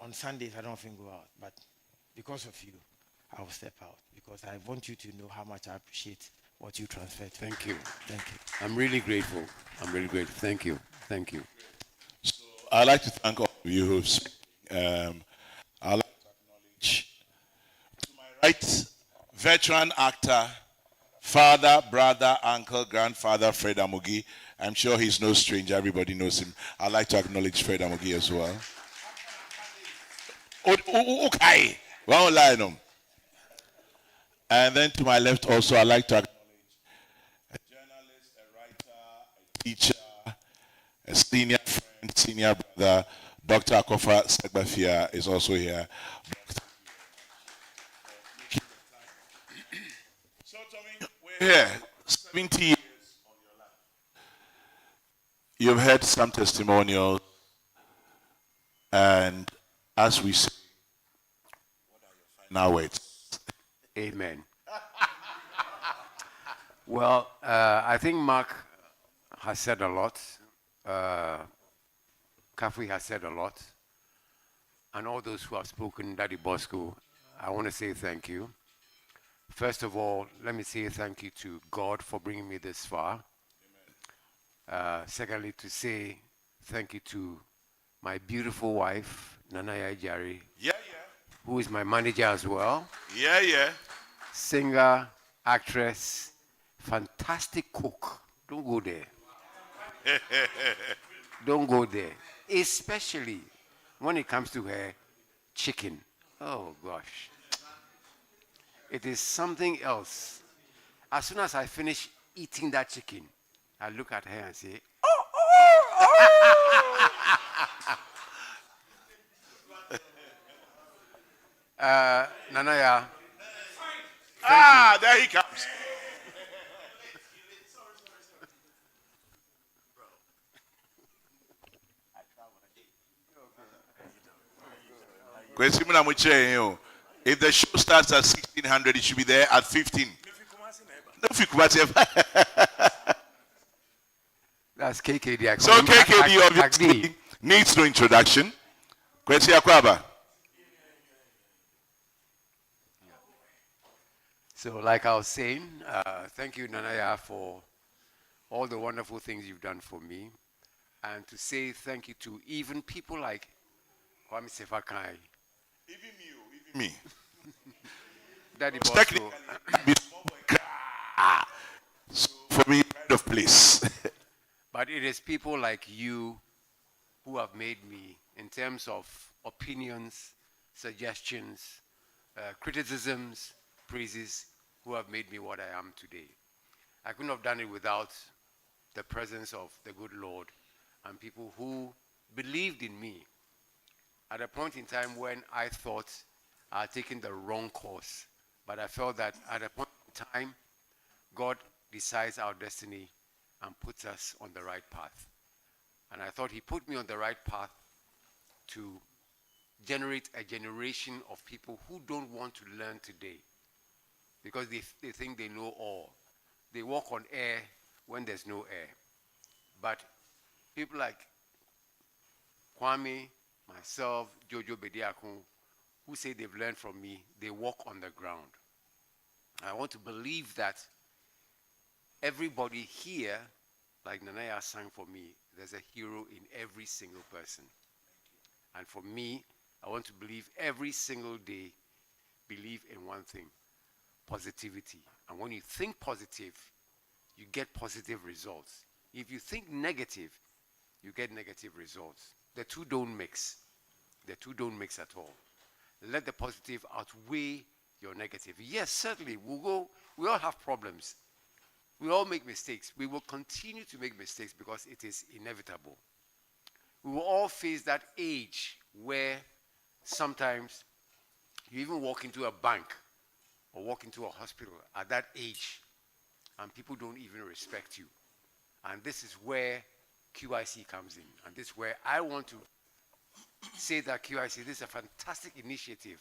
On Sundays, I don't often go out, but because of you, I will step out because I want you to know how much I appreciate what you transferred to me. Thank you. Thank you. I'm really grateful. I'm really grateful. Thank you. Thank you. So I'd like to thank all of you who've spoken. I'd like to acknowledge to my right, veteran actor, father, brother, uncle, grandfather, Fred Amogi. I'm sure he's no stranger. Everybody knows him. I'd like to acknowledge Fred Amogi as well. Okay. One line. And then to my left also, I'd like to acknowledge a journalist, a writer, a teacher, a senior friend, senior brother, Dr. Akofa Segbafia is also here. So, Tommy, we're here, 70 years of your life. You've heard some testimonials, and as we say, what are your final words? Amen. Well, I think Mark has said a lot. Kafui has said a lot. And all those who have spoken, Daddy Bosco, I want to say thank you. First of all, let me say thank you to God for bringing me this far. Secondly, to say thank you to my beautiful wife, Nanaya Jari. Yeah. Who is my manager as well. Yeah. Singer, actress, fantastic cook. Don't go there. Don't go there. Especially when it comes to her chicken. Oh gosh. It is something else. As soon as I finish eating that chicken, I look at her and say, Nanaya. There he comes. If the show starts at 1600, it should be there at 15. That's KKD. So KKD obviously needs no introduction. Kwesi Akwaba. So like I was saying, thank you, Nanaya, for all the wonderful things you've done for me. And to say thank you to even people like Kwame Sefakai. Even me. Daddy Bosco. So for me, kind of place. But it is people like you who have made me, in terms of opinions, suggestions, criticisms, praises, who have made me what I am today. I couldn't have done it without the presence of the good Lord and people who believed in me at a point in time when I thought I had taken the wrong course. But I felt that at a point in time, God decides our destiny and puts us on the right path. And I thought he put me on the right path to generate a generation of people who don't want to learn today because they think they know all. They walk on air when there's no air. But people like Kwame, myself, Jojo Bediakun, who say they've learned from me, they walk on the ground. I want to believe that everybody here, like Nanaya sang for me, there's a hero in every single person. And for me, I want to believe every single day, believe in one thing, positivity. And when you think positive, you get positive results. If you think negative, you get negative results. The two don't mix. The two don't mix at all. Let the positive outweigh your negative. Yes, certainly, we all have problems. We all make mistakes. We will continue to make mistakes because it is inevitable. We will all face that age where sometimes you even walk into a bank or walk into a hospital at that age and people don't even respect you. And this is where QIC comes in. And this is where I want to say that QIC, this is a fantastic initiative.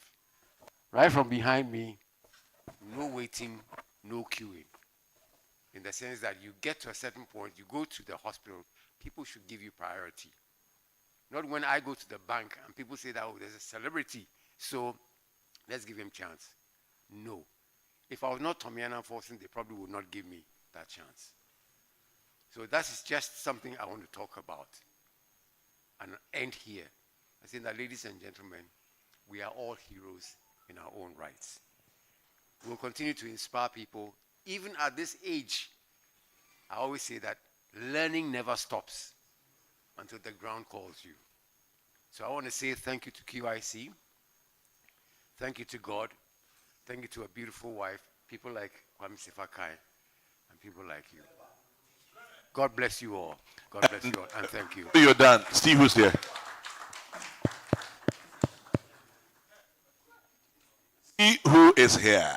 Right from behind me, no waiting, no queuing. In the sense that you get to a certain point, you go to the hospital, people should give you priority. Not when I go to the bank and people say that, oh, there's a celebrity, so let's give him a chance. No. If I was not Tomiana Forson, they probably would not give me that chance. So that is just something I want to talk about and end here. I say that, ladies and gentlemen, we are all heroes in our own rights. We'll continue to inspire people. Even at this age, I always say that learning never stops until the ground calls you. So I want to say thank you to QIC. Thank you to God. Thank you to a beautiful wife, people like Kwame Sifakai, and people like you. God bless you all. God bless you all, and thank you. You're done. Steve, who's there? See who is here.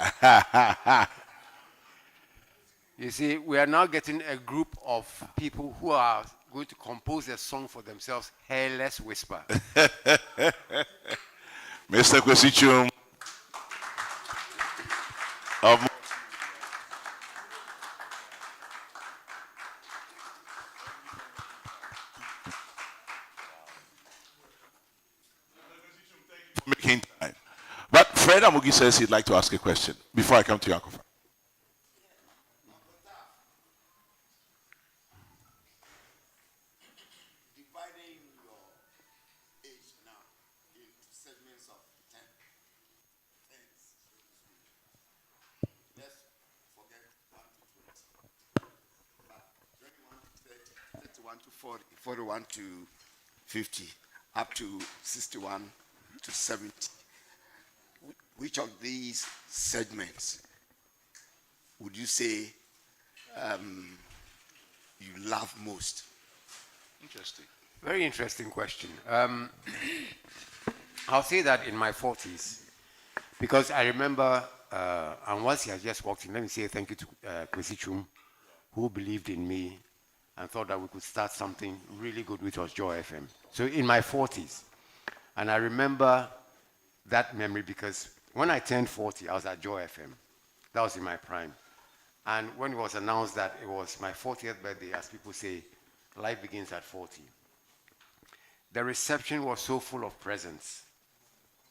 You see, we are now getting a group of people who are going to compose a song for themselves, Hairless Whisper. Mr. Kwesichum. Making time. But Fred Amugi says he'd like to ask a question before I come to Yakofa. Dividing your age now into segments of 10. Let's forget 1 to 20. But 21 to 30, 31 to 40, 41 to 50, up to 61 to 70. Which of these segments would you say you love most? Interesting. Very interesting question. I'll say that in my 40s, because I remember, and once he has just walked in, let me say thank you to Kwesichum, who believed in me and thought that we could start something really good, which was Joy FM. So in my 40s, and I remember that memory because when I turned 40, I was at Joy FM. That was in my prime. And when it was announced that it was my 40th birthday, as people say, life begins at 40. The reception was so full of presents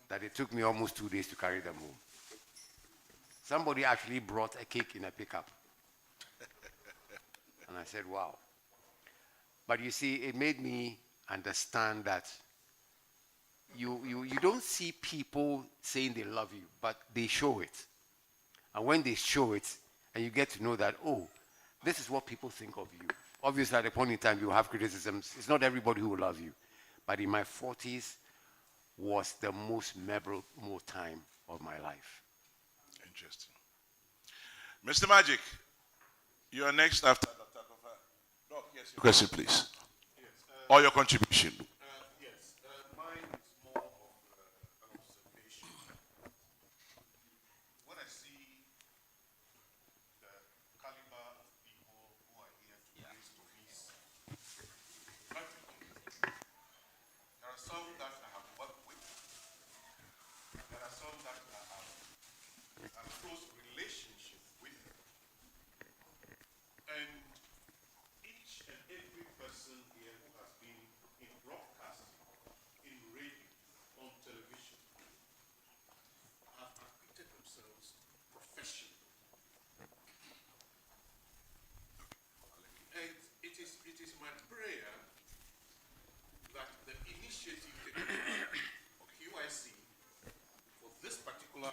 that it took me almost 2 days to carry them home. Somebody actually brought a cake in a pickup. And I said, wow. But you see, it made me understand that you don't see people saying they love you, but they show it. And when they show it, and you get to know that, oh, this is what people think of you. Obviously, at a point in time, you have criticisms. It's not everybody who will love you. But in my 40s was the most memorable time of my life. Interesting. Mr. Magic, you are next after Dr. Kofa. Doc, yes, your question, please. Yes, or your contribution. Yes, mine is more of an observation. When I see the caliber of people who are here to raise Tomi's, there are some that I have worked with. There are some that I have a close relationship with. And each and every person here who has been in broadcasting, in radio, on television, have acquitted themselves professionally. And it is my prayer that the initiative taken of QIC for this particular,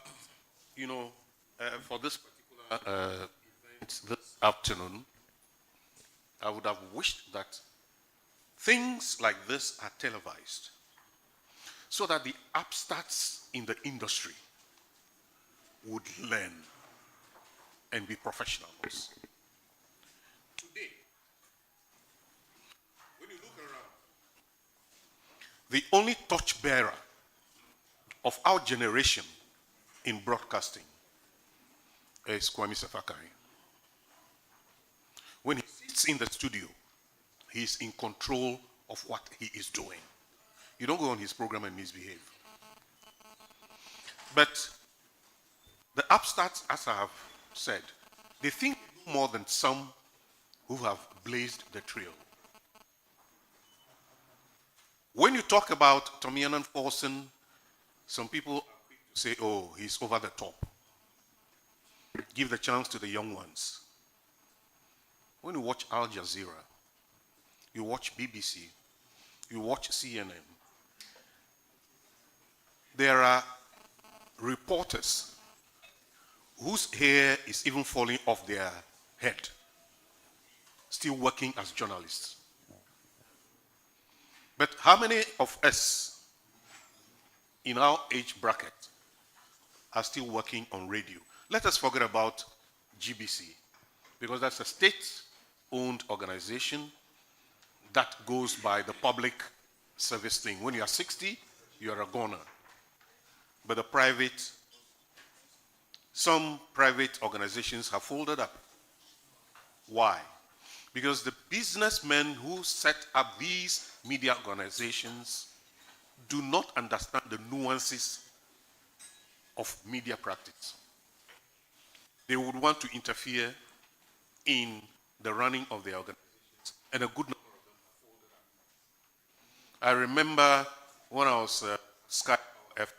for this particular event this afternoon, I would have wished that things like this are televised so that the upstarts in the industry would learn and be professionals. Today, when you look around, the only torchbearer of our generation in broadcasting is Kwame Sefakai. When he sits in the studio, he is in control of what he is doing. You don't go on his program and misbehave. But the upstarts, as I have said, they think more than some who have blazed the trail. When you talk about Tommy Annan Forson, some people say, oh, he's over the top. Give the chance to the young ones. When you watch Al Jazeera, you watch BBC, you watch CNN, there are reporters whose hair is even falling off their head, still working as journalists. But how many of us in our age bracket are still working on radio? Let us forget about GBC, because that's a state-owned organization that goes by the public service thing. When you are 60, you are a goner. But the private, some private organizations have folded up. Why? Because the businessmen who set up these media organizations do not understand the nuances of media practice. They would want to interfere in the running of their organizations, and a good number of them have folded up. I remember when I was Sky F,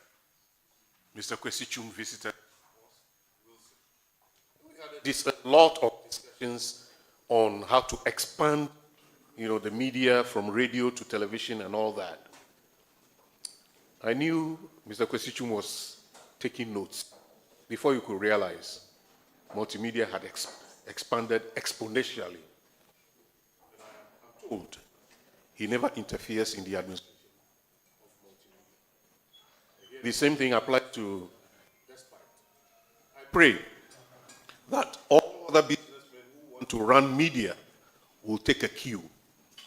Mr. Kwesi Chung visited. We had a lot of discussions on how to expand, the media from radio to television and all that. I knew Mr. Kwesi Chung was taking notes before you could realize multimedia had expanded exponentially. I'm told he never interferes in the administration of multimedia. The same thing applies to Despite. I pray that all other businessmen who want to run media will take a cue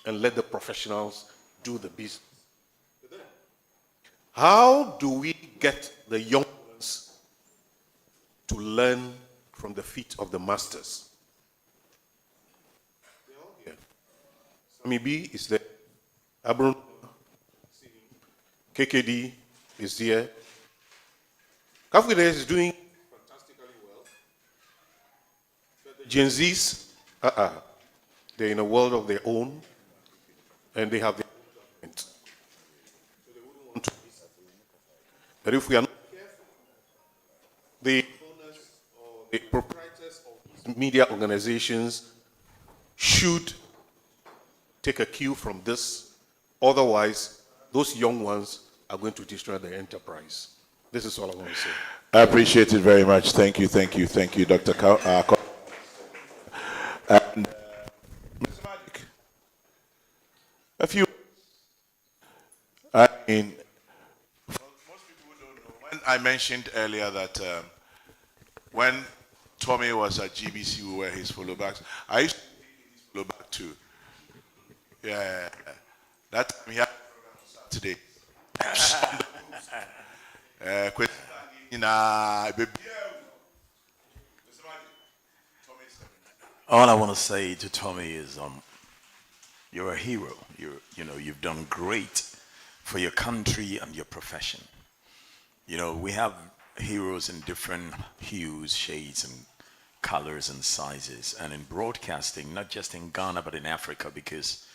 and let the professionals do the business. How do we get the young ones to learn from the feet of the masters? They're all here. Sammy B is there. Abram, KKD is there. Kafwide is doing fantastically well. But the Gen Zs, they're in a world of their own, and they have their own government. So they wouldn't want to. But if we are not careful, the owners or the proprietors of these media organizations should take a cue from this. Otherwise, those young ones are going to destroy the enterprise. This is all I want to say. I appreciate it very much. Thank you, Dr. And Mr. Magic, a few. Most people don't know. When I mentioned earlier that when Tommy was at GBC, we were his followbacks. I used to be his followback too. Yeah, that time he had a program on Saturday. All I want to say to Tommy is, you're a hero. You've done great for your country and your profession. We have heroes in different hues, shades, and colors and sizes, and in broadcasting, not just in Ghana but in Africa, because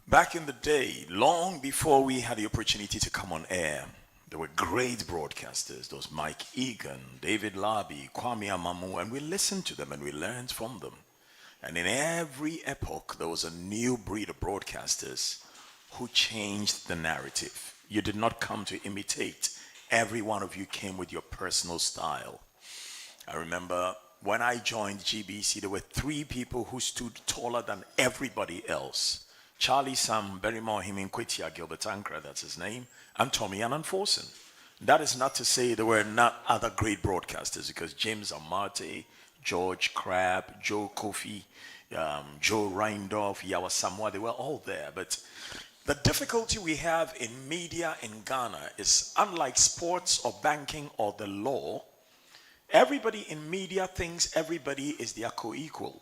back in the day, long before we had the opportunity to come on air, there were great broadcasters. Those Mike Egan, David Larby, Kwame Amamu, and we listened to them and we learned from them. And in every epoch, there was a new breed of broadcasters who changed the narrative. You did not come to imitate. Every one of you came with your personal style. I remember when I joined GBC, there were 3 people who stood taller than everybody else. Charlie Sam, Berrymore Himinkwitia, Gilbert Ankra, that's his name, and Tommy Annan-Forson. That is not to say there were not other great broadcasters, because James Amate, George Crabb, Joe Kofi, Joe Reindorf, Yawa Samoa, they were all there. But the difficulty we have in media in Ghana is, unlike sports or banking or the law, everybody in media thinks everybody is their co-equal.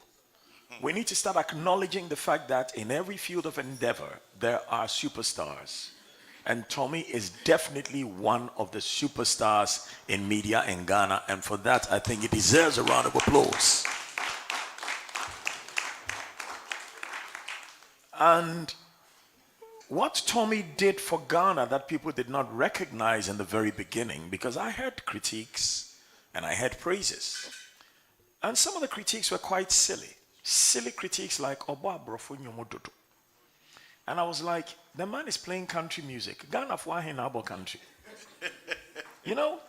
We need to start acknowledging the fact that in every field of endeavor, there are superstars. And Tommy is definitely one of the superstars in media in Ghana. And for that, I think he deserves a round of applause. And what Tommy did for Ghana that people did not recognize in the very beginning, because I heard critiques and I heard praises. And some of the critiques were quite silly. Silly critiques like, Oba Brofo Nyomododo. And I was like, the man is playing country music. Ghana for Abo country. You know,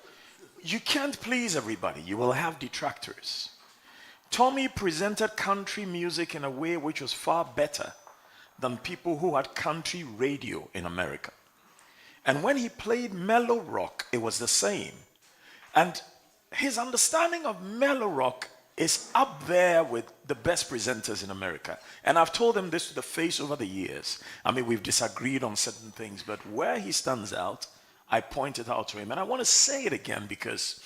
you can't please everybody. You will have detractors. Tommy presented country music in a way which was far better than people who had country radio in America. And when he played mellow rock, it was the same. And his understanding of mellow rock is up there with the best presenters in America. And I've told him this to the face over the years. I mean, we've disagreed on certain things, but where he stands out, I point it out to him. And I want to say it again because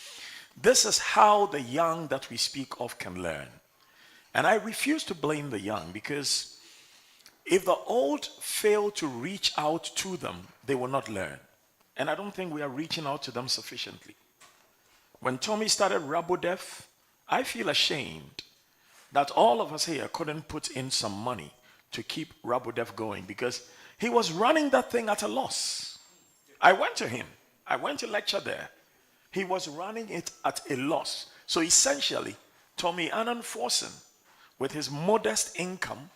this is how the young that we speak of can learn. And I refuse to blame the young, because if the old fail to reach out to them, they will not learn. And I don't think we are reaching out to them sufficiently. When Tommy started Rabodef, I feel ashamed that all of us here couldn't put in some money to keep Rabodef going, because he was running that thing at a loss. I went to him. I went to lecture there. He was running it at a loss. So essentially, Tommy Annan-Forson, with his modest income,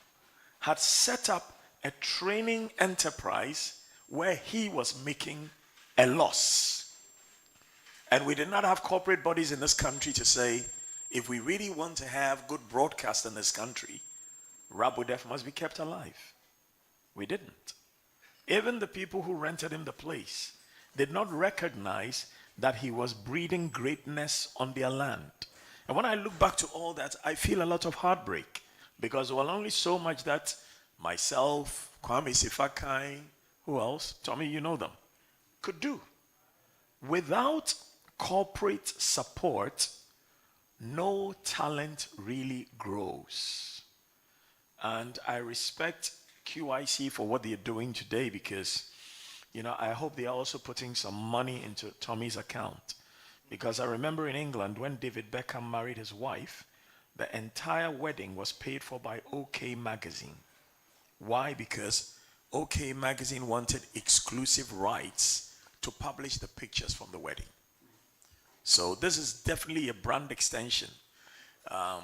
had set up a training enterprise where he was making a loss. And we did not have corporate bodies in this country to say, if we really want to have good broadcast in this country, Rabodef must be kept alive. We didn't. Even the people who rented him the place did not recognize that he was breeding greatness on their land. And when I look back to all that, I feel a lot of heartbreak, because there was only so much that myself, Kwame Sifakai, who else? Tommy, you know them, could do. Without corporate support, no talent really grows. And I respect QIC for what they're doing today, because, you know, I hope they are also putting some money into Tommy's account. Because I remember in England, when David Beckham married his wife, the entire wedding was paid for by OK Magazine. Why? Because OK Magazine wanted exclusive rights to publish the pictures from the wedding. So this is definitely a brand extension,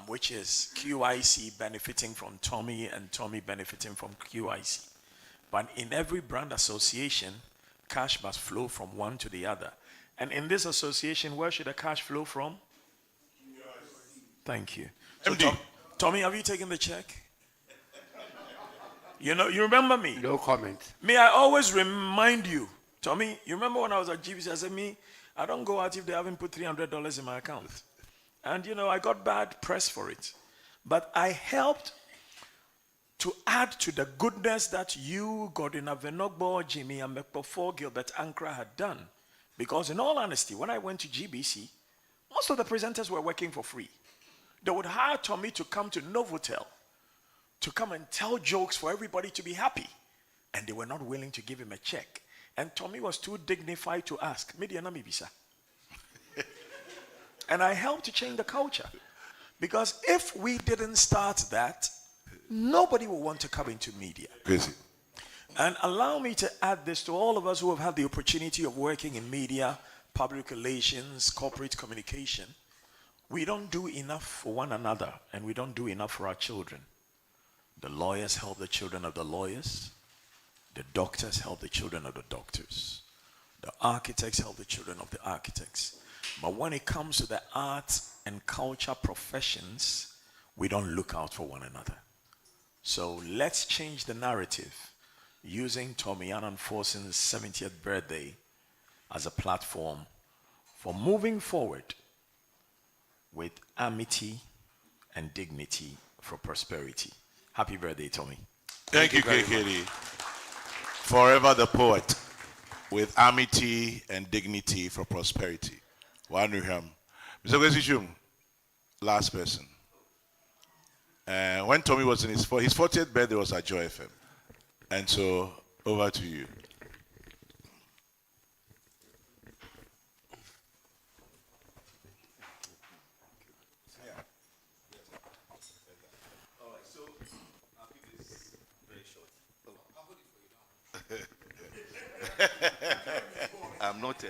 which is QIC benefiting from Tommy and Tommy benefiting from QIC. But in every brand association, cash must flow from one to the other. And in this association, where should the cash flow from? Thank you. So Tommy, have you taken the check? You know, you remember me? No comment. Me, I always remind you. Tommy, you remember when I was at GBC, I said, I don't go out if they haven't put $300 in my account. And, you know, I got bad press for it. But I helped to add to the goodness that you, Gordon Avenogbo, Jimmy Amekpofo, Gilbert Ankra had done. Because in all honesty, when I went to GBC, most of the presenters were working for free. They would hire Tommy to come to Novotel to come and tell jokes for everybody to be happy. And they were not willing to give him a check. And Tommy was too dignified to ask, and I helped to change the culture. Because if we didn't start that, nobody will want to come into media. Crazy. And allow me to add this to all of us who have had the opportunity of working in media, public relations, corporate communication. We don't do enough for one another, and we don't do enough for our children. The lawyers help the children of the lawyers. The doctors help the children of the doctors. The architects help the children of the architects. But when it comes to the arts and culture professions, we don't look out for one another. So let's change the narrative using Tommy Annan Forson's 70th birthday as a platform for moving forward with amity and dignity for prosperity. Happy birthday, Tommy. Thank you, KKD. Forever the poet, with amity and dignity for prosperity. Mr. Kwesi, last person. When Tommy was in his 40th birthday was at Joy FM. And so, over to you. I'm not how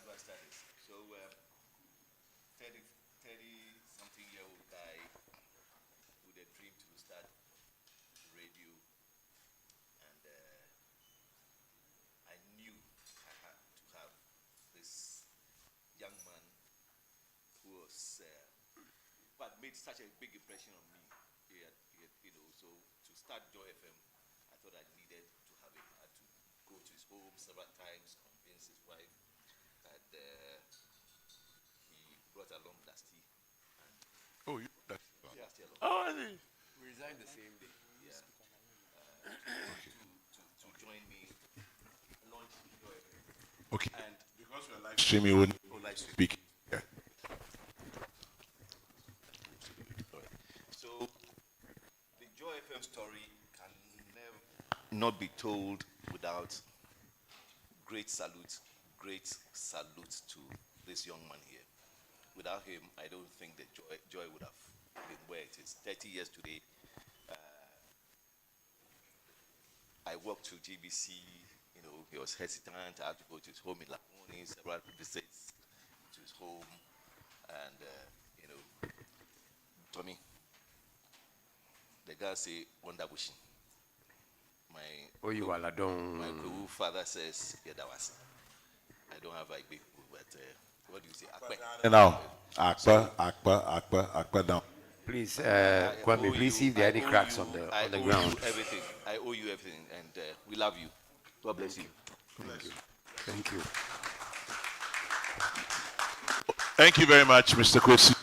do I start this? So 30-something-year-old guy with a dream to start radio, and I knew I had to have this young man who was but made such a big impression on me. So to start Joy FM, I thought I needed to have him. I had to go to his home several times, convince his wife, and he brought along Dusty. Oh, you brought Dusty along. Oh, I see. We resigned the same day. Yeah. To join me, launch Joy FM. Okay. And because we're live streaming, we wouldn't speak. Yeah. So the Joy FM story can never not be told without great salute to this young man here. Without him, I don't think the Joy would have been where it is. 30 years today, I walked to GBC, he was hesitant. I had to go to his home in Lakoni, several visits to his home, and, Tommy, the guy say, Wonderbushi. My Kuru father says, yeah, that was. I don't have a big, but what do you say? Now, Akpa down. Please, Kwame, please see if there are any cracks on the ground. Everything. I owe you everything, and we love you. God bless you. Thank you. Thank you very much, Mr. Kwesi.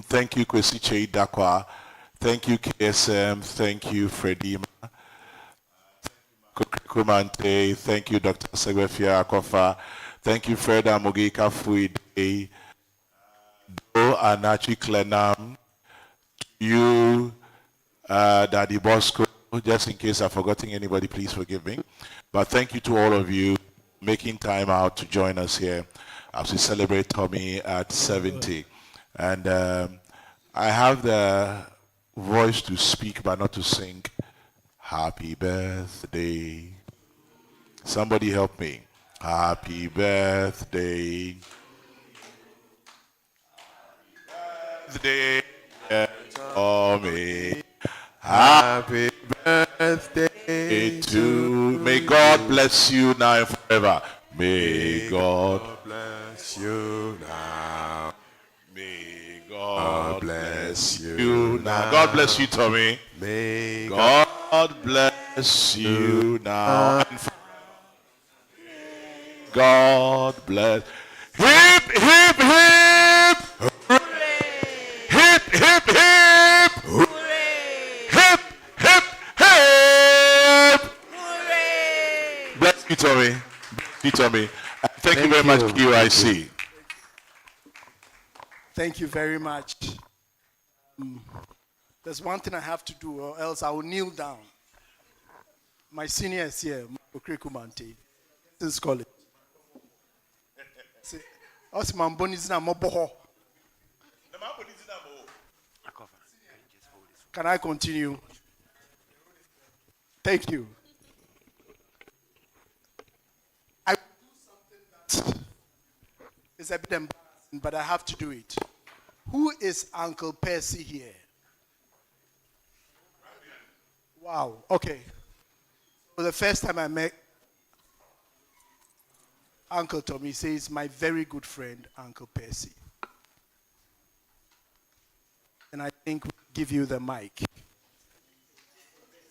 Thank you, Kwesi Chei Dakwa. Thank you, KSM. Thank you, Freddie. Kumante. Thank you, Dr. Segbefia Akofa. Thank you, Fred Amogika Fuide. Do Anachi Klenam. You, Daddy Bosco. Just in case I've forgotten anybody, please forgive me. But thank you to all of you making time out to join us here as we celebrate Tommy at 70. And I have the voice to speak but not to sing. Happy birthday. Somebody help me. Happy birthday. Birthday, Tommy. Happy birthday to. May God bless you now and forever. May God bless you now. May God bless you now. God bless you, Tommy. May God bless you now. God bless. Hip, hip, hip. Hip, hip, hip. Hip, hip, hip. Bless you, Tommy. Bless you, Tommy. Thank you very much, QIC. Thank you very much. There's one thing I have to do, or else I will kneel down. My senior is here, Okrekumante. This is college. Can I continue? Thank you. I will do something that is a bit embarrassing, but I have to do it. Who is Uncle Percy here? Wow, okay. For the first time I met Uncle Tommy, he says, my very good friend, Uncle Percy. And I think we'll give you the mic.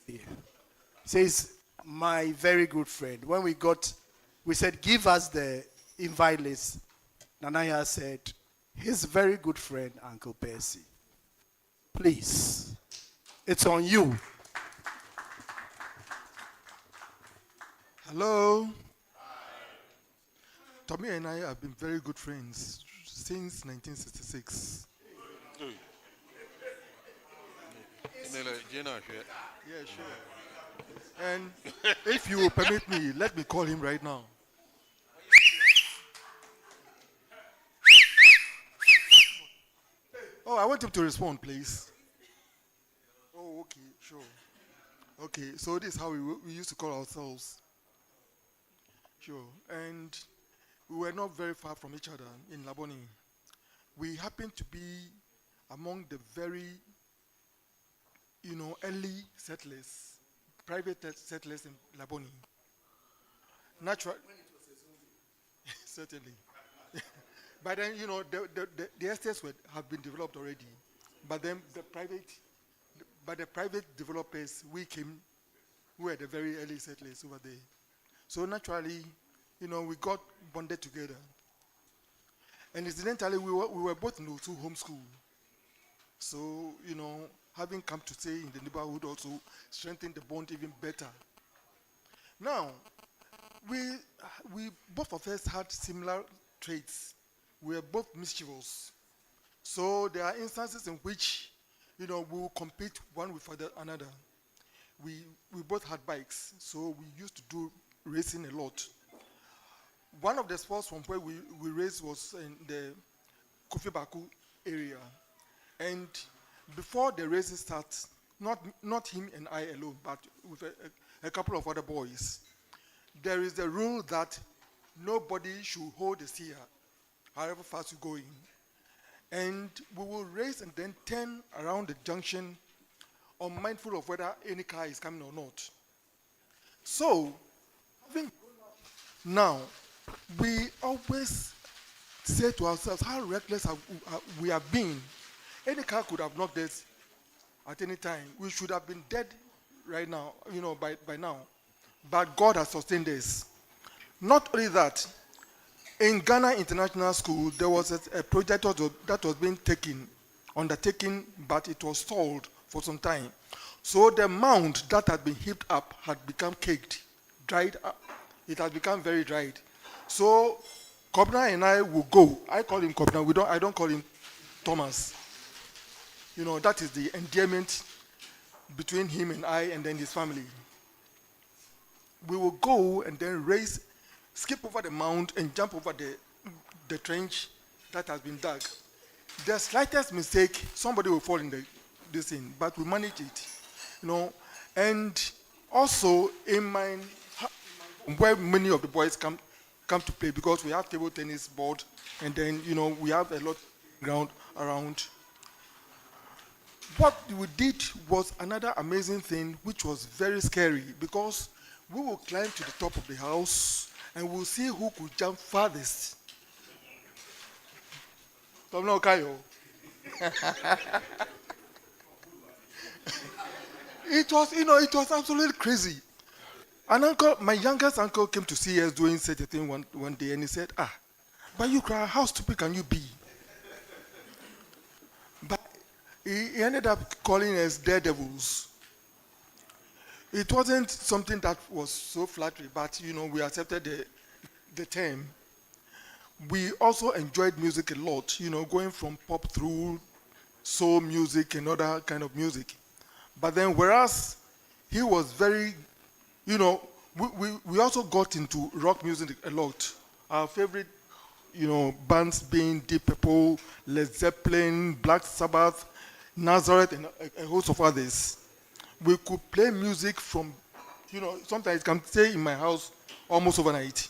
He says, my very good friend. When we said, give us the invite list. Nanaya said, his very good friend, Uncle Percy. Please, it's on you. Hello. Tommy and I have been very good friends since 1966. Yeah, sure. And if you will permit me, let me call him right now. Oh, I want him to respond, please. Oh, okay, sure. Okay, so this is how we used to call ourselves. Sure. And we were not very far from each other in Laboni. We happened to be among the very, early settlers, private settlers in Laboni. Naturally, certainly. But then, the estates have been developed already. But then the private developers, we were the very early settlers over there. So naturally, we got bonded together. And incidentally, we were both in Otu homeschool. So, having come to stay in the neighborhood also strengthened the bond even better. Now, we both of us had similar traits. We were both mischievous. So there are instances in which, we will compete one with another. We both had bikes, so we used to do racing a lot. One of the sports from where we raced was in the Kofi Baku area. And before the races start, not him and I alone, but with a couple of other boys, there is a rule that nobody should hold the steer, however fast you're going. And we will race and then turn around the junction, unmindful of whether any car is coming or not. So, now, we always say to ourselves how reckless we have been. Any car could have knocked us at any time. We should have been dead right now, by now. But God has sustained us. Not only that, in Ghana International School, there was a project that was being undertaken, but it was stalled for some time. So the mound that had been heaped up had become caked, dried up. It has become very dried. So Kobna and I will go. I call him Kobna. I don't call him Thomas. That is the endearment between him and I and then his family. We will go and then skip over the mound and jump over the trench that has been dug. The slightest mistake, somebody will fall in this thing, but we manage it. And also in mine, where many of the boys come to play, because we have table tennis board, and then we have a lot of ground around. What we did was another amazing thing, which was very scary, because we will climb to the top of the house and we'll see who could jump farthest. It was absolutely crazy. An uncle, my youngest uncle, came to see us doing such a thing one day, and he said, but you cry, how stupid can you be? But he ended up calling us daredevils. It wasn't something that was so flattering, but we accepted the term. We also enjoyed music a lot, going from pop through soul music and other kind of music. But then, whereas he was very, we also got into rock music a lot. Our favorite, bands being Deep Purple, Led Zeppelin, Black Sabbath, Nazareth, and a host of others. We could play music from, sometimes it can stay in my house almost overnight.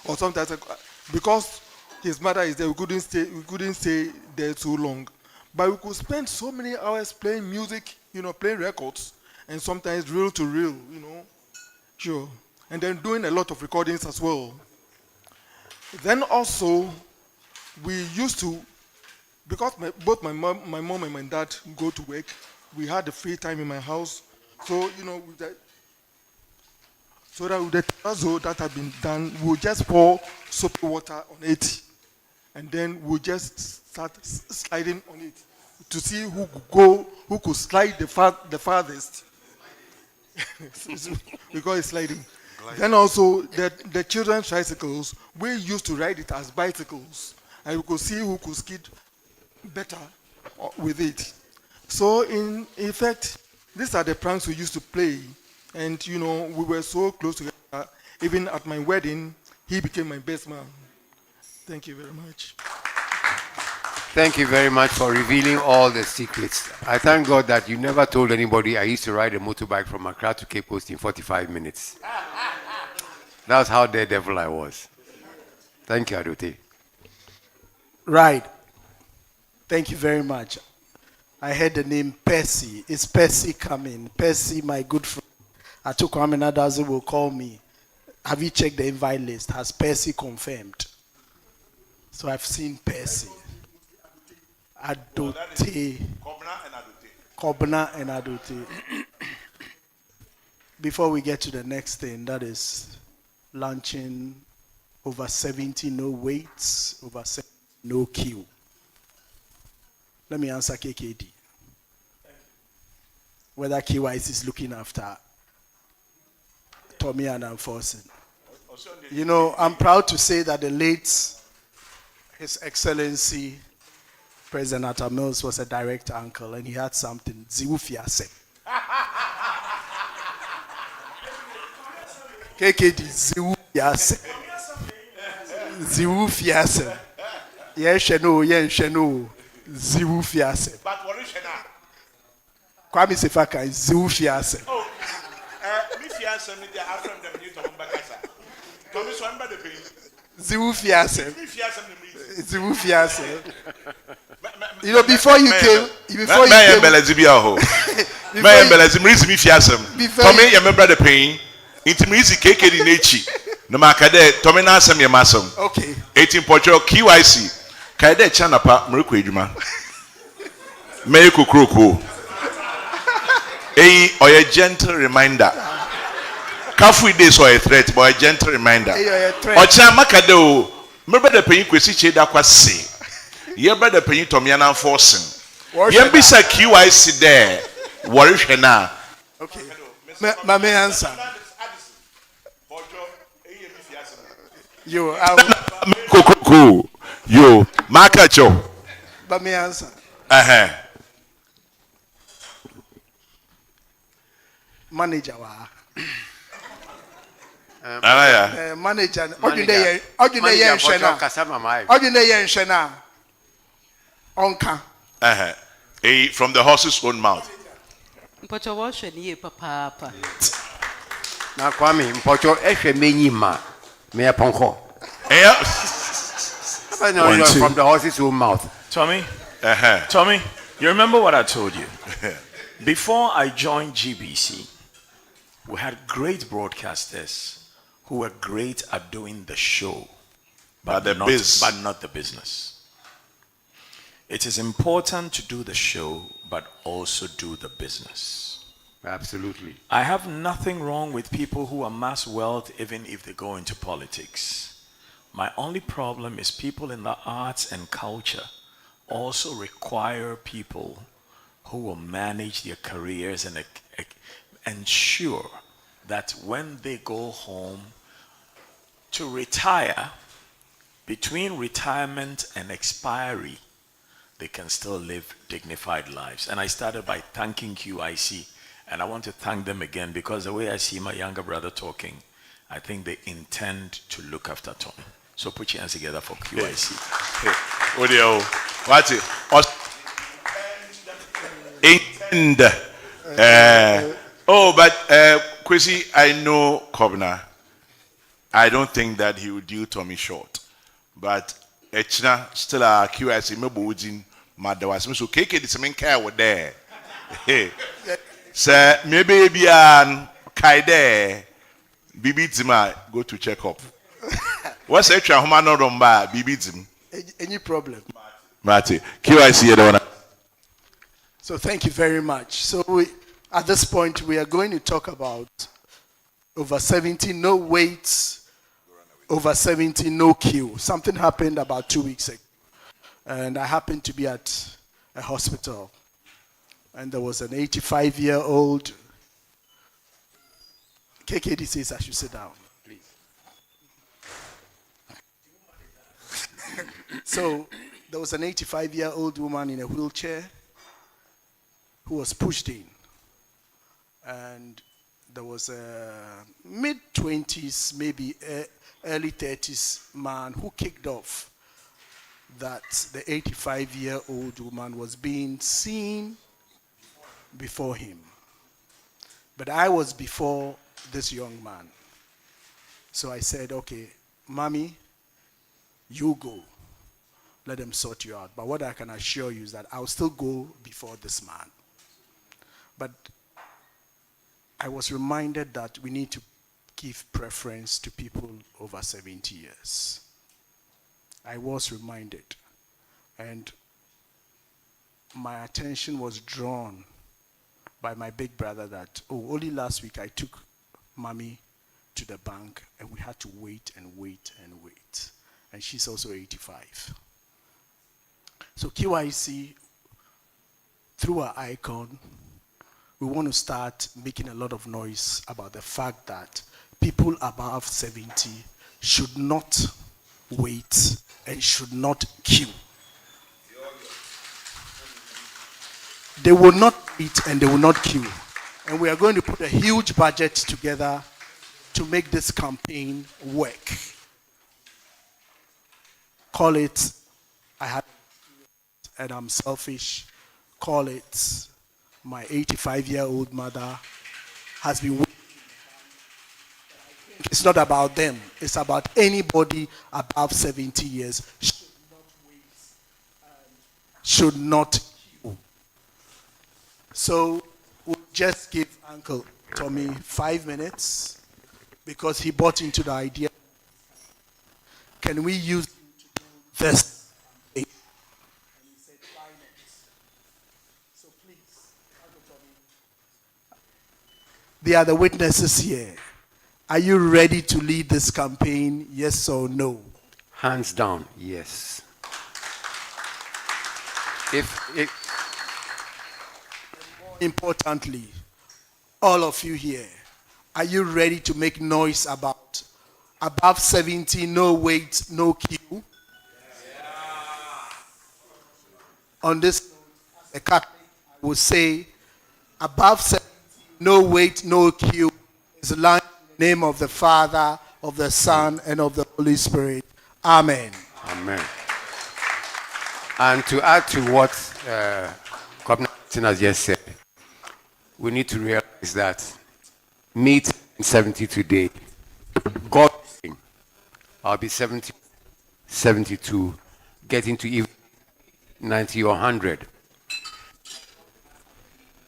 Or sometimes, because his mother is there. We couldn't stay there too long. But we could spend so many hours playing music, playing records, and sometimes reel to reel, Sure. And then doing a lot of recordings as well. Then also, we used to, because both my mom and my dad go to work, we had the free time in my house. So, so that with the terrazzo that had been done, we'll just pour soapy water on it. And then we'll just start sliding on it to see who could slide the farthest. Because it's sliding. Then also, the children's tricycles, we used to ride it as bicycles. And we could see who could skid better with it. So, in effect, these are the pranks we used to play. And, we were so close together. Even at my wedding, he became my best man. Thank you very much. Thank you very much for revealing all the secrets. I thank God that you never told anybody I used to ride a motorbike from Accra to Cape Coast in 45 minutes. That's how daredevil I was. Thank you, Adote. Right. Thank you very much. I heard the name Percy. Is Percy coming? Percy, my good friend. Atukwame Nadazo will call me. Have you checked the invite list? Has Percy confirmed? So I've seen Percy. Adote. Kobna and Adote. Before we get to the next thing, that is launching over 70 no weights, over 70 no queue. Let me answer KKD. Whether KYC is looking after Tommy and enforcing. I'm proud to say that the late His Excellency President Atta Mills was a direct uncle, and he had something. Ziwufiase. KKD, Ziwufiase. Ziwufiase. Yensheno. Ziwufiase. But what is it now? Kwame Sefaka is Ziwufiase. Oh, me fiase me there after them you to Mbakasa. Tommy so remember the pain. Ziwufiase. Me fiase me. Ziwufiase. Before you came, Tommy, you remember the pain. Intimisi KKD Nechi. No makade, Tommy Nasam Yamasam. Okay. 18 Portugal QIC. Kade Chanapa, Mruku Ejuma. Meyuku Kruku. Or a gentle reminder. Kafu days or a threat, but a gentle reminder. Or Chamakado, remember the pain Kwesi da Kwasi. You better pay Tomiana forcing. Yembisa QIC there. Warish na. Okay. My answer. Yo, Yo, Makacho. But me answer. Manager. Manager. Onka. From the horse's own mouth. Mpocho washe niye papa. Na Kwame, mpocho ehwe menyima. Me aponko. From the horse's own mouth. Tommy? Tommy, you remember what I told you? Before I joined GBC, we had great broadcasters who were great at doing the show, but not the business. It is important to do the show, but also do the business. Absolutely. I have nothing wrong with people who amass wealth even if they go into politics. My only problem is people in the arts and culture also require people who will manage their careers and ensure that when they go home to retire, between retirement and expiry, they can still live dignified lives. And I started by thanking QIC, and I want to thank them again because the way I see my younger brother talking, I think they intend to look after Tommy. So put your hands together for QIC. What's it? But Kwesi, I know Kobna. I don't think that he would do Tommy short. But Echna still a QIC Mabudin, Madawas. So Keke the same care were there. Sir, maybe be an Kaide Bibitima go to check up. What's extra Humano Romba Bibitim? Any problem? Marty, QIC. So thank you very much. So at this point, we are going to talk about over 70, no weights, over 70, no queue. Something happened about 2 weeks ago. And I happened to be at a hospital. And there was an 85-year-old. KKD says I should sit down, please. So there was an 85-year-old woman in a wheelchair who was pushed in. And there was a mid-20s, maybe early 30s man who kicked off that the 85-year-old woman was being seen before him. But I was before this young man. So I said, okay, mommy, you go. Let them sort you out. But what I can assure you is that I'll still go before this man. But I was reminded that we need to give preference to people over 70 years. I was reminded. And my attention was drawn by my big brother that, only last week I took mommy to the bank and we had to wait and wait and wait. And she's also 85. So QIC, through our icon, we want to start making a lot of noise about the fact that people above 70 should not wait and should not queue. They will not wait and they will not queue. And we are going to put a huge budget together to make this campaign work. Call it, I had and I'm selfish. Call it, my 85-year-old mother has been waiting. It's not about them. It's about anybody above 70 years should not queue. So we'll just give Uncle Tommy 5 minutes because he bought into the idea. Can we use this? They are the witnesses here. Are you ready to lead this campaign? Yes or no? Hands down, yes. More importantly, all of you here, are you ready to make noise about above 70, no wait, no queue? On this, a Catholic, I will say above 70, no wait, no queue is lying in the name of the Father, of the Son, and of the Holy Spirit. Amen. Amen. And to add to what Governor has just said, we need to realize that me 70 today, God willing, I'll be 70, 72, getting to even 90 or 100.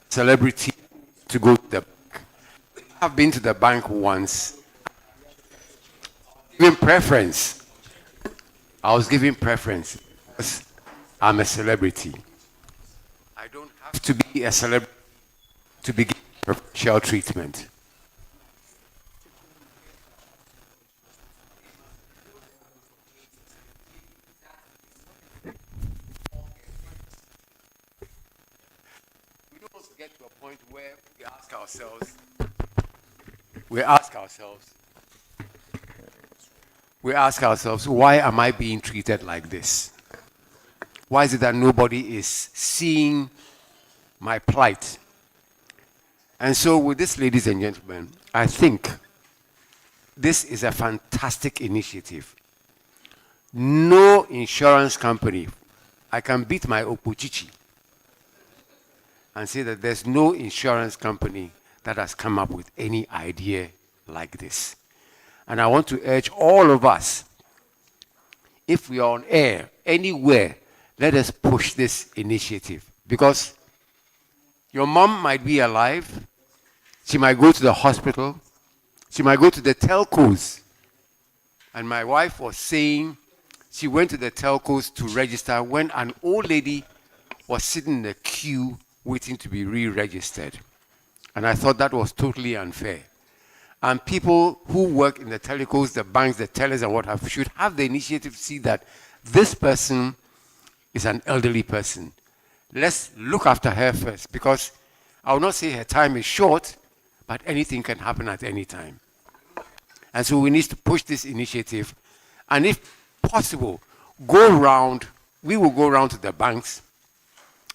Celebrity to go to the bank. I've been to the bank once. Giving preference. I was giving preference because I'm a celebrity. I don't have to be a celebrity to be given preferential treatment. We don't get to a point where we ask ourselves, why am I being treated like this? Why is it that nobody is seeing my plight? And so with this, ladies and gentlemen, I think this is a fantastic initiative. No insurance company, I can beat my Opochichi and say that there's no insurance company that has come up with any idea like this. And I want to urge all of us, if we are on air, anywhere, let us push this initiative. Because your mom might be alive, she might go to the hospital, she might go to the telcos. And my wife was saying she went to the telcos to register when an old lady was sitting in a queue waiting to be re-registered. And I thought that was totally unfair. And people who work in the telcos, the banks, the tellers and what have you should have the initiative to see that this person is an elderly person. Let's look after her first, because I will not say her time is short, but anything can happen at any time. And so we need to push this initiative. And if possible, go around, we will go around to the banks,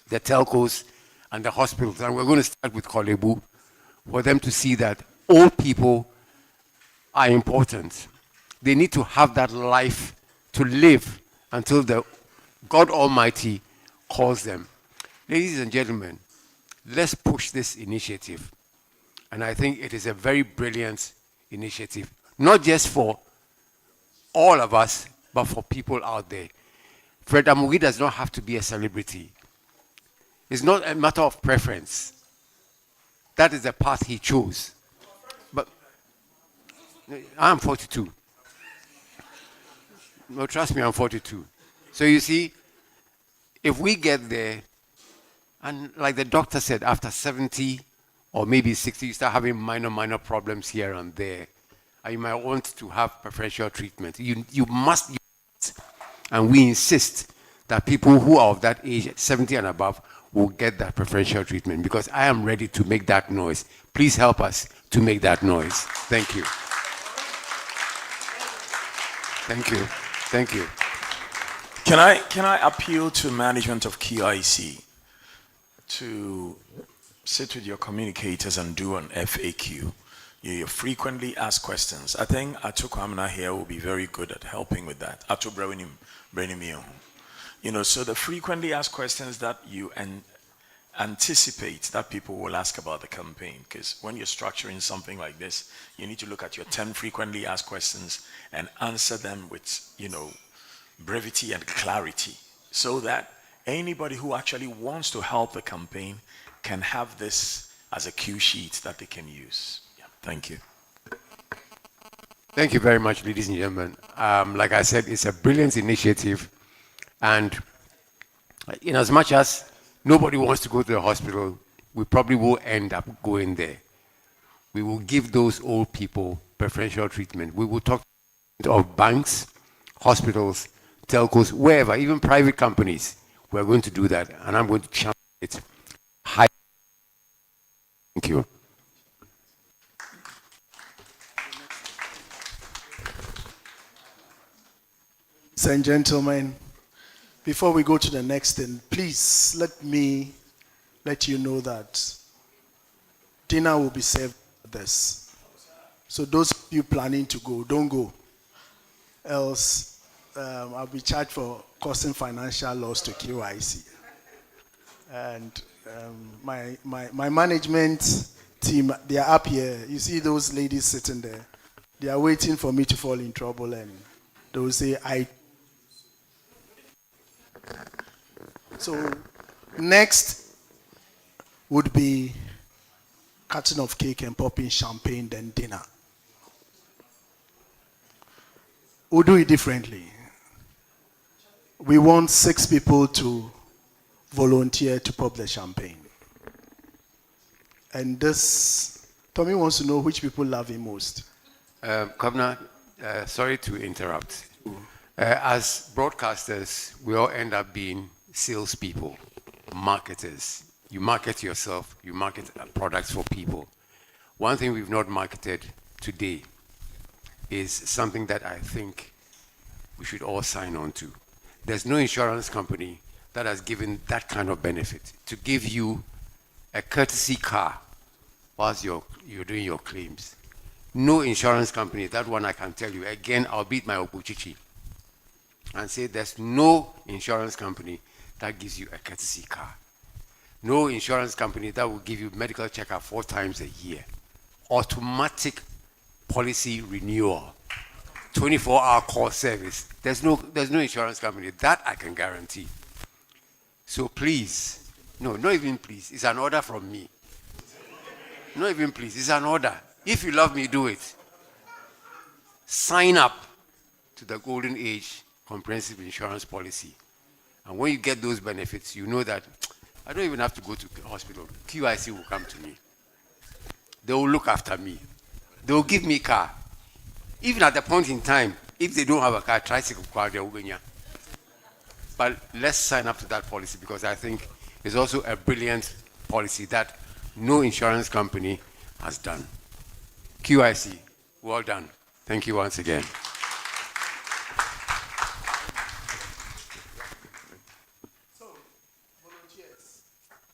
the telcos, and the hospitals. And we're going to start with Kolebu for them to see that old people are important. They need to have that life to live until the God Almighty calls them. Ladies and gentlemen, let's push this initiative. And I think it is a very brilliant initiative, not just for all of us, but for people out there. Fred Amogi does not have to be a celebrity. It's not a matter of preference. That is the path he chose. But I'm 42. No, trust me, I'm 42. So you see, if we get there, and like the doctor said, after 70 or maybe 60, you start having minor problems here and there, and you might want to have preferential treatment. You must, and we insist that people who are of that age, 70 and above, will get that preferential treatment, because I am ready to make that noise. Please help us to make that noise. Thank you. Thank you. Thank you. Can I appeal to management of KIC to sit with your communicators and do an FAQ? Your frequently asked questions. I think Atu Kwamna here will be very good at helping with that. Atu Brenimio. You know, so the frequently asked questions that you anticipate that people will ask about the campaign, because when you're structuring something like this, you need to look at your 10 frequently asked questions and answer them with, you know, brevity and clarity, so that anybody who actually wants to help the campaign can have this as a cue sheet that they can use. Yeah, thank you. Thank you very much, ladies and gentlemen. Like I said, it's a brilliant initiative. And in as much as nobody wants to go to the hospital, we probably will end up going there. We will give those old people preferential treatment. We will talk of banks, hospitals, telcos, wherever, even private companies. We're going to do that, and I'm going to champion it. High. Thank you. Ladies and gentlemen, before we go to the next thing, please let me let you know that dinner will be served at this. So those of you planning to go, don't go. Else, I'll be charged for causing financial loss to QIC. And my management team, they are up here. You see those ladies sitting there. They are waiting for me to fall in trouble, and they will say, So next would be cutting of cake and popping champagne, then dinner. We'll do it differently. We want 6 people to volunteer to pop the champagne. And this, Tommy wants to know which people love him most. Governor, sorry to interrupt. As broadcasters, we all end up being salespeople, marketers. You market yourself, you market products for people. One thing we've not marketed today is something that I think we should all sign on to. There's no insurance company that has given that kind of benefit, to give you a courtesy car whilst you're doing your claims. No insurance company, that one I can tell you. Again, I'll beat my Obuchichi and say there's no insurance company that gives you a courtesy car. No insurance company that will give you medical checkup 4 times a year. Automatic policy renewal. 24-hour call service. There's no insurance company. That I can guarantee. So please, no, not even please. It's an order from me. Not even please. It's an order. If you love me, do it. Sign up to the Golden Age Comprehensive Insurance Policy. And when you get those benefits, you know that I don't even have to go to the hospital. QIC will come to me. They will look after me. They will give me a car. Even at the point in time, if they don't have a car, tricycle car, they will be. But let's sign up to that policy because I think it's also a brilliant policy that no insurance company has done. QIC, well done. Thank you once again.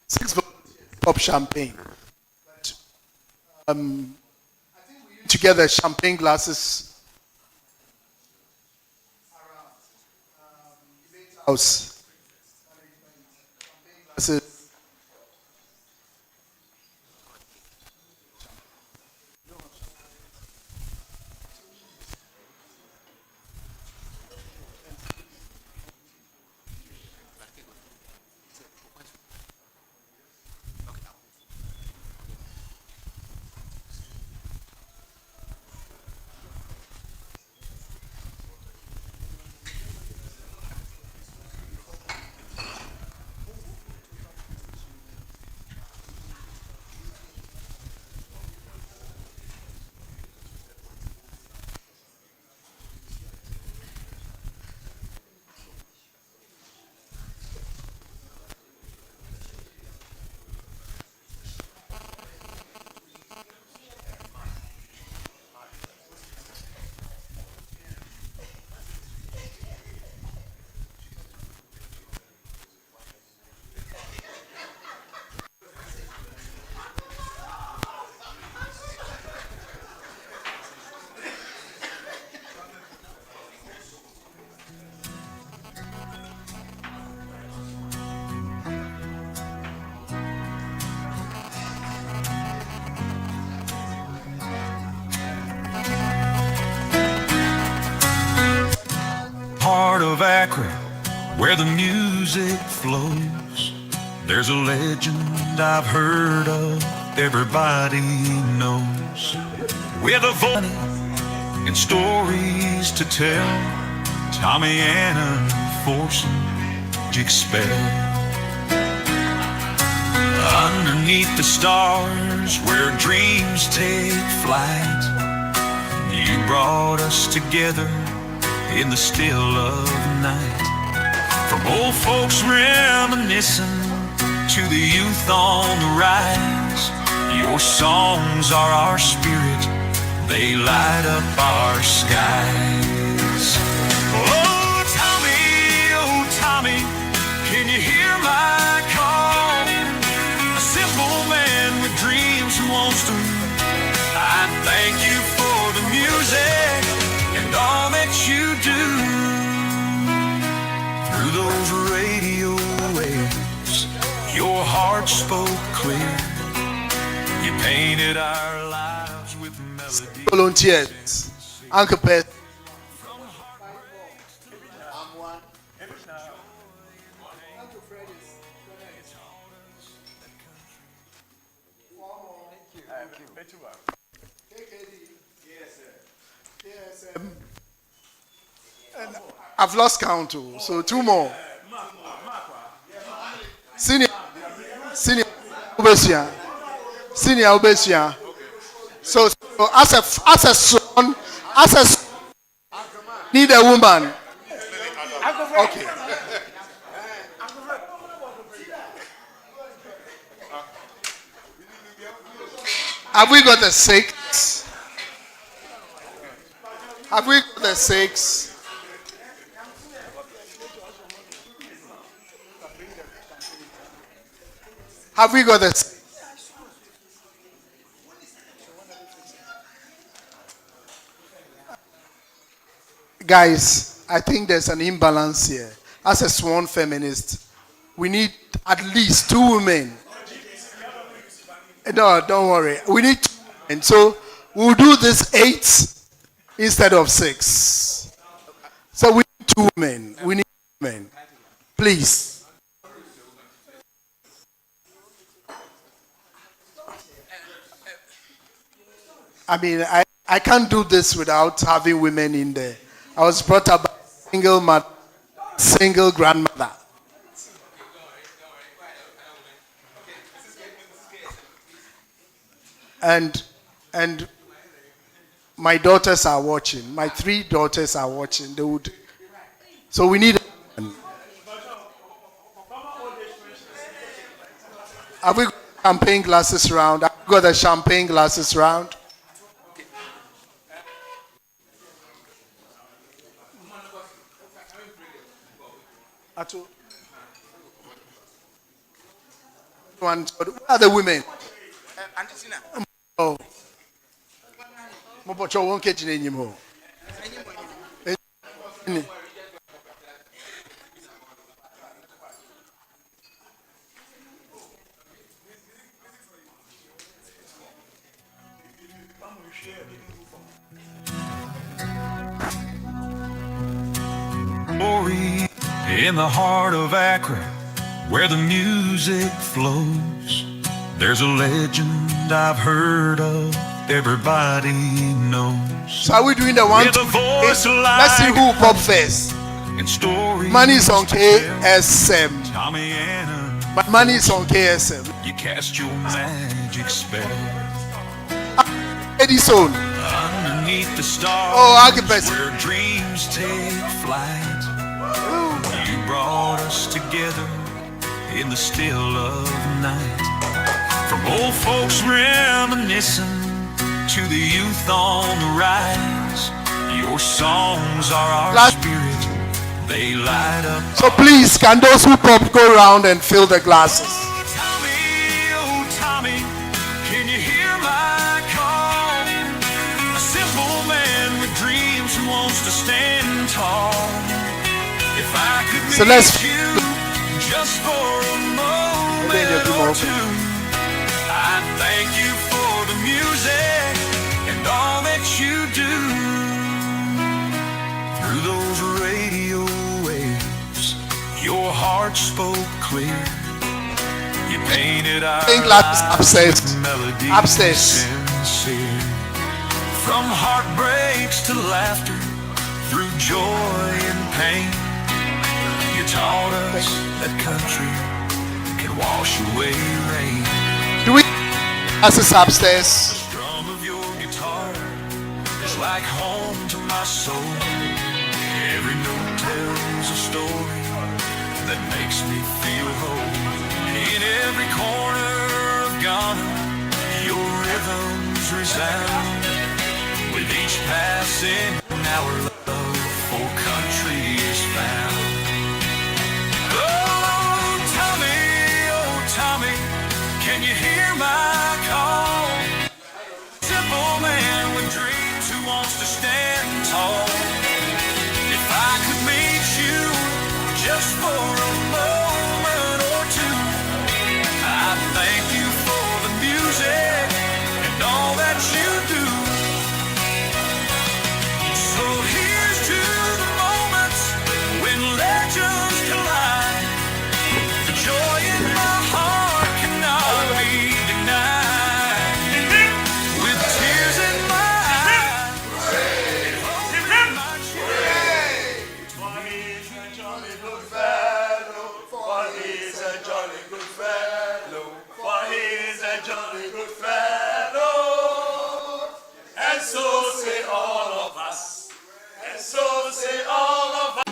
Six of champagne. I think we need to get the champagne glasses around house. Glasses. Heart of Akron, where the music flows, there's a legend I've heard of, everybody knows. With a voice and stories to tell, Tommy Annan forcing magic spell. Underneath the stars, where dreams take flight, you brought us together in the still of the night. From old folks reminiscing to the youth on the rise, your songs are our spirit, they light up our skies. Oh Tommy, can you hear my call? A simple man with dreams who wants to. I thank you for the music and all that you do. Through those radio waves, your heart spoke clear. You painted our lives with melody. Volunteers, Uncle Pet. I've lost count too, so two more. Senior Obesia. So as a son, need a woman. Okay. Have we got the 6? Have we got the 6? Have we got the guys? I think there's an imbalance here. As a sworn feminist, we need at least 2 women. No, don't worry. We need 2 women. So we'll do this 8 instead of 6. So we need 2 women. We need 2 women. Please. I mean, I can't do this without having women in there. I was brought up by a single mother, single grandmother. And my daughters are watching. My 3 daughters are watching. They would. So we need. Have we got champagne glasses round? Have we got the champagne glasses round? Where are the women? Oh. Story in the heart of Accra, where the music flows. There's a legend I've heard of, everybody knows. So are we doing the one? Let's see who pop first. Money is on KSM. Money is on KSM. You cast your magic spell Edison. underneath the stars, where dreams take flight. You brought us together in the still of night. From old folks reminiscing to the youth on the rise, your songs are our spirit, they light up. So please, can those who pop go around and fill the glasses? Oh Tommy, can you hear my call? A simple man with dreams who wants to stand tall. If I could meet you just for a moment or 2, I thank you for the music and all that you do. Through those radio waves, your heart spoke clear. You painted our lives upstairs. with melody Upstairs. sincere. From heartbreaks to laughter, through joy and pain, you taught us that country can wash away rain. Do we? As it's upstairs. The strum of your guitar is like home to my soul. Every note tells a story that makes me feel whole. In every corner of Ghana, your rhythms resound. With each passing hour, love for country is found. Oh Tommy, can you hear my call? Simple man with dreams who wants to stand tall. If I could meet you just for a moment or 2, I thank you for the music and all that you do. So here's to the moments when legends collide. The joy in my heart cannot be denied. With tears in my eyes, and hope in my chest. For he's a jolly good fellow. For he's a jolly good fellow. For he's a jolly good fellow. And so say all of us. And so say all of us.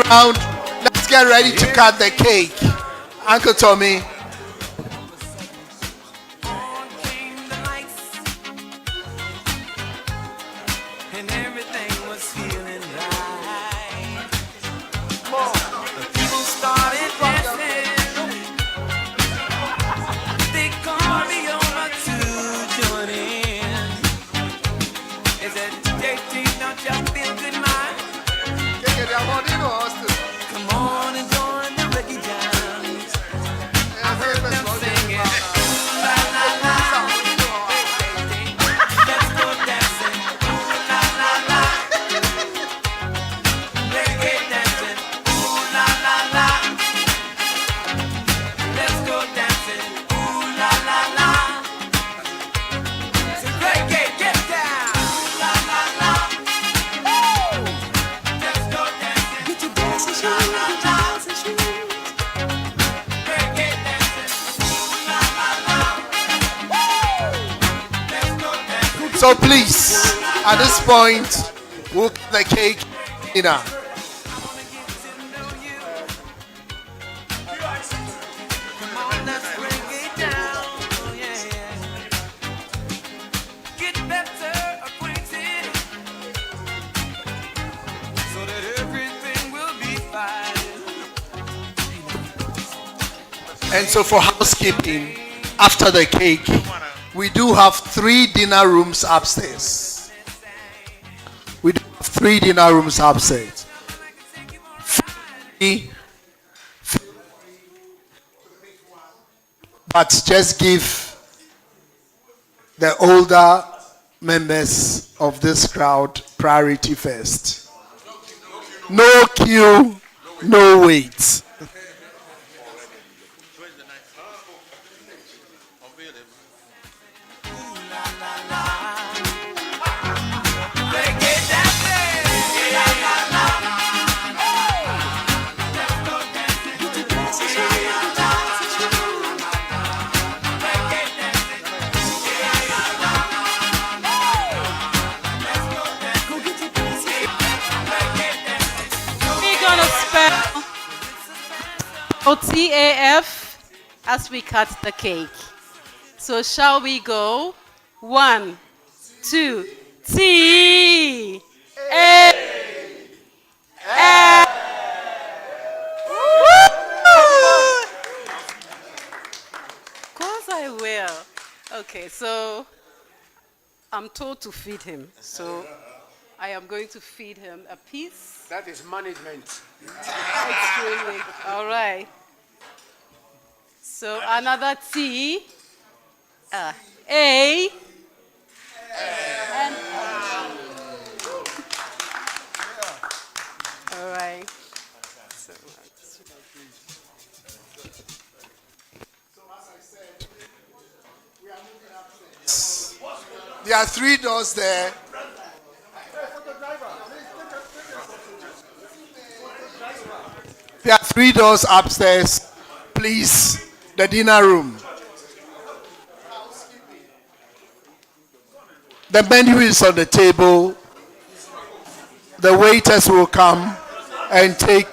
Round. Let's get ready to cut the cake. Uncle Tommy. And everything was feeling right. Is it JT, don't you feel good, man? Come on and join the reggae dance. I heard them singing. La la la. Let's go dancing. Ooh la la la. Reggae dancing. Ooh la la la. Let's go dancing. Ooh la la la. So reggae, get down. Ooh la la la. Woo. Let's go dancing. Get your dancing shoes. Get your dancing shoes. Reggae dancing. Ooh la la la. Woo. Let's go dancing. So please, at this point, we'll cut the cake dinner. Come on, let's bring it down. Yeah, yeah. Get better acquainted so that everything will be fine. And so for housekeeping, after the cake, we do have 3 dinner rooms upstairs. We do have 3 dinner rooms upstairs. But just give the older members of this crowd priority first. No queue, no wait. We're gonna spell TAF as we cut the cake. So shall we go? 1, 2, T A F. Of course I will. Okay, so I'm told to feed him. So I am going to feed him a piece. That is management. Extremely. All right. So another T, A, and all right. There are 3 doors there. There are 3 doors upstairs. Please, the dinner room. The menu is on the table. The waiters will come and take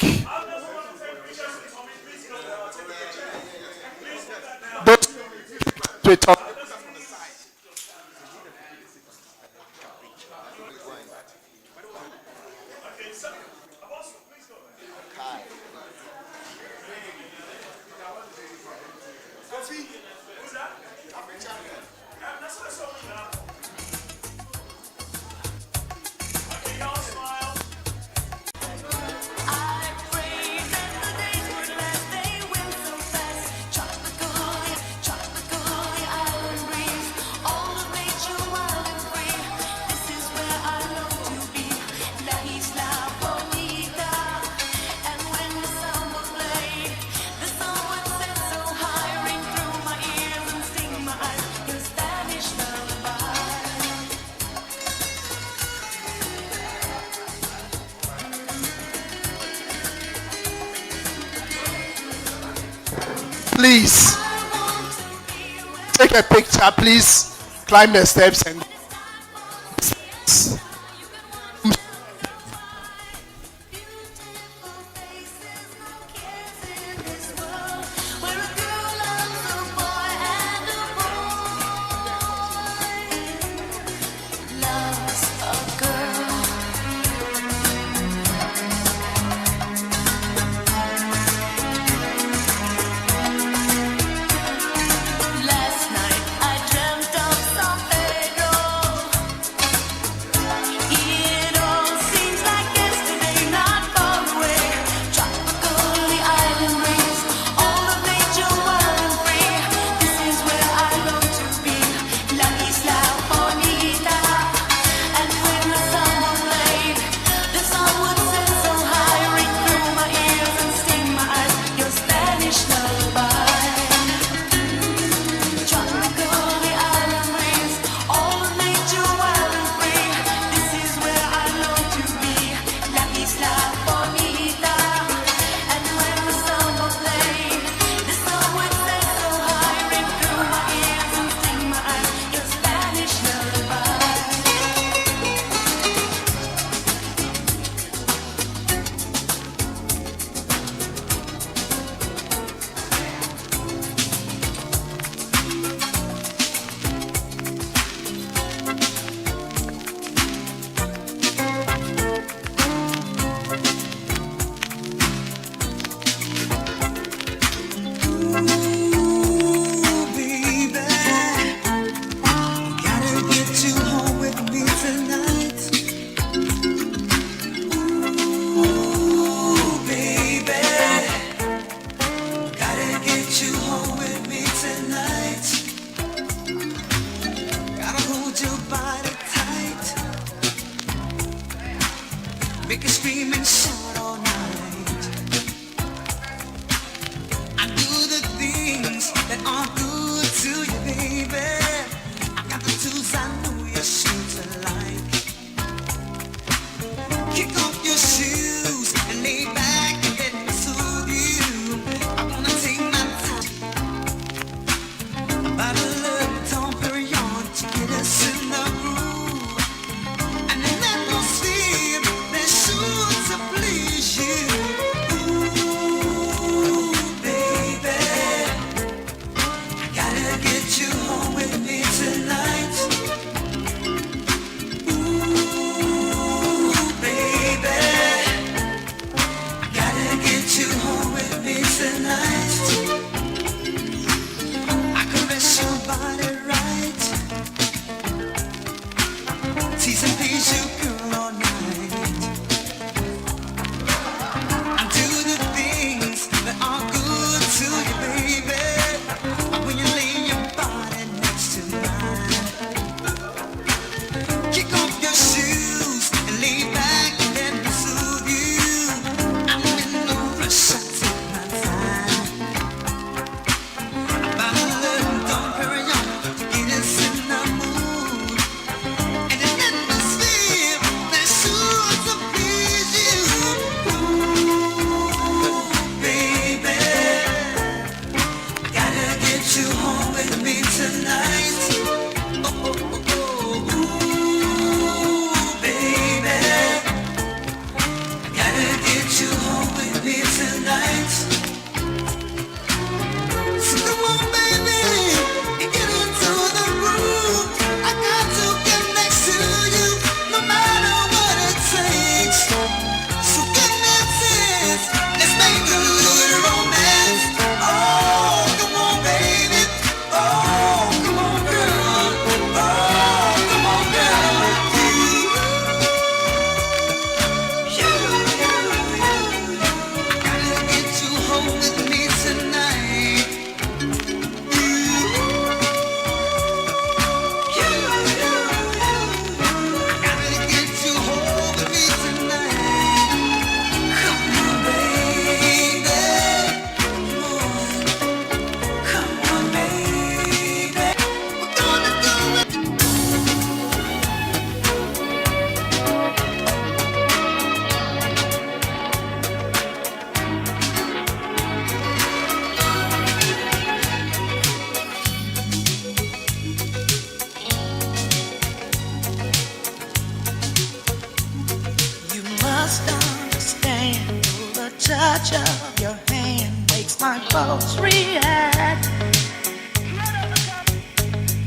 those to talk. Please take a picture. Please climb the steps and Last night I dreamt of San Pedro. make you scream and shout all night. I do the things that are good to you, baby. I got the tools I know you're sure to like. Kick off your shoes and lay back and let me soothe you. I wanna take my time. About a little Dom Perignon to get us in the groove. And an atmosphere that's sure to please you. Ooh, baby, gotta get you home with me tonight. Ooh, baby, gotta get you home with me tonight. I caress your body right, tease and please you, girl, all night. I do the things that are good to you, baby. When you lay your body next to mine, kick off your shoes and lay back and let me soothe you. I'm in no rush, I take my time. About a little Dom Perignon to get us in the mood. And an atmosphere that's sure to please you. Ooh, baby, gotta get you home with me tonight. Oh, oh, oh, oh. Ooh, baby, gotta get you home with me tonight. So come on, baby, and get into the groove. I got to get next to you, no matter what it takes. So give me a chance, let's make a little romance. Oh, come on, baby. Oh, come on, girl. Oh, come on, girl. You. Gotta get you home with me tonight. Gotta get you home with me tonight. Come on, baby. Come on, baby. We're gonna do it. You must understand, the touch of your hand makes my pulse react.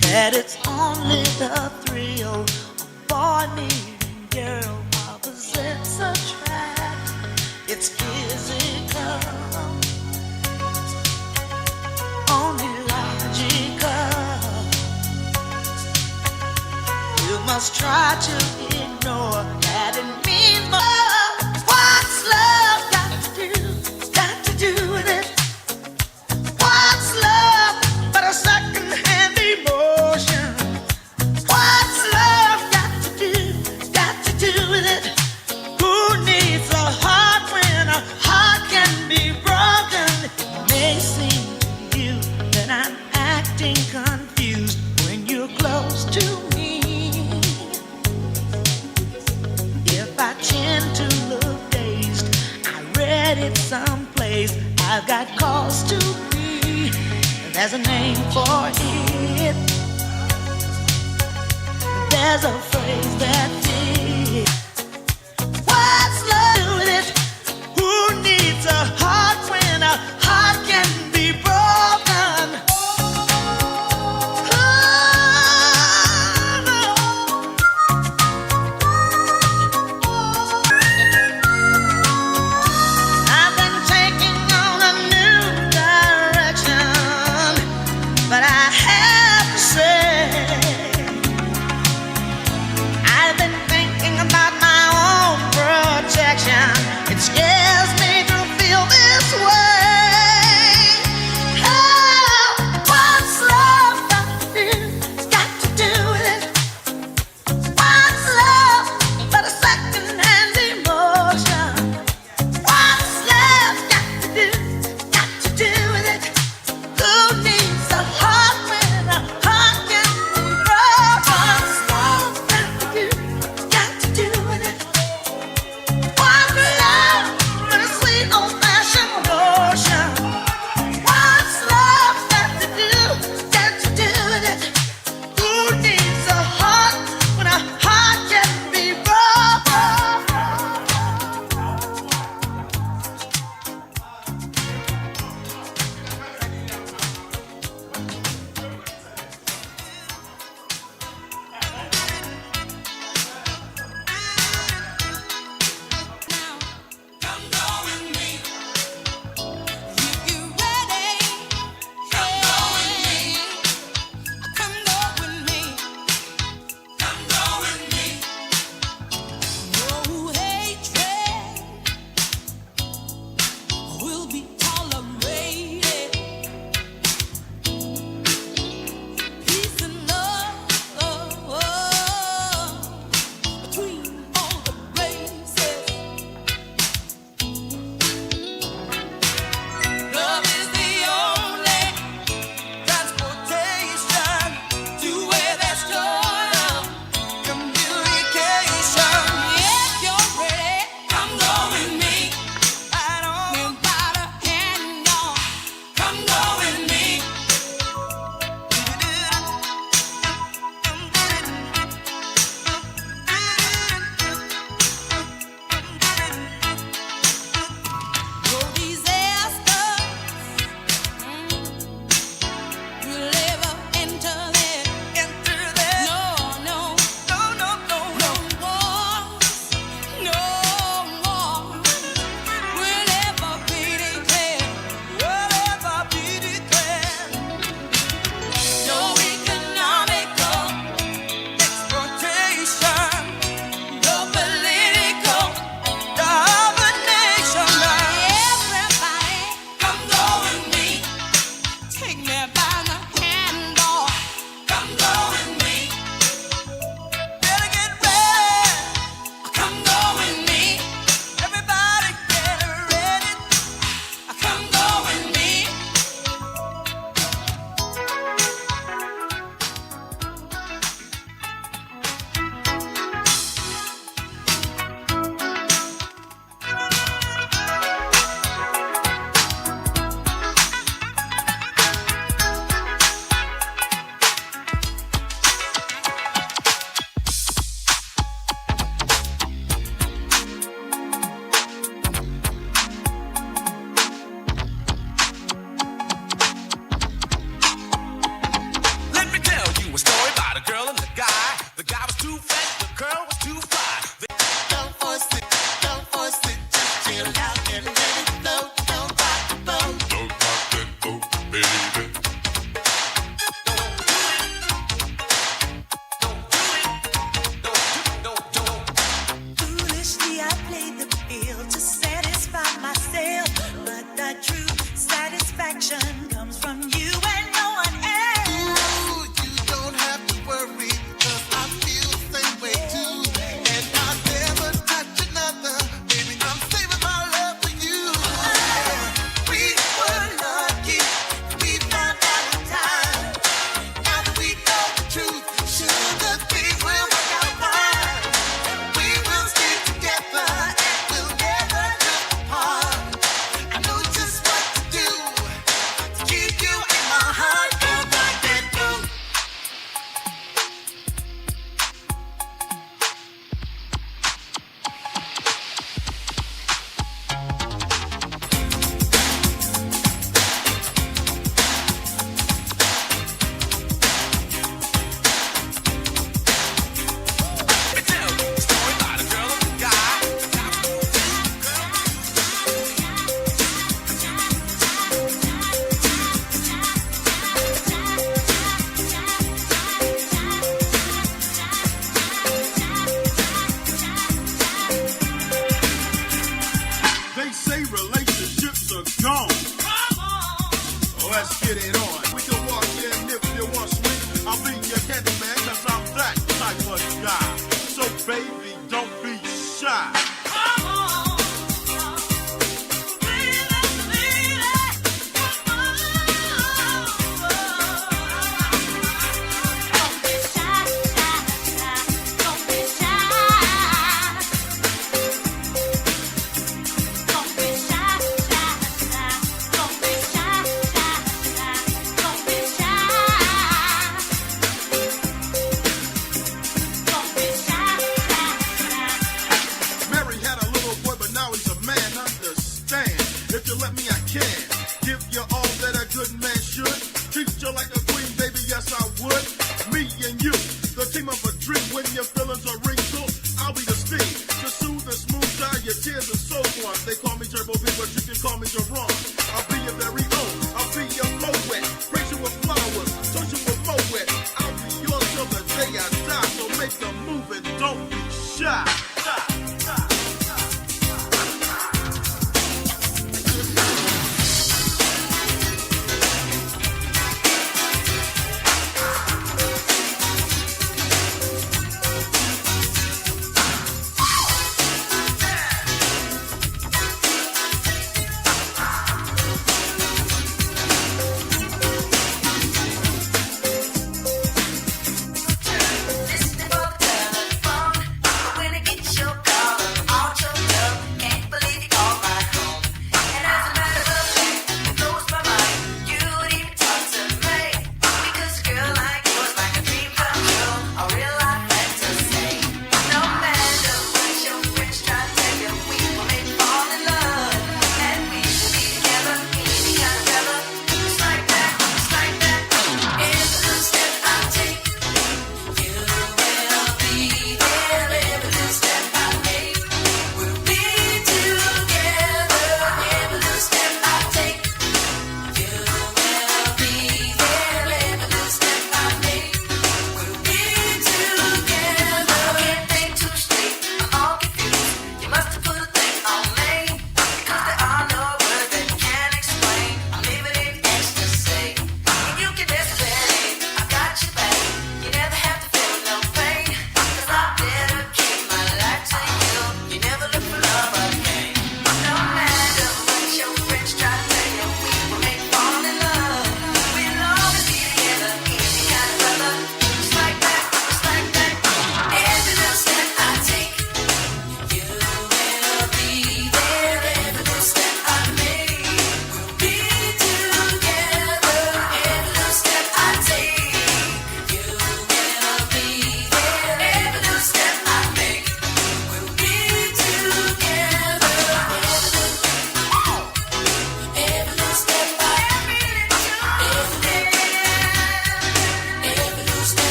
That it's only the thrill of boy meeting girl opposites attract. It's physical, only logical. You must try to ignore that it means more. What's love got to do? Got to do with it. What's love but a second-hand emotion? What's love got to do? Got to do with it. Who needs a heart when a heart can be broken? It may seem to you that I'm acting confused when you're close to me. If I tend to look dazed, I read it someplace. I've got cause to be. There's a name for it. There's a phrase that did. What's love with it? Who needs a heart when a heart can be broken? I've been taking on a new direction, but I have to say, I've been get it on. We can walk in if you want sweet. I'll be your candy man, cause I'm that type of guy. So baby, don't be shy. Mary had a little boy, but now he's a man. Understand? If you let me, I can give you all that a good man should. Treat you like a queen, baby. Yes, I would. Me and you, the team of a dream. When your feelings are wrinkled, I'll be the steam to soothe and smooth dry your tears and so on. They call me Turbo B, but you can call me Jerron. I'll be your very own. I'll be your poet. Praise you with flowers, touch you with moet. I'll be yours till the day I die. So make the move and don't be shy.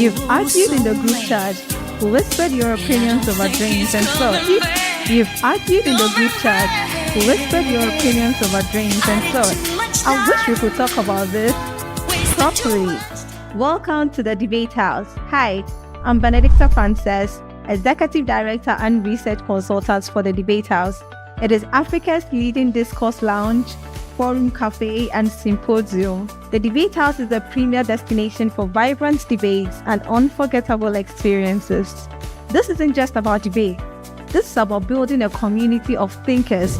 You've argued in the group chat, whispered your opinions over drinks and thought. You've argued in the group chat, whispered your opinions over drinks and thought. I wish we could talk about this properly. Welcome to the Debate House. Hi, I'm Benedicta Frances, Executive Director and Research Consultant for the Debate House. It is Africa's leading discourse lounge, forum cafe, and symposium. The Debate House is a premier destination for vibrant debates and unforgettable experiences. This isn't just about debate. This is about building a community of thinkers,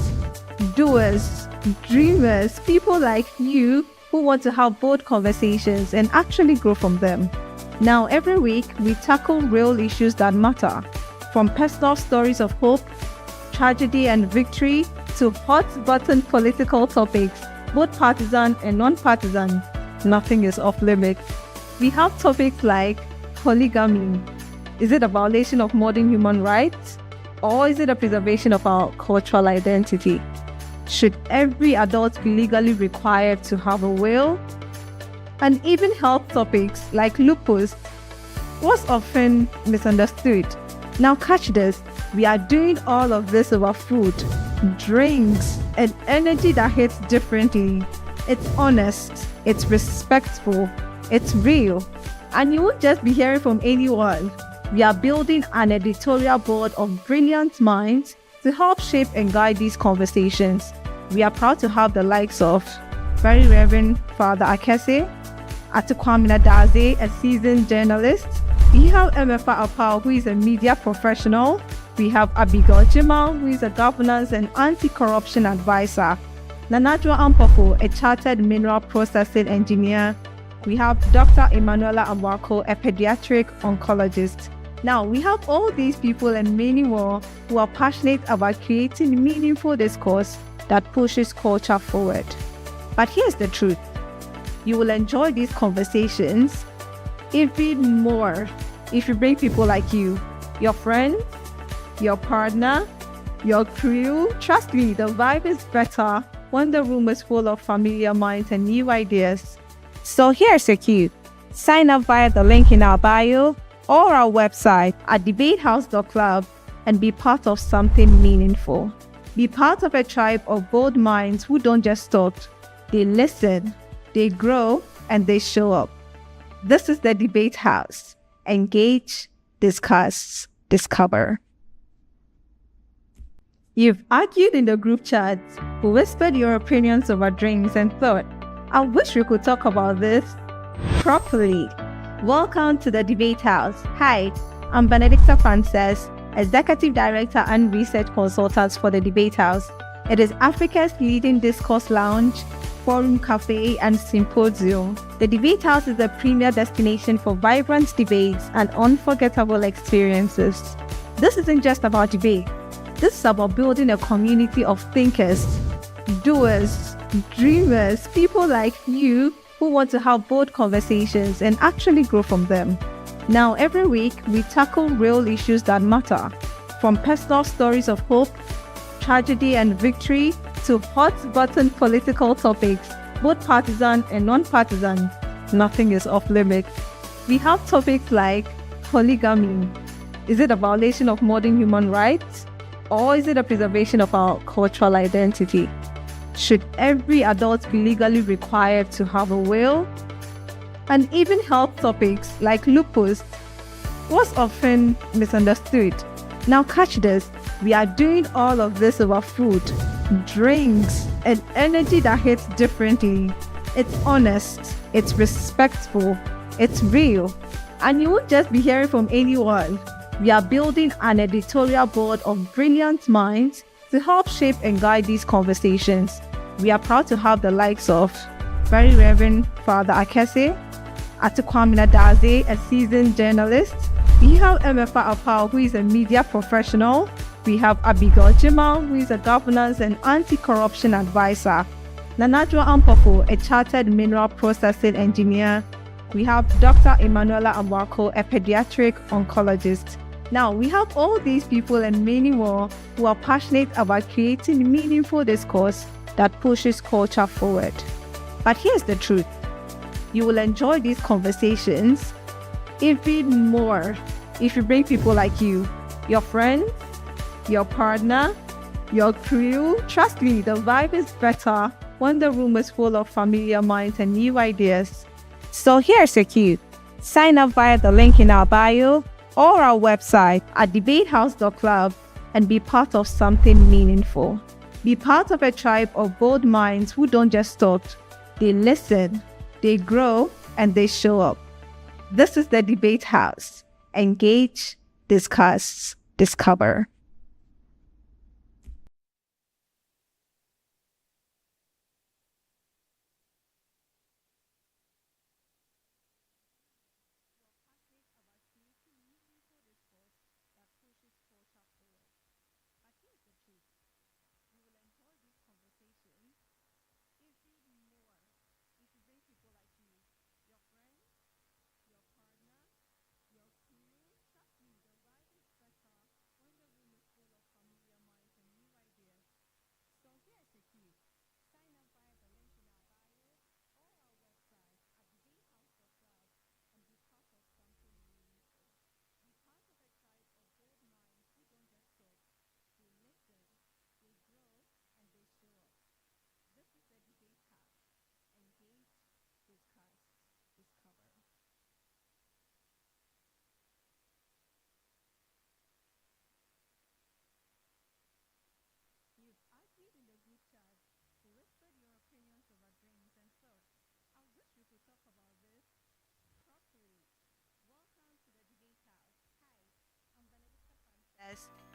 doers, dreamers, people like you who want to have bold conversations and actually grow from them. Now, every week, we tackle real issues that matter, from personal stories of hope, tragedy, and victory, to hot-button political topics, both partisan and non-partisan. Nothing is off limits. We have topics like polygamy. Is it a violation of modern human rights? Or is it a preservation of our cultural identity? Should every adult be legally required to have a will? And even health topics like lupus was often misunderstood. Now catch this, we are doing all of this over food, drinks, and energy that hits differently. It's honest, it's respectful, it's real, and you won't just be hearing from anyone. We are building an editorial board of brilliant minds to help shape and guide these conversations. We are proud to have the likes of Very Reverend Father Akese, Atukwamina Daze, a seasoned journalist. We have Emefa Apau, who is a media professional. We have Abigail Jimal, who is a governance and anti-corruption advisor. Nanadwa Ampofo, a chartered mineral processing engineer. We have Dr. Emanuela Amwako, a pediatric oncologist. Now, we have all these people and many more who are passionate about creating meaningful discourse that pushes culture forward. But here's the truth. You will enjoy these conversations even more if you bring people like you, your friends, your partner, your crew. Trust me, the vibe is better when the room is full of familiar minds and new ideas. So here's your cue. Sign up via the link in our bio or our website at debatehouse.club and be part of something meaningful. Be part of a tribe of bold minds who don't just talk, they listen, they grow, and they show up. This is the Debate House. Engage, discuss, discover. You've argued in the group chat, whispered your opinions over drinks, and thought, I wish we could talk about this properly. Welcome to the Debate House. Hi, I'm Benedicta Frances, Executive Director and Research Consultant for the Debate House. It is Africa's leading discourse lounge, forum cafe, and symposium. The Debate House is a premier destination for vibrant debates and unforgettable experiences. This isn't just about debate. This is about building a community of thinkers, doers, dreamers, people like you who want to have bold conversations and actually grow from them. Now, every week, we tackle real issues that matter, from personal stories of hope, tragedy, and victory, to hot-button political topics, both partisan and non-partisan. Nothing is off limits. We have topics like polygamy. Is it a violation of modern human rights? Or is it a preservation of our cultural identity? Should every adult be legally required to have a will? And even health topics like lupus was often misunderstood. Now catch this, we are doing all of this over food, drinks, and energy that hits differently. It's honest, it's respectful, it's real, and you won't just be hearing from anyone. We are building an editorial board of brilliant minds to help shape and guide these conversations. We are proud to have the likes of Very Reverend Father Akese, Atukwamina Daze, a seasoned journalist. We have Emefa Apau, who is a media professional. We have Abigail Jimal, who is a governance and anti-corruption advisor. Nanadwa Ampofo, a chartered mineral processing engineer. We have Dr. Emanuela Amwako, a pediatric oncologist. Now, we have all these people and many more who are passionate about creating meaningful discourse that pushes culture forward. But here's the truth. You will enjoy these conversations even more if you bring people like you, your friends, your partner, your crew. Trust me, the vibe is better when the room is full of familiar minds and new ideas. So here's your cue. Sign up via the link in our bio or our website at debatehouse.club and be part of something meaningful. Be part of a tribe of bold minds who don't just talk, they listen, they grow, and they show up. This is the Debate House. Engage, discuss, discover.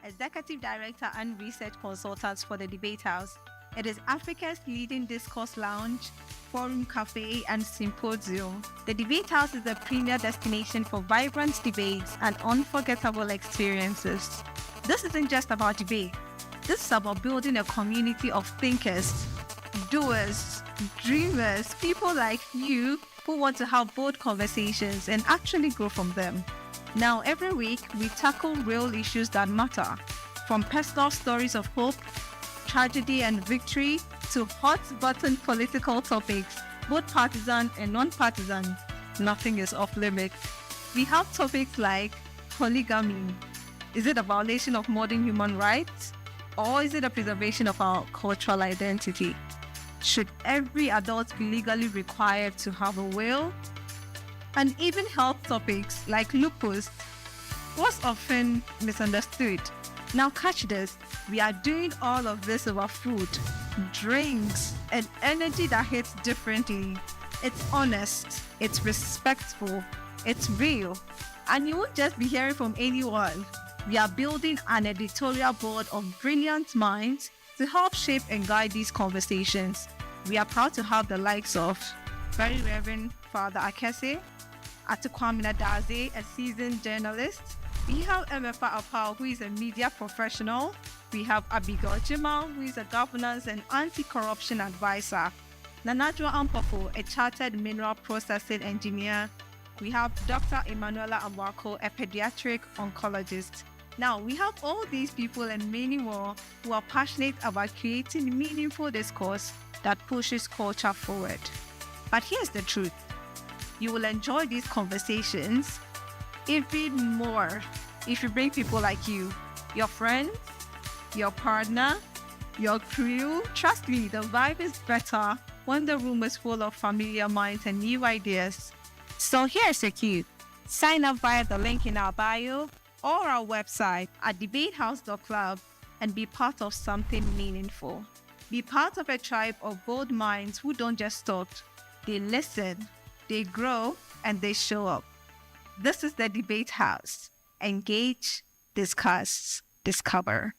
Executive Director and Research Consultant for the Debate House. It is Africa's leading discourse lounge, forum cafe, and symposium. The Debate House is the premier destination for vibrant debates and unforgettable experiences. This isn't just about debate. This is about building a community of thinkers, doers, dreamers, people like you who want to have bold conversations and actually grow from them. Now, every week, we tackle real issues that matter, from personal stories of hope, tragedy, and victory, to hot-button political topics, both partisan and non-partisan. Nothing is off-limits. We have topics like polygamy. Is it a violation of modern human rights? Or is it a preservation of our cultural identity? Should every adult be legally required to have a will? And even health topics like lupus was often misunderstood. Now catch this, we are doing all of this over food, drinks, and energy that hits differently. It's honest, it's respectful, it's real, and you won't just be hearing from anyone. We are building an editorial board of brilliant minds to help shape and guide these conversations. We are proud to have the likes of Very Reverend Father Akese, Atukwamina Daze, a seasoned journalist. We have Emefa Apau, who is a media professional. We have Abigail Jimal, who is a governance and anti-corruption advisor. Nanadwa Ampofo, a chartered mineral processing engineer. We have Dr. Emanuela Amwako, a pediatric oncologist. Now, we have all these people and many more who are passionate about creating meaningful discourse that pushes culture forward. But here's the truth. You will enjoy these conversations even more if you bring people like you, your friends, your partner, your crew. Trust me, the vibe is better when the room is full of familiar minds and new ideas. So here's your cue. Sign up via the link in our bio or our website at debatehouse.club and be part of something meaningful. Be part of a tribe of bold minds who don't just talk, they listen, they grow, and they show up. This is the Debate House. Engage, discuss, discover.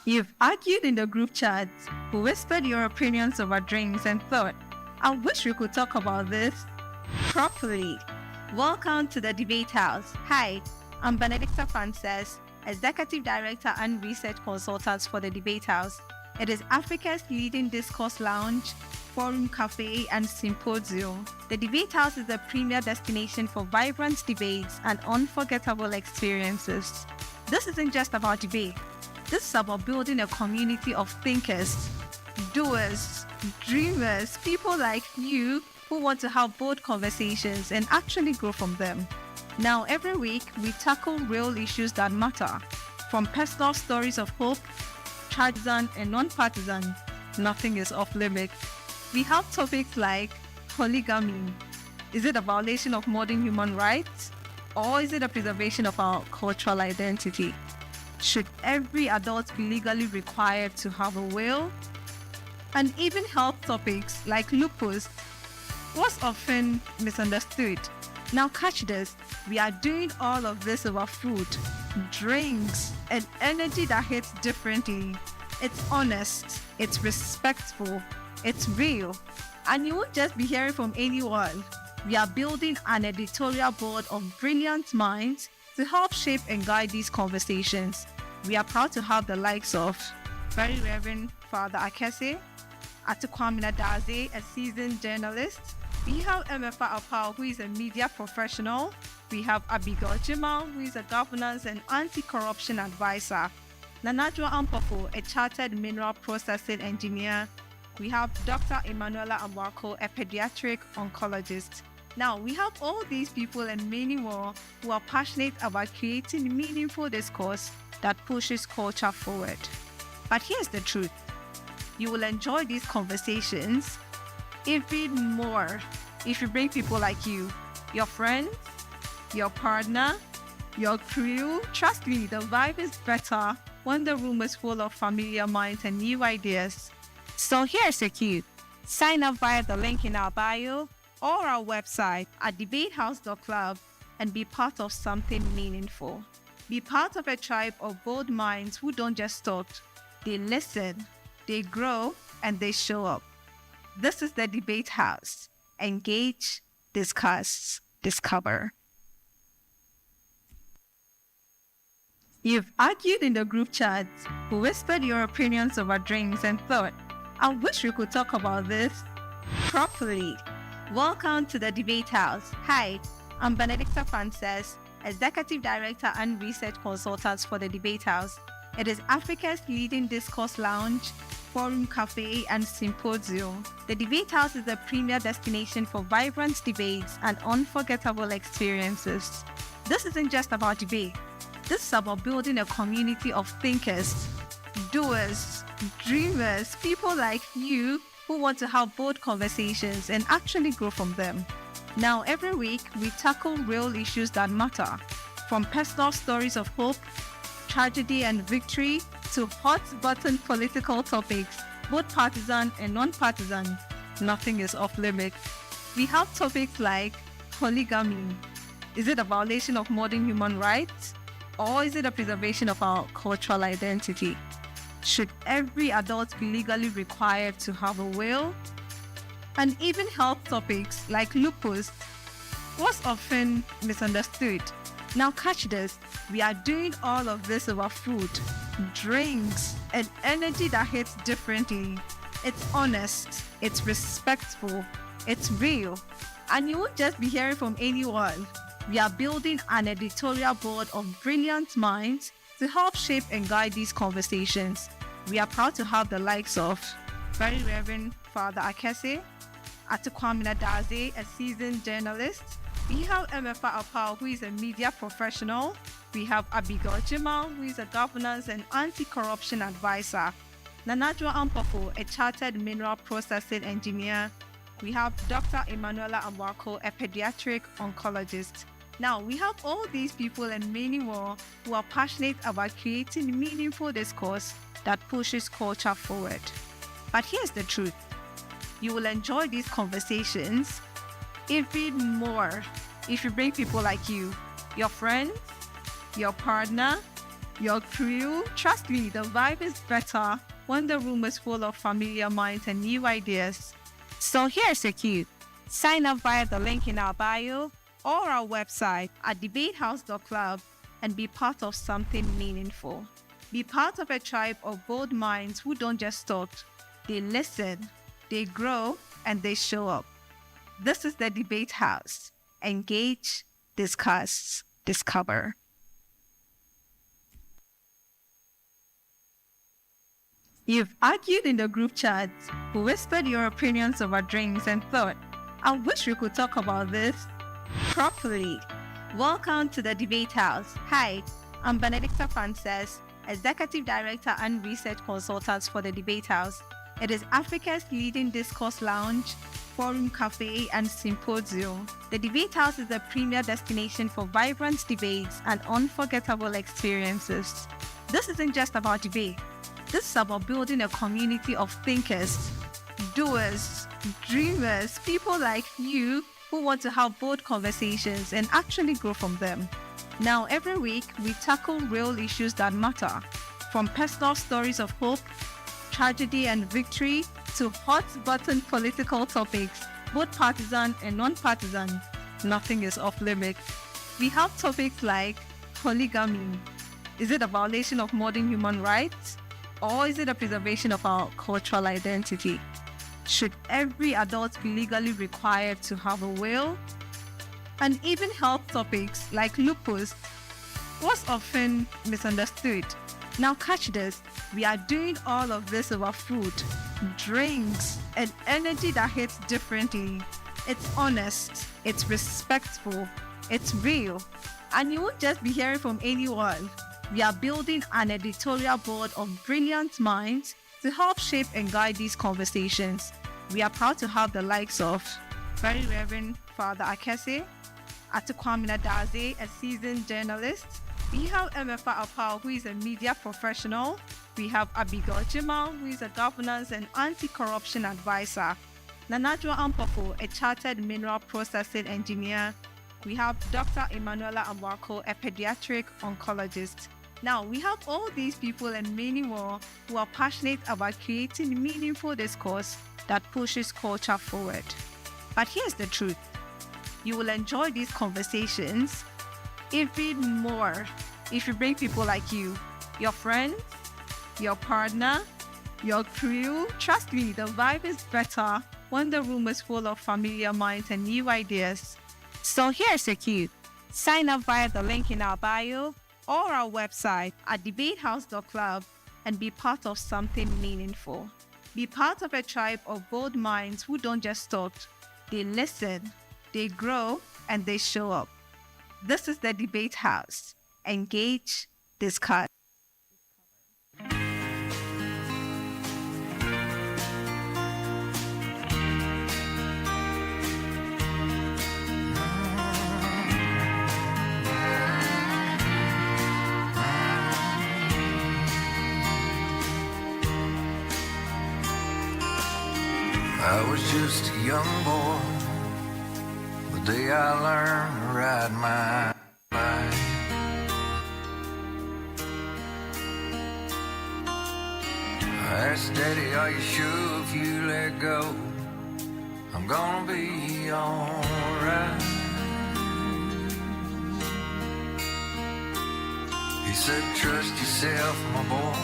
You've argued in the group chat, whispered your opinions over drinks, and thought, I wish we could talk about this properly. Welcome to the Debate House. Hi, I'm Benedicta Frances, Executive Director and Research Consultant for the Debate House. It is Africa's leading discourse lounge, forum cafe, and symposium. The Debate House is the premier destination for vibrant debates and unforgettable experiences. This isn't just about debate. This is about building a community of thinkers, doers, dreamers, people like you who want to have bold conversations and actually grow from them. Now, every week, we tackle real issues that matter, from personal stories of hope, partisan and non-partisan. Nothing is off limits. We have topics like polygamy. Is it a violation of modern human rights? Or is it a preservation of our cultural identity? Should every adult be legally required to have a will? And even health topics like lupus was often misunderstood. Now catch this, we are doing all of this over food, drinks, and energy that hits differently. It's honest, it's respectful, it's real, and you won't just be hearing from anyone. We are building an editorial board of brilliant minds to help shape and guide these conversations. We are proud to have the likes of Very Reverend Father Akese, Atukwamina Daze, a seasoned journalist. We have Emefa Apau, who is a media professional. We have Abigail Jimal, who is a governance and anti-corruption advisor. Nanadwa Ampofo, a chartered mineral processing engineer. We have Dr. Emanuela Amwako, a pediatric oncologist. Now, we have all these people and many more who are passionate about creating meaningful discourse that pushes culture forward. But here's the truth. You will enjoy these conversations even more if you bring people like you, your friends, your partner, your crew. Trust me, the vibe is better when the room is full of familiar minds and new ideas. So here's a cue. Sign up via the link in our bio or our website at debatehouse.club and be part of something meaningful. Be part of a tribe of bold minds who don't just talk, they listen, they grow, and they show up. This is the Debate House. Engage, discuss, discover. You've argued in the group chat, whispered your opinions over drinks, and thought, I wish we could talk about this properly. Welcome to the Debate House. Hi, I'm Benedicta Frances, Executive Director and Research Consultant for the Debate House. It is Africa's leading discourse lounge, forum cafe, and symposium. The Debate House is a premier destination for vibrant debates and unforgettable experiences. This isn't just about debate. This is about building a community of thinkers, doers, dreamers, people like you who want to have bold conversations and actually grow from them. Now, every week, we tackle real issues that matter, from personal stories of hope, tragedy and victory, to hot-button political topics, both partisan and non-partisan. Nothing is off limits. We have topics like polygamy. Is it a violation of modern human rights? Or is it a preservation of our cultural identity? Should every adult be legally required to have a will? And even health topics like lupus was often misunderstood. Now catch this, we are doing all of this over food, drinks, and energy that hits differently. It's honest, it's respectful, it's real, and you won't just be hearing from anyone. We are building an editorial board of brilliant minds to help shape and guide these conversations. We are proud to have the likes of Very Reverend Father Akese, Atukwamina Daze, a seasoned journalist. We have Emefa Apau, who is a media professional. We have Abigail Jimal, who is a governance and anti-corruption advisor. Nanadwa Ampofo, a chartered mineral processing engineer. We have Dr. Emanuela Amwako, a pediatric oncologist. Now, we have all these people and many more who are passionate about creating meaningful discourse that pushes culture forward. But here's the truth. You will enjoy these conversations even more if you bring people like you, your friends, your partner, your crew. Trust me, the vibe is better when the room is full of familiar minds and new ideas. So here's a cue. Sign up via the link in our bio or our website at debatehouse.club and be part of something meaningful. Be part of a tribe of bold minds who don't just talk, they listen, they grow, and they show up. This is the Debate House. Engage, discuss, discover. You've argued in the group chat, whispered your opinions over drinks, and thought, I wish we could talk about this properly. Welcome to the Debate House. Hi, I'm Benedicta Frances, Executive Director and Research Consultant for the Debate House. It is Africa's leading discourse lounge, forum cafe, and symposium. The Debate House is the premier destination for vibrant debates and unforgettable experiences. This isn't just about debate. This is about building a community of thinkers, doers, dreamers, people like you who want to have bold conversations and actually grow from them. Now, every week, we tackle real issues that matter, from personal stories of hope, tragedy, and victory to hot-button political topics, both partisan and non-partisan. Nothing is off-limits. We have topics like polygamy. Is it a violation of modern human rights? Or is it a preservation of our cultural identity? Should every adult be legally required to have a will? And even health topics like lupus was often misunderstood. Now catch this, we are doing all of this over food, drinks, and energy that hits differently. It's honest, it's respectful, it's real, and you won't just be hearing from anyone. We are building an editorial board of brilliant minds to help shape and guide these conversations. We are proud to have the likes of Very Reverend Father Akese, Atukwamina Daze, a seasoned journalist. We have MFA Apau, who is a media professional. We have Abigail Jimal, who is a governance and anti-corruption advisor. Nanadjo Ampofo, a chartered mineral processing engineer. We have Dr. Emanuela Amwako, a pediatric oncologist. Now, we have all these people and many more who are passionate about creating meaningful discourse that pushes culture forward. But here's the truth. You will enjoy these conversations even more if you bring people like you, your friends, your partner, your crew. Trust me, the vibe is better when the room is full of familiar minds and new ideas. So here's a cue. Sign up via the link in our bio or our website at debatehouse.club and be part of something meaningful. Be part of a tribe of bold minds who don't just talk, they listen, they grow, and they show up. This is the Debate House. Engage, discuss. I was just a young boy the day I learned to ride my bike. I asked Daddy, are you sure if you let go, I'm gonna be alright? He said, trust yourself, my boy.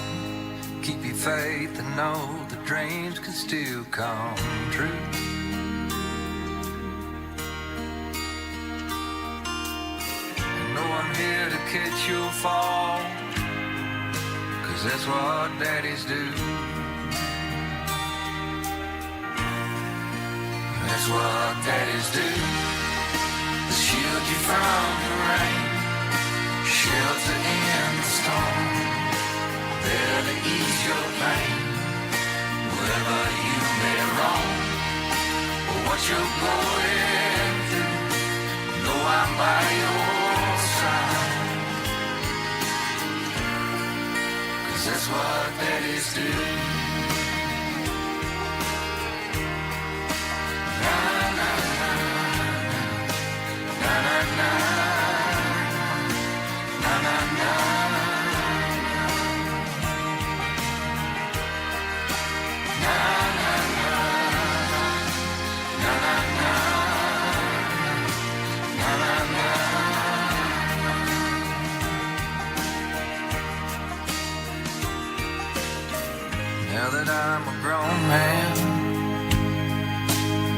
Keep your faith and know the dreams can still come true. And know I'm here to catch your fall, 'cause that's what daddies do. That's what daddies do. They shield you from the rain, shelter in the storm, there to ease your pain, wherever you may roam, or what you're going through. Know I'm by your side, 'cause that's what daddies do. Na na na na na na na na na. Now that I'm a grown man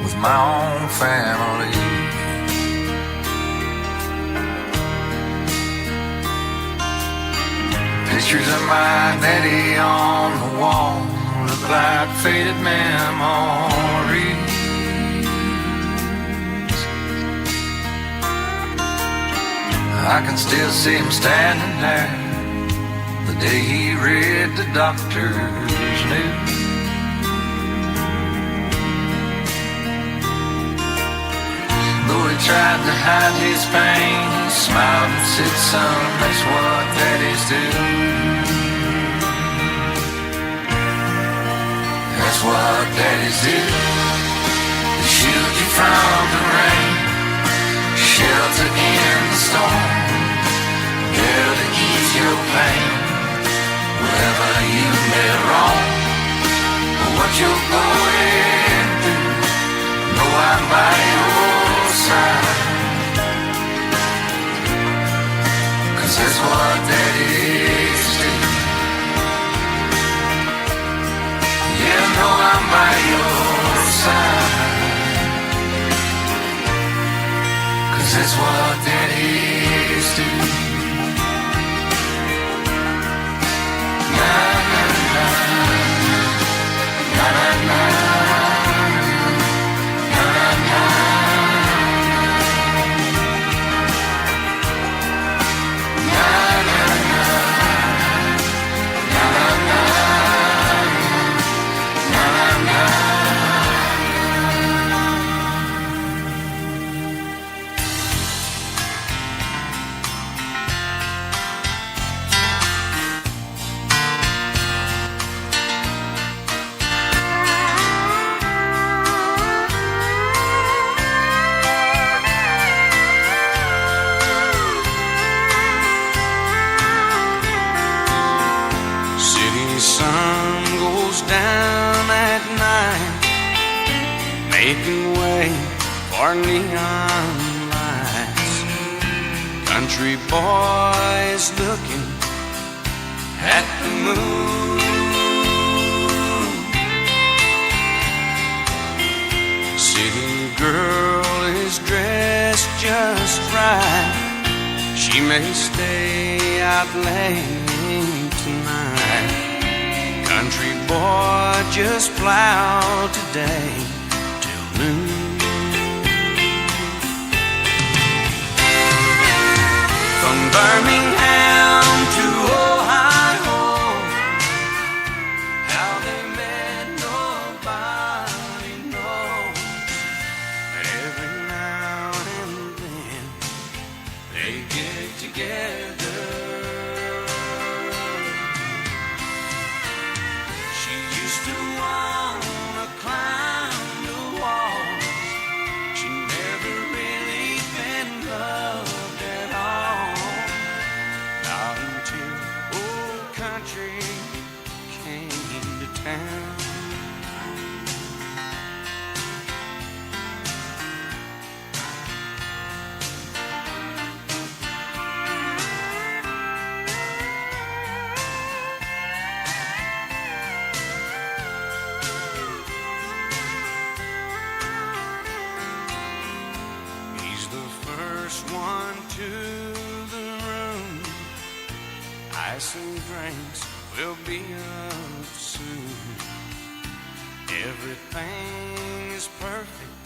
with my own family, pictures of my daddy on the wall look like faded memories. I can still see him standing there the day he read the doctor's news. Though he tried to hide his pain, he smiled and said, son, that's what daddies do. That's what daddies do. They shield you from the rain, shelter in the storm, there to ease your pain wherever you may roam. But what you're going through, know I'm by your side, 'cause that's what daddies do. Yeah, know I'm by your side, 'cause that's what daddies do. Na na na, na na na, na na na. City sun goes down at night, making way for neon lights. Country boys looking at the moon. City girl is dressed just right. She may stay out late tonight. Country boy just plowed today till noon. From Birmingham to Ohio, how they met nobody knows. But every now and then they get together. She used to wanna climb the walls. She never really been loved at all. Not until old country came to town. He's the first one to the room. Ice and drinks will be up soon. Everything is perfect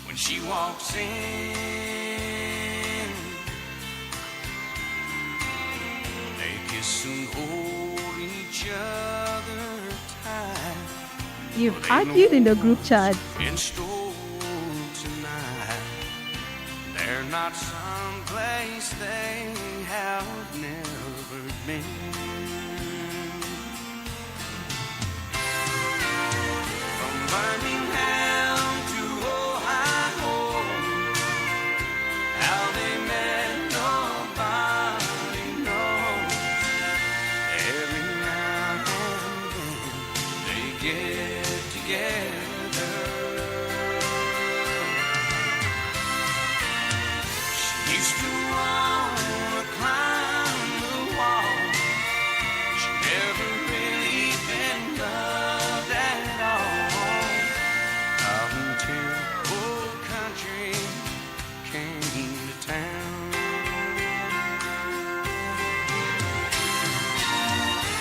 when she walks in. They kiss and hold each other tight. You've argued in the group chat. In store tonight, they're not someplace they have never been. From Birmingham to Ohio, how they met nobody knows. Every now and then they get together. She used to wanna climb the wall. She never really been loved at all. Not until old country came to town.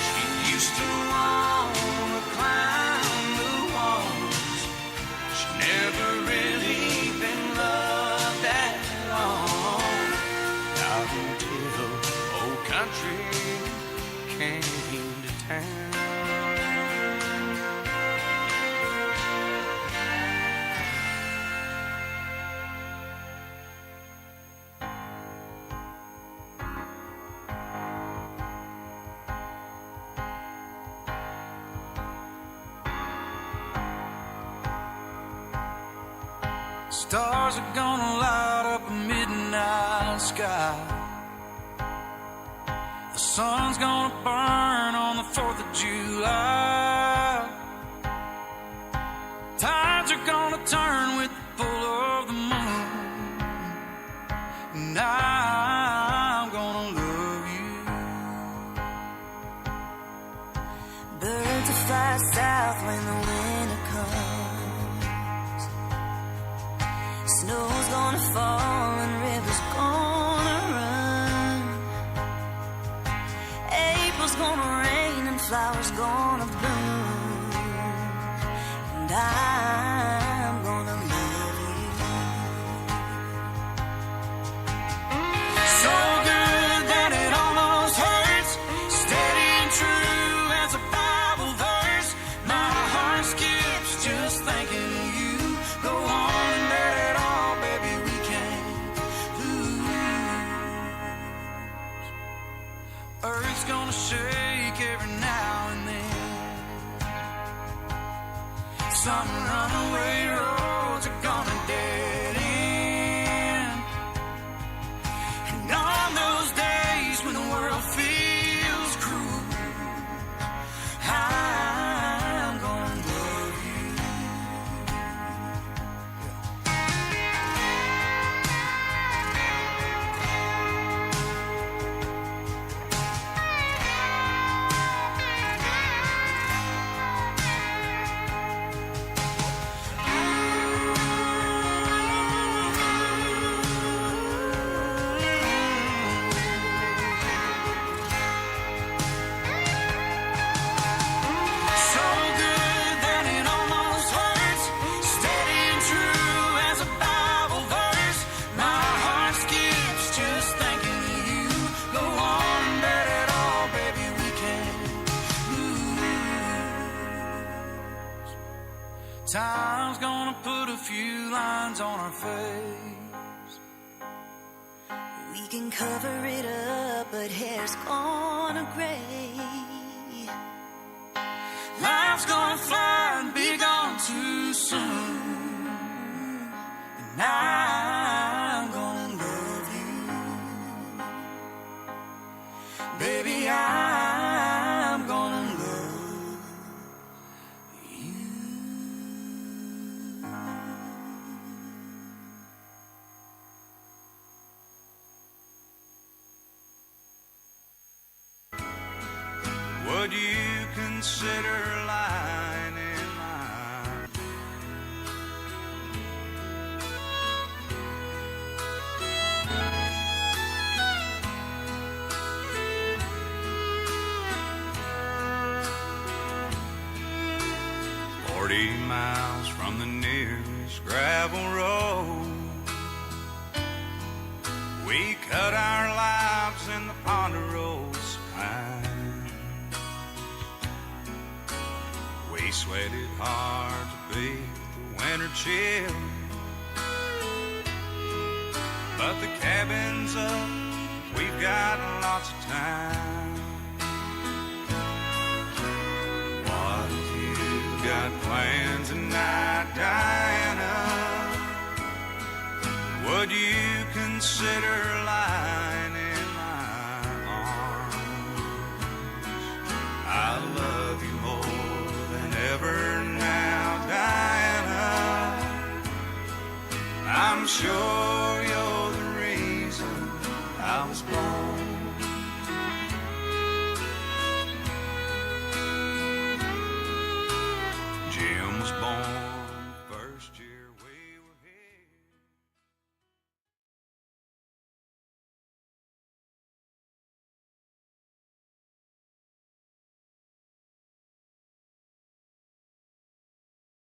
She used to wanna climb the wall. Stars are gonna light up a midnight sky. The sun's gonna burn on the 4th of July. Tides are gonna turn with the pull of the moon. And I'm gonna love you. Birds will fly south when the winter comes. Snow's gonna fall and rivers gonna run. April's gonna rain and flowers gonna bloom. And I'm gonna love you. So good that it almost hurts. Steady and true as a Bible verse. My heart skips just thinking of you. Go on and let it all, baby, we can't lose. Earth's gonna shake every now and then. Some runaway roads are gonna dead end. And on those days when the world feels cruel, I'm gonna love you. So good that it almost hurts. Steady and true as a Bible verse. My heart skips just thinking of you. Go on and let it all, baby, we can't lose. Time's gonna put a few lines on our face. We can cover it up, but hair's gonna gray. Life's gonna fly and be gone too soon. And I'm gonna love you. Baby, I'm gonna love you. Would you consider lying in line? "40 miles from the nearest gravel road, we cut our lives in the Ponderosa Pine. We sweated hard to beat the winter chill, but the cabin's up, we've got lots of time. What if you got plans tonight, Diana? Would you consider lying in my arms? I love you more than ever now, Diana. I'm sure you're the reason I was born.